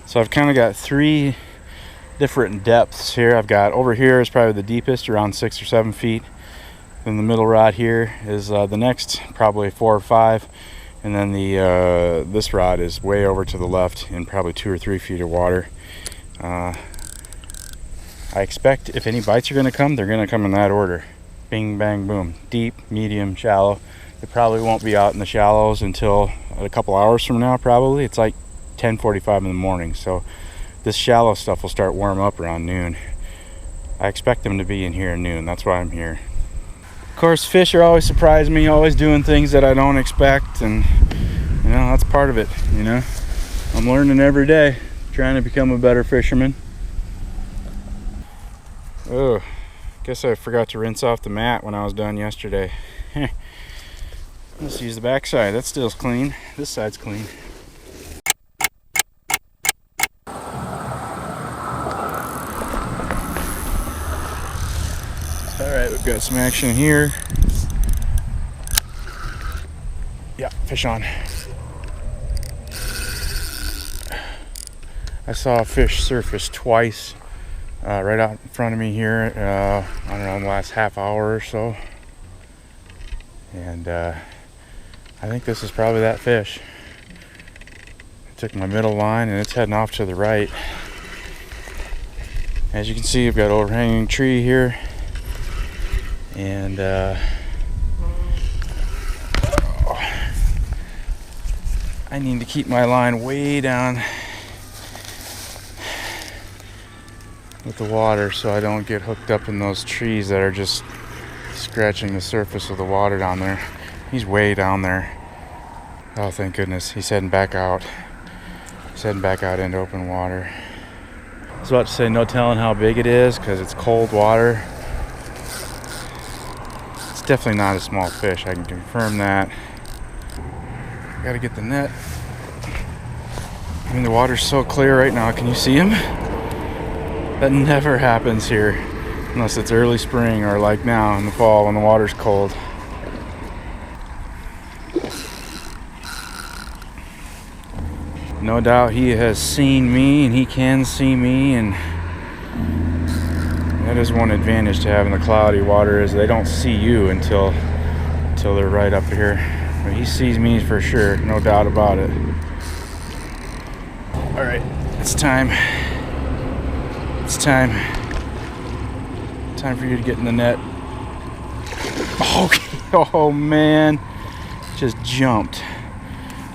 So I've kind of got 3 different depths here. I've got over here is probably the deepest, around 6 or 7 feet. Then the middle rod here is the next, probably 4 or 5. And then this rod is way over to the left in probably 2 or 3 feet of water. I expect if any bites are going to come, they're going to come in that order. Bing, bang, boom. Deep, medium, shallow. They probably won't be out in the shallows until a couple hours from now, probably. It's like 10:45 in the morning, so this shallow stuff will start warm up around noon. I expect them to be in here at noon. That's why I'm here. Of course, fish are always surprise me, always doing things that I don't expect, and you know, that's part of it. You know, I'm learning every day, trying to become a better fisherman. Oh, guess I forgot to rinse off the mat when I was done yesterday. Let's use the back side. That still's clean. This side's clean. Alright, we've got some action here. Yeah, fish on. I saw a fish surface twice right out in front of me here, I don't know, in the last half hour or so. And I think this is probably that fish. I took my middle line and it's heading off to the right. As you can see, I've got an overhanging tree here. And I need to keep my line way down with the water so I don't get hooked up in those trees that are just scratching the surface of the water down there. He's way down there. Oh, thank goodness. He's heading back out. He's heading back out into open water. I was about to say no telling how big it is because it's cold water. It's definitely not a small fish, I can confirm that. Gotta get the net. I mean, the water's so clear right now. Can you see him? That never happens here unless it's early spring or like now in the fall when the water's cold. No doubt he has seen me and he can see me, and that is one advantage to having the cloudy water, is they don't see you until they're right up here. But he sees me for sure, no doubt about it. All right, it's time. It's time. Time for you to get in the net. Okay. Oh man, just jumped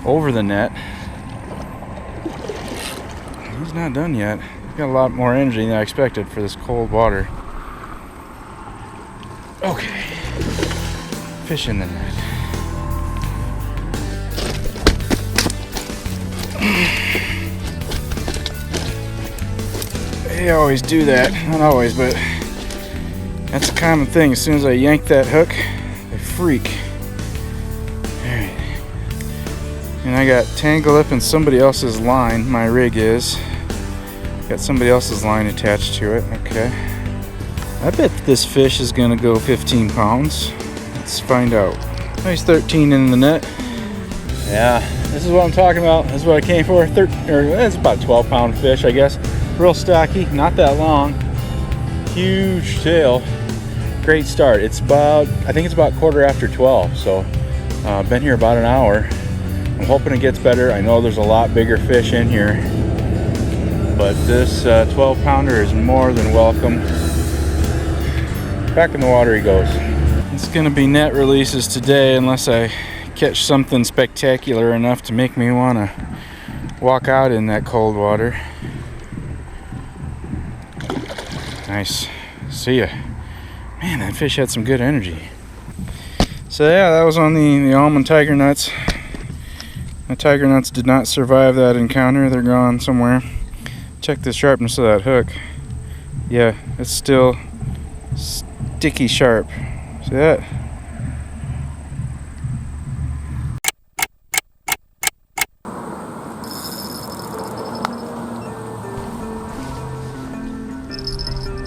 over the net. He's not done yet. He's got a lot more energy than I expected for this cold water. Okay. Fish in the net. They always do that. Not always, but that's a common thing. As soon as I yank that hook, they freak. Alright. And I got tangled up in somebody else's line. My rig is. Got somebody else's line attached to it. Okay. I bet this fish is going to go 15 pounds. Let's find out. Nice 13 in the net. Yeah, this is what I'm talking about. This is what I came for. It's about a 12-pound fish, I guess. Real stocky, not that long. Huge tail. Great start. It's about, I think it's about 12:15. So, been here about an hour. I'm hoping it gets better. I know there's a lot bigger fish in here, but this 12-pounder is more than welcome. Back in the water he goes. It's gonna be net releases today unless I catch something spectacular enough to make me want to walk out in that cold water. Nice. See ya. Man, that fish had some good energy. So yeah, that was on the almond tiger nuts. The tiger nuts did not survive that encounter. They're gone somewhere. Check the sharpness of that hook. Yeah, it's still sticky sharp. See that?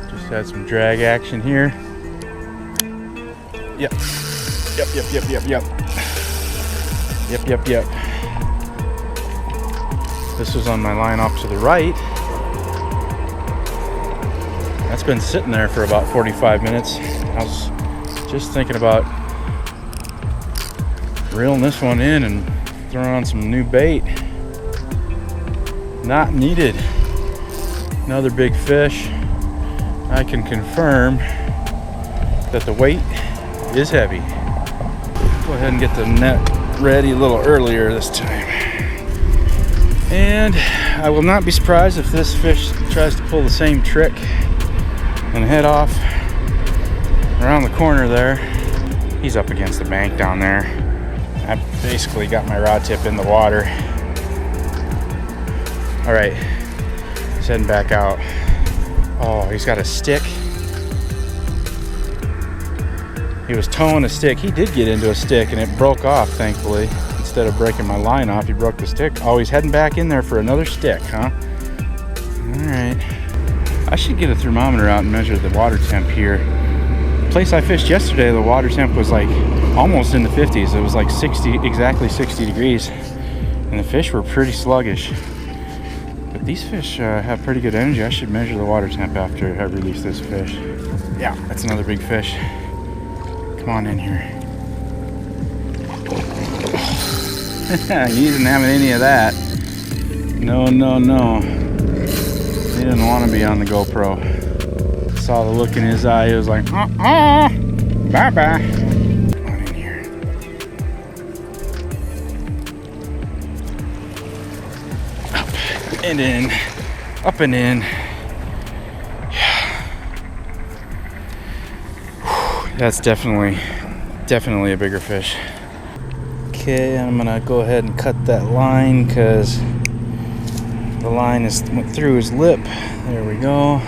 Just had some drag action here. Yep. Yep. This was on my line off to the right. That's been sitting there for about 45 minutes. I was just thinking about reeling this one in and throwing on some new bait. Not needed. Another big fish. I can confirm that the weight is heavy. Go ahead and get the net ready a little earlier this time. And I will not be surprised if this fish tries to pull the same trick and head off around the corner there. He's up against the bank down there. I basically got my rod tip in the water. All right, he's heading back out. Oh, he's got a stick. He was towing a stick. He did get into a stick and it broke off, thankfully. Instead of breaking my line off, he broke the stick. Oh, he's heading back in there for another stick, huh? All right. I should get a thermometer out and measure the water temp here. The place I fished yesterday, the water temp was like almost in the 50s. It was like 60, exactly 60 degrees. And the fish were pretty sluggish. But these fish have pretty good energy. I should measure the water temp after I release this fish. Yeah, that's another big fish. Come on in here. He isn't having any of that. No. He didn't want to be on the GoPro. Saw the look in his eye. He was like, bye-bye. Come on in here. Up and in. Up and in. Yeah. That's definitely a bigger fish. Okay, I'm gonna go ahead and cut that line because the line went through his lip. There we go.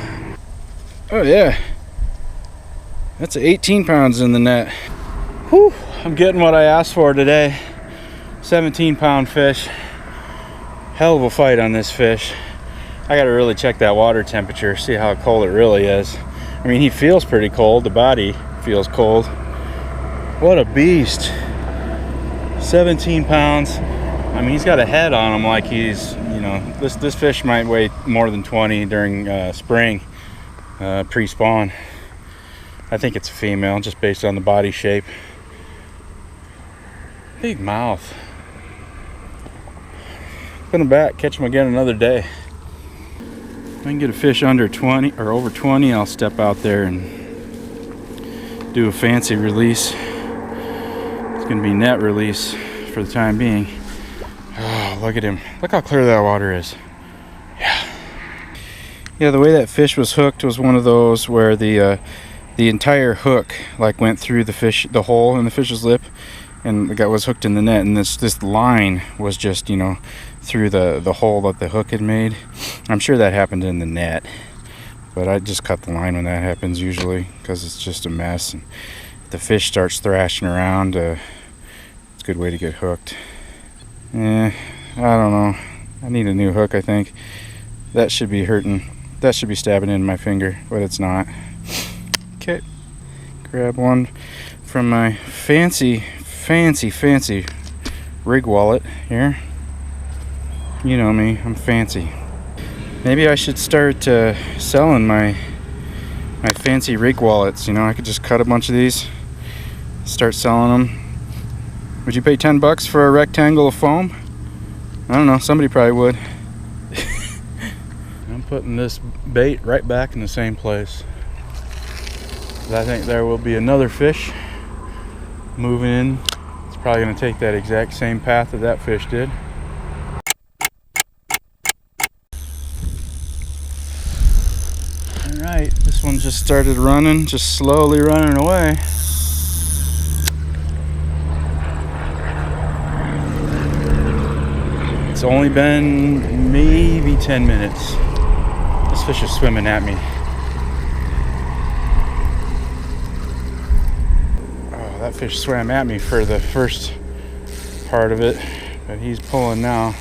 Oh yeah, that's 18 pounds in the net. Whew, I'm getting what I asked for today. 17-pound fish. Hell of a fight on this fish. I gotta really check that water temperature, see how cold it really is. I mean, he feels pretty cold. The body feels cold. What a beast. 17 pounds. I mean, he's got a head on him like he's, you know, this fish might weigh more than 20 during spring, pre-spawn. I think it's a female just based on the body shape. Big mouth. Put him back, catch him again another day. If I can get a fish under 20 or over 20, I'll step out there and do a fancy release. It's gonna be net release for the time being. Oh, look at him. Look how clear that water is. Yeah, the way that fish was hooked was one of those where the entire hook like went through the hole in the fish's lip, and the guy was hooked in the net, and this line was just, you know, through the hole that the hook had made. I'm sure that happened in the net, but I just cut the line when that happens usually because it's just a mess. And if the fish starts thrashing around, it's a good way to get hooked. I don't know. I need a new hook, I think. That should be hurting. That should be stabbing in my finger, but it's not. Okay. Grab one from my fancy rig wallet here. You know me, I'm fancy. Maybe I should start selling my fancy rig wallets. You know, I could just cut a bunch of these, start selling them. Would you pay 10 bucks for a rectangle of foam? I don't know, somebody probably would. I'm putting this bait right back in the same place. I think there will be another fish moving in. It's probably going to take that exact same path that fish did. Alright, this one just started running, just slowly running away. It's only been maybe 10 minutes. This fish is swimming at me. Oh, that fish swam at me for the first part of it, but he's pulling now.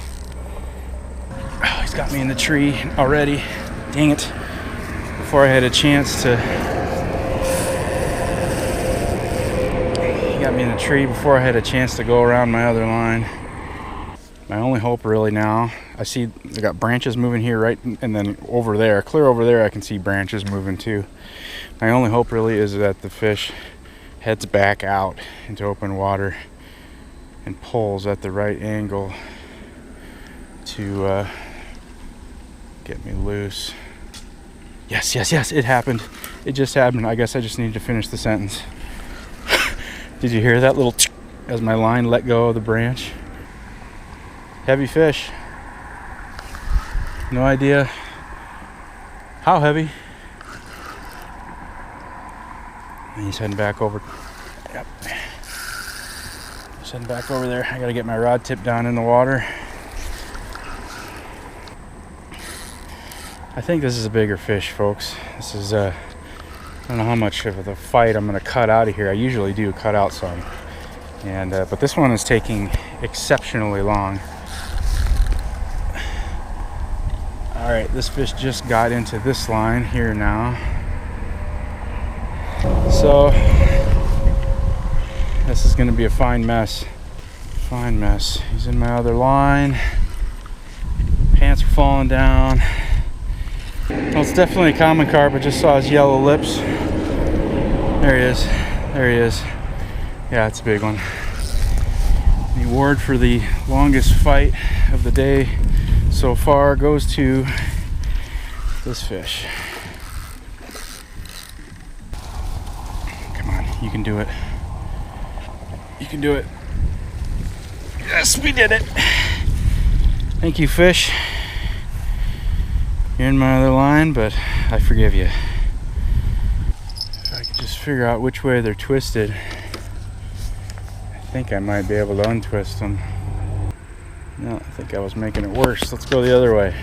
Oh, he's got me in the tree already. Dang it. Before I had a chance to... He got me in the tree before I had a chance to go around my other line. My only hope really now, I see I got branches moving here, right, and then over there, clear over there, I can see branches moving too. My only hope really is that the fish heads back out into open water and pulls at the right angle to get me loose. Yes, yes, yes, it happened. It just happened. I guess I just needed to finish the sentence. Did you hear that little as my line let go of the branch? Heavy fish. No idea how heavy. And he's heading back over. Yep. He's heading back over there. I gotta get my rod tip down in the water. I think this is a bigger fish, folks. This is I don't know how much of the fight I'm gonna cut out of here. I usually do cut out some. And but this one is taking exceptionally long. All right, this fish just got into this line here now. So this is gonna be a fine mess. Fine mess. He's in my other line. Pants are falling down. Well, it's definitely a common carp. I just saw his yellow lips. There he is. There he is. Yeah, it's a big one. The award for the longest fight of the day so far goes to this fish. Come on, you can do it. You can do it. Yes, we did it. Thank you, fish. You're in my other line, but I forgive you. If I could just figure out which way they're twisted, I think I might be able to untwist them. No, I think I was making it worse. Let's go the other way.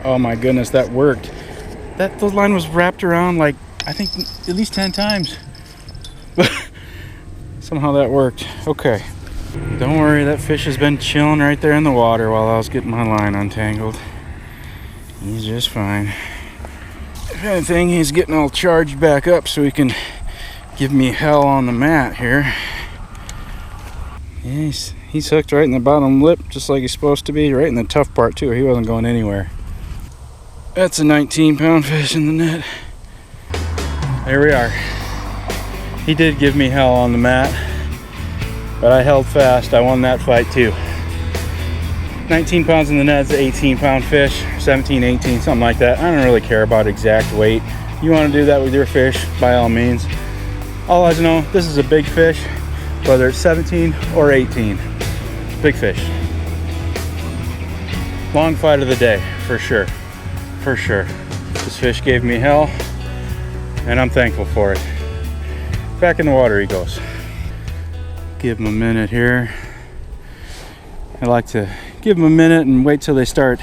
Oh my goodness, that worked. The line was wrapped around like, I think at least 10 times. Somehow that worked. Okay. Don't worry, that fish has been chilling right there in the water while I was getting my line untangled. He's just fine. If anything, he's getting all charged back up so he can give me hell on the mat here. Yeah, he's hooked right in the bottom lip, just like he's supposed to be, right in the tough part too. He wasn't going anywhere. That's a 19-pound fish in the net. There we are. He did give me hell on the mat, but I held fast. I won that fight too. 19 pounds in the net is an 18-pound fish, 17, 18, something like that. I don't really care about exact weight. You want to do that with your fish, by all means. All I know, this is a big fish, whether it's 17 or 18. Big fish. Long fight of the day, for sure. For sure. This fish gave me hell, and I'm thankful for it. Back in the water he goes. Give him a minute here. I like to give them a minute and wait till they start,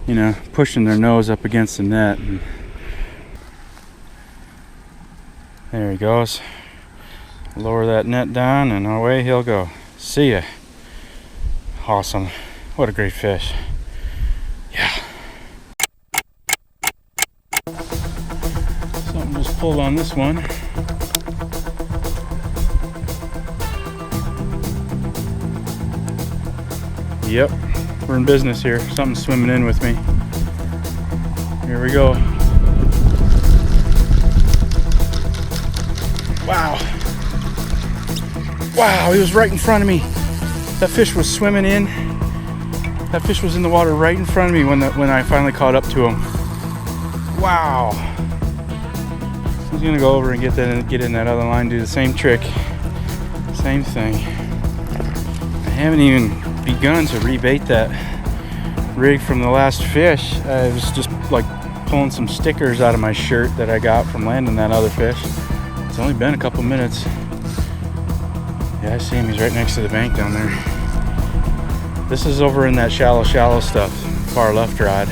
you know, pushing their nose up against the net. And there he goes. Lower that net down and away he'll go. See ya. Awesome. What a great fish. Yeah. Something just pulled on this one. Yep, we're in business here. Something's swimming in with me. Here we go. Wow. Wow, he was right in front of me. That fish was swimming in. That fish was in the water right in front of me when I finally caught up to him. Wow. He's gonna go over and get in that other line, do the same trick. Same thing. haven't even begun to rebait that rig from the last fish. I was just like pulling some stickers out of my shirt that I got from landing that other fish. It's only been a couple minutes. Yeah, I see him. He's right next to the bank down there. This is over in that shallow stuff, far left rod.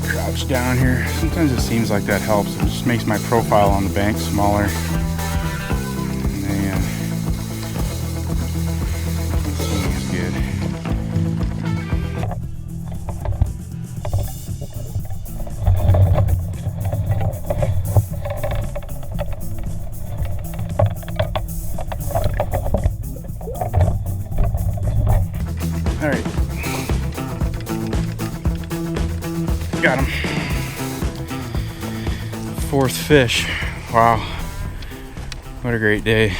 Crouch down here. Sometimes it seems like that helps. It just makes my profile on the bank smaller. And then, swimming is good. All right. Got him. Fourth fish. Wow. What a great day.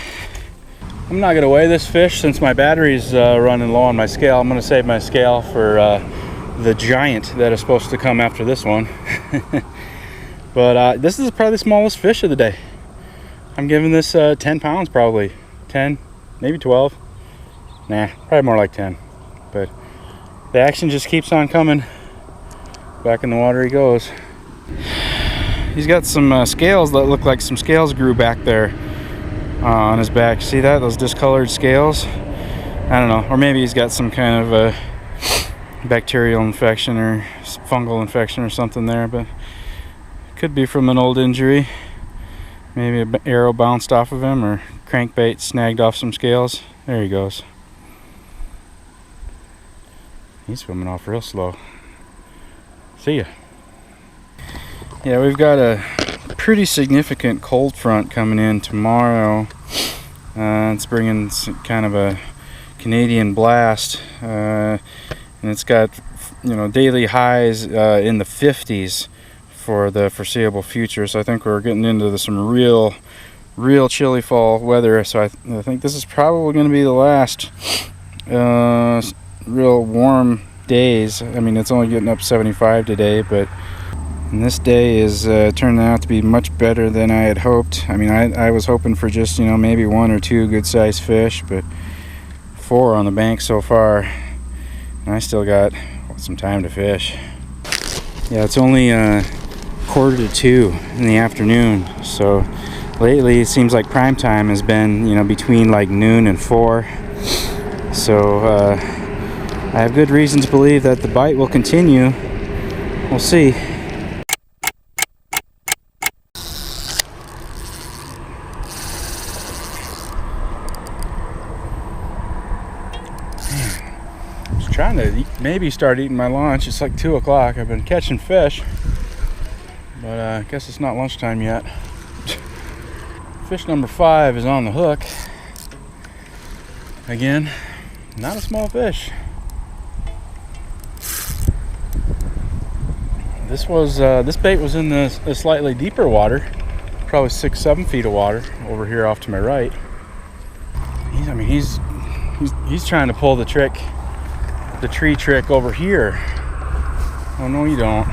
I'm not gonna weigh this fish since my battery's running low on my scale. I'm gonna save my scale for the giant that is supposed to come after this one. But this is probably the smallest fish of the day. I'm giving this 10 pounds probably. 10, maybe 12. Nah, probably more like 10. But the action just keeps on coming. Back in the water he goes. He's got some scales that look like some scales grew back there on his back. See that? Those discolored scales? I don't know. Or maybe he's got some kind of a bacterial infection or fungal infection or something there, but could be from an old injury. Maybe an arrow bounced off of him or crankbait snagged off some scales. There he goes. He's swimming off real slow. See ya. Yeah, we've got a pretty significant cold front coming in tomorrow. It's bringing kind of a Canadian blast, and it's got, you know, daily highs in the 50s for the foreseeable future. So I think we're getting into some real chilly fall weather. So I think this is probably going to be the last real warm days. I mean, it's only getting up 75 today, but and this day is turning out to be much better than I had hoped. I mean, I was hoping for just, you know, maybe 1 or 2 good sized fish, but 4 on the bank so far, and I still got some time to fish. Yeah, it's only 1:45 in the afternoon, so lately it seems like prime time has been, you know, between like noon and 4. So I have good reason to believe that the bite will continue. We'll see. I was trying to maybe start eating my lunch. It's like 2 o'clock. I've been catching fish, but I guess it's not lunchtime yet. Fish number 5 is on the hook. Again, not a small fish. This bait was in the slightly deeper water, probably 6-7 feet of water over here off to my right. He's trying to pull the tree trick over here. Oh no, you don't.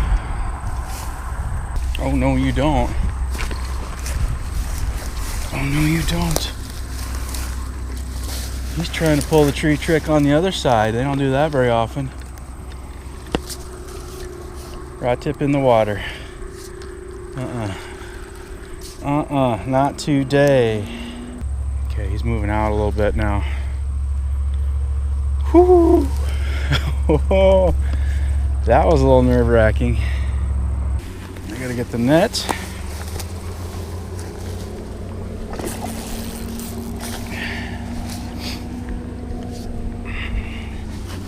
Oh no, you don't. Oh no, you don't. He's trying to pull the tree trick on the other side. They don't do that very often. Rod tip in the water. Not today. Okay, he's moving out a little bit now. Whoo! That was a little nerve-wracking. I gotta get the net.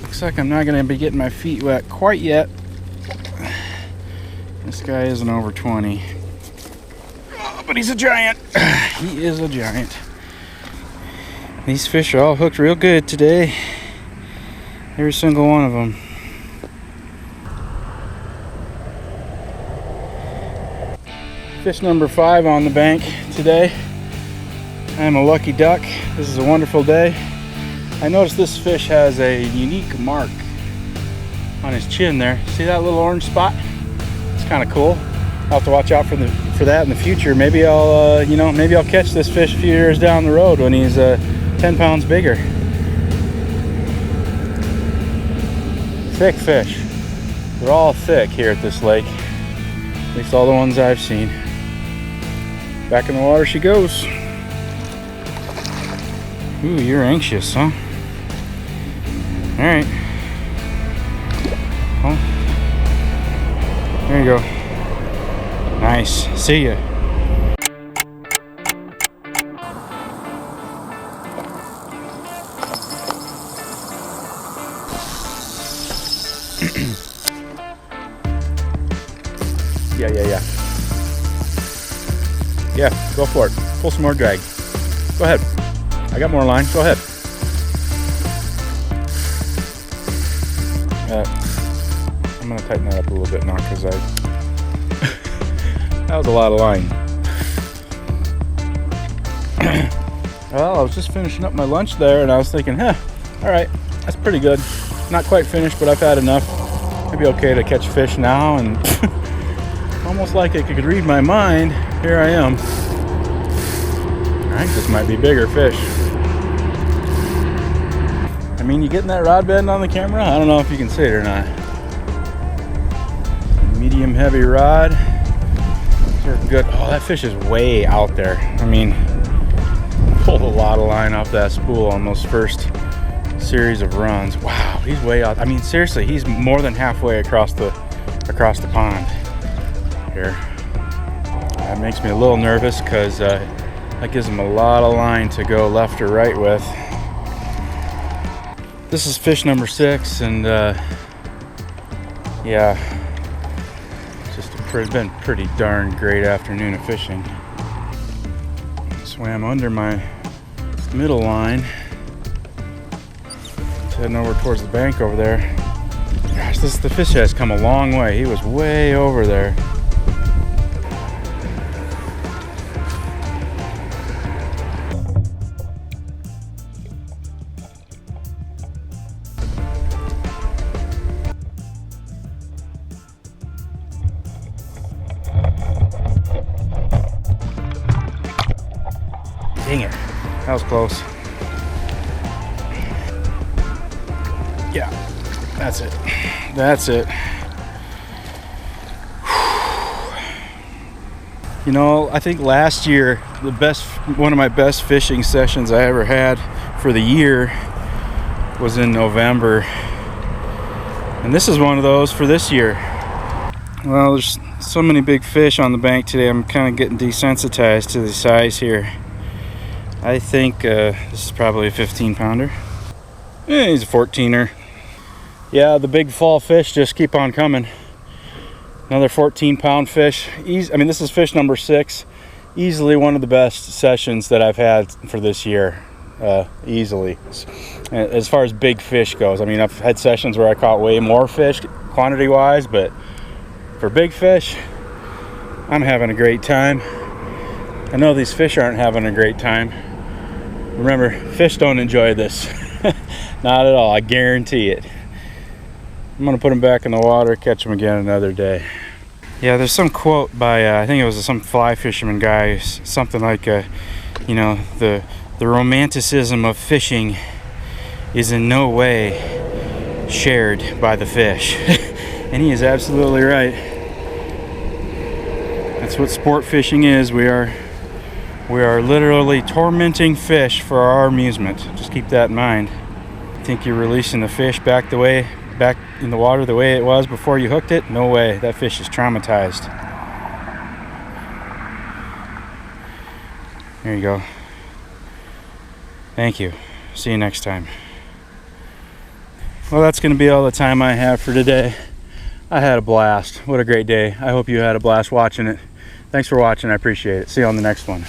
Looks like I'm not gonna be getting my feet wet quite yet. This guy isn't over 20. Oh, but he's a giant. He is a giant. These fish are all hooked real good today. Every single one of them. Fish number 5 on the bank today. I am a lucky duck. This is a wonderful day. I noticed this fish has a unique mark on his chin there. See that little orange spot? It's kind of cool. I'll have to watch out for that in the future. Maybe I'll maybe I'll catch this fish a few years down the road when he's 10 pounds bigger. Thick fish. They're all thick here at this lake. At least all the ones I've seen. Back in the water she goes. Ooh, you're anxious, huh? Alright. Well, there you go. Nice. See ya. Yeah. Yeah, go for it. Pull some more drag. Go ahead. I got more line. Go ahead. I'm going to tighten that up a little bit now because that was a lot of line. Well, I was just finishing up my lunch there and I was thinking, alright, that's pretty good. Not quite finished, but I've had enough. It'd be okay to catch fish now, and almost like it could read my mind. Here I am. I think this might be bigger fish. I mean, you getting that rod bend on the camera? I don't know if you can see it or not. Medium heavy rod. They're good. Oh, that fish is way out there. I mean, pulled a lot of line off that spool on those first series of runs. Wow, he's way out. I mean, seriously, he's more than halfway across the pond here. That makes me a little nervous because that gives him a lot of line to go left or right with. This is fish number 6, and yeah, just been pretty darn great afternoon of fishing. Swam under my middle line. Heading over towards the bank over there. Gosh, the fish has come a long way. He was way over there. Dang it, that was close. Yeah, that's it. That's it. You know, I think last year, one of my best fishing sessions I ever had for the year was in November. And this is one of those for this year. Well, there's so many big fish on the bank today, I'm kind of getting desensitized to the size here. I think this is probably a 15-pounder. He's a 14er. Yeah, the big fall fish just keep on coming. Another 14-pound fish. I mean, this is fish number 6. Easily one of the best sessions that I've had for this year. Easily. As far as big fish goes. I mean, I've had sessions where I caught way more fish quantity-wise, but for big fish, I'm having a great time. I know these fish aren't having a great time. Remember, fish don't enjoy this. Not at all, I guarantee it. I'm gonna put them back in the water, catch them again another day. Yeah, there's some quote by, I think it was some fly fisherman guy, something like, you know, the romanticism of fishing is in no way shared by the fish. And he is absolutely right. That's what sport fishing is. We are literally tormenting fish for our amusement. Just keep that in mind. Think you're releasing the fish back in the water the way it was before you hooked it? No way. That fish is traumatized. There you go. Thank you. See you next time. Well, that's going to be all the time I have for today. I had a blast. What a great day. I hope you had a blast watching it. Thanks for watching. I appreciate it. See you on the next one.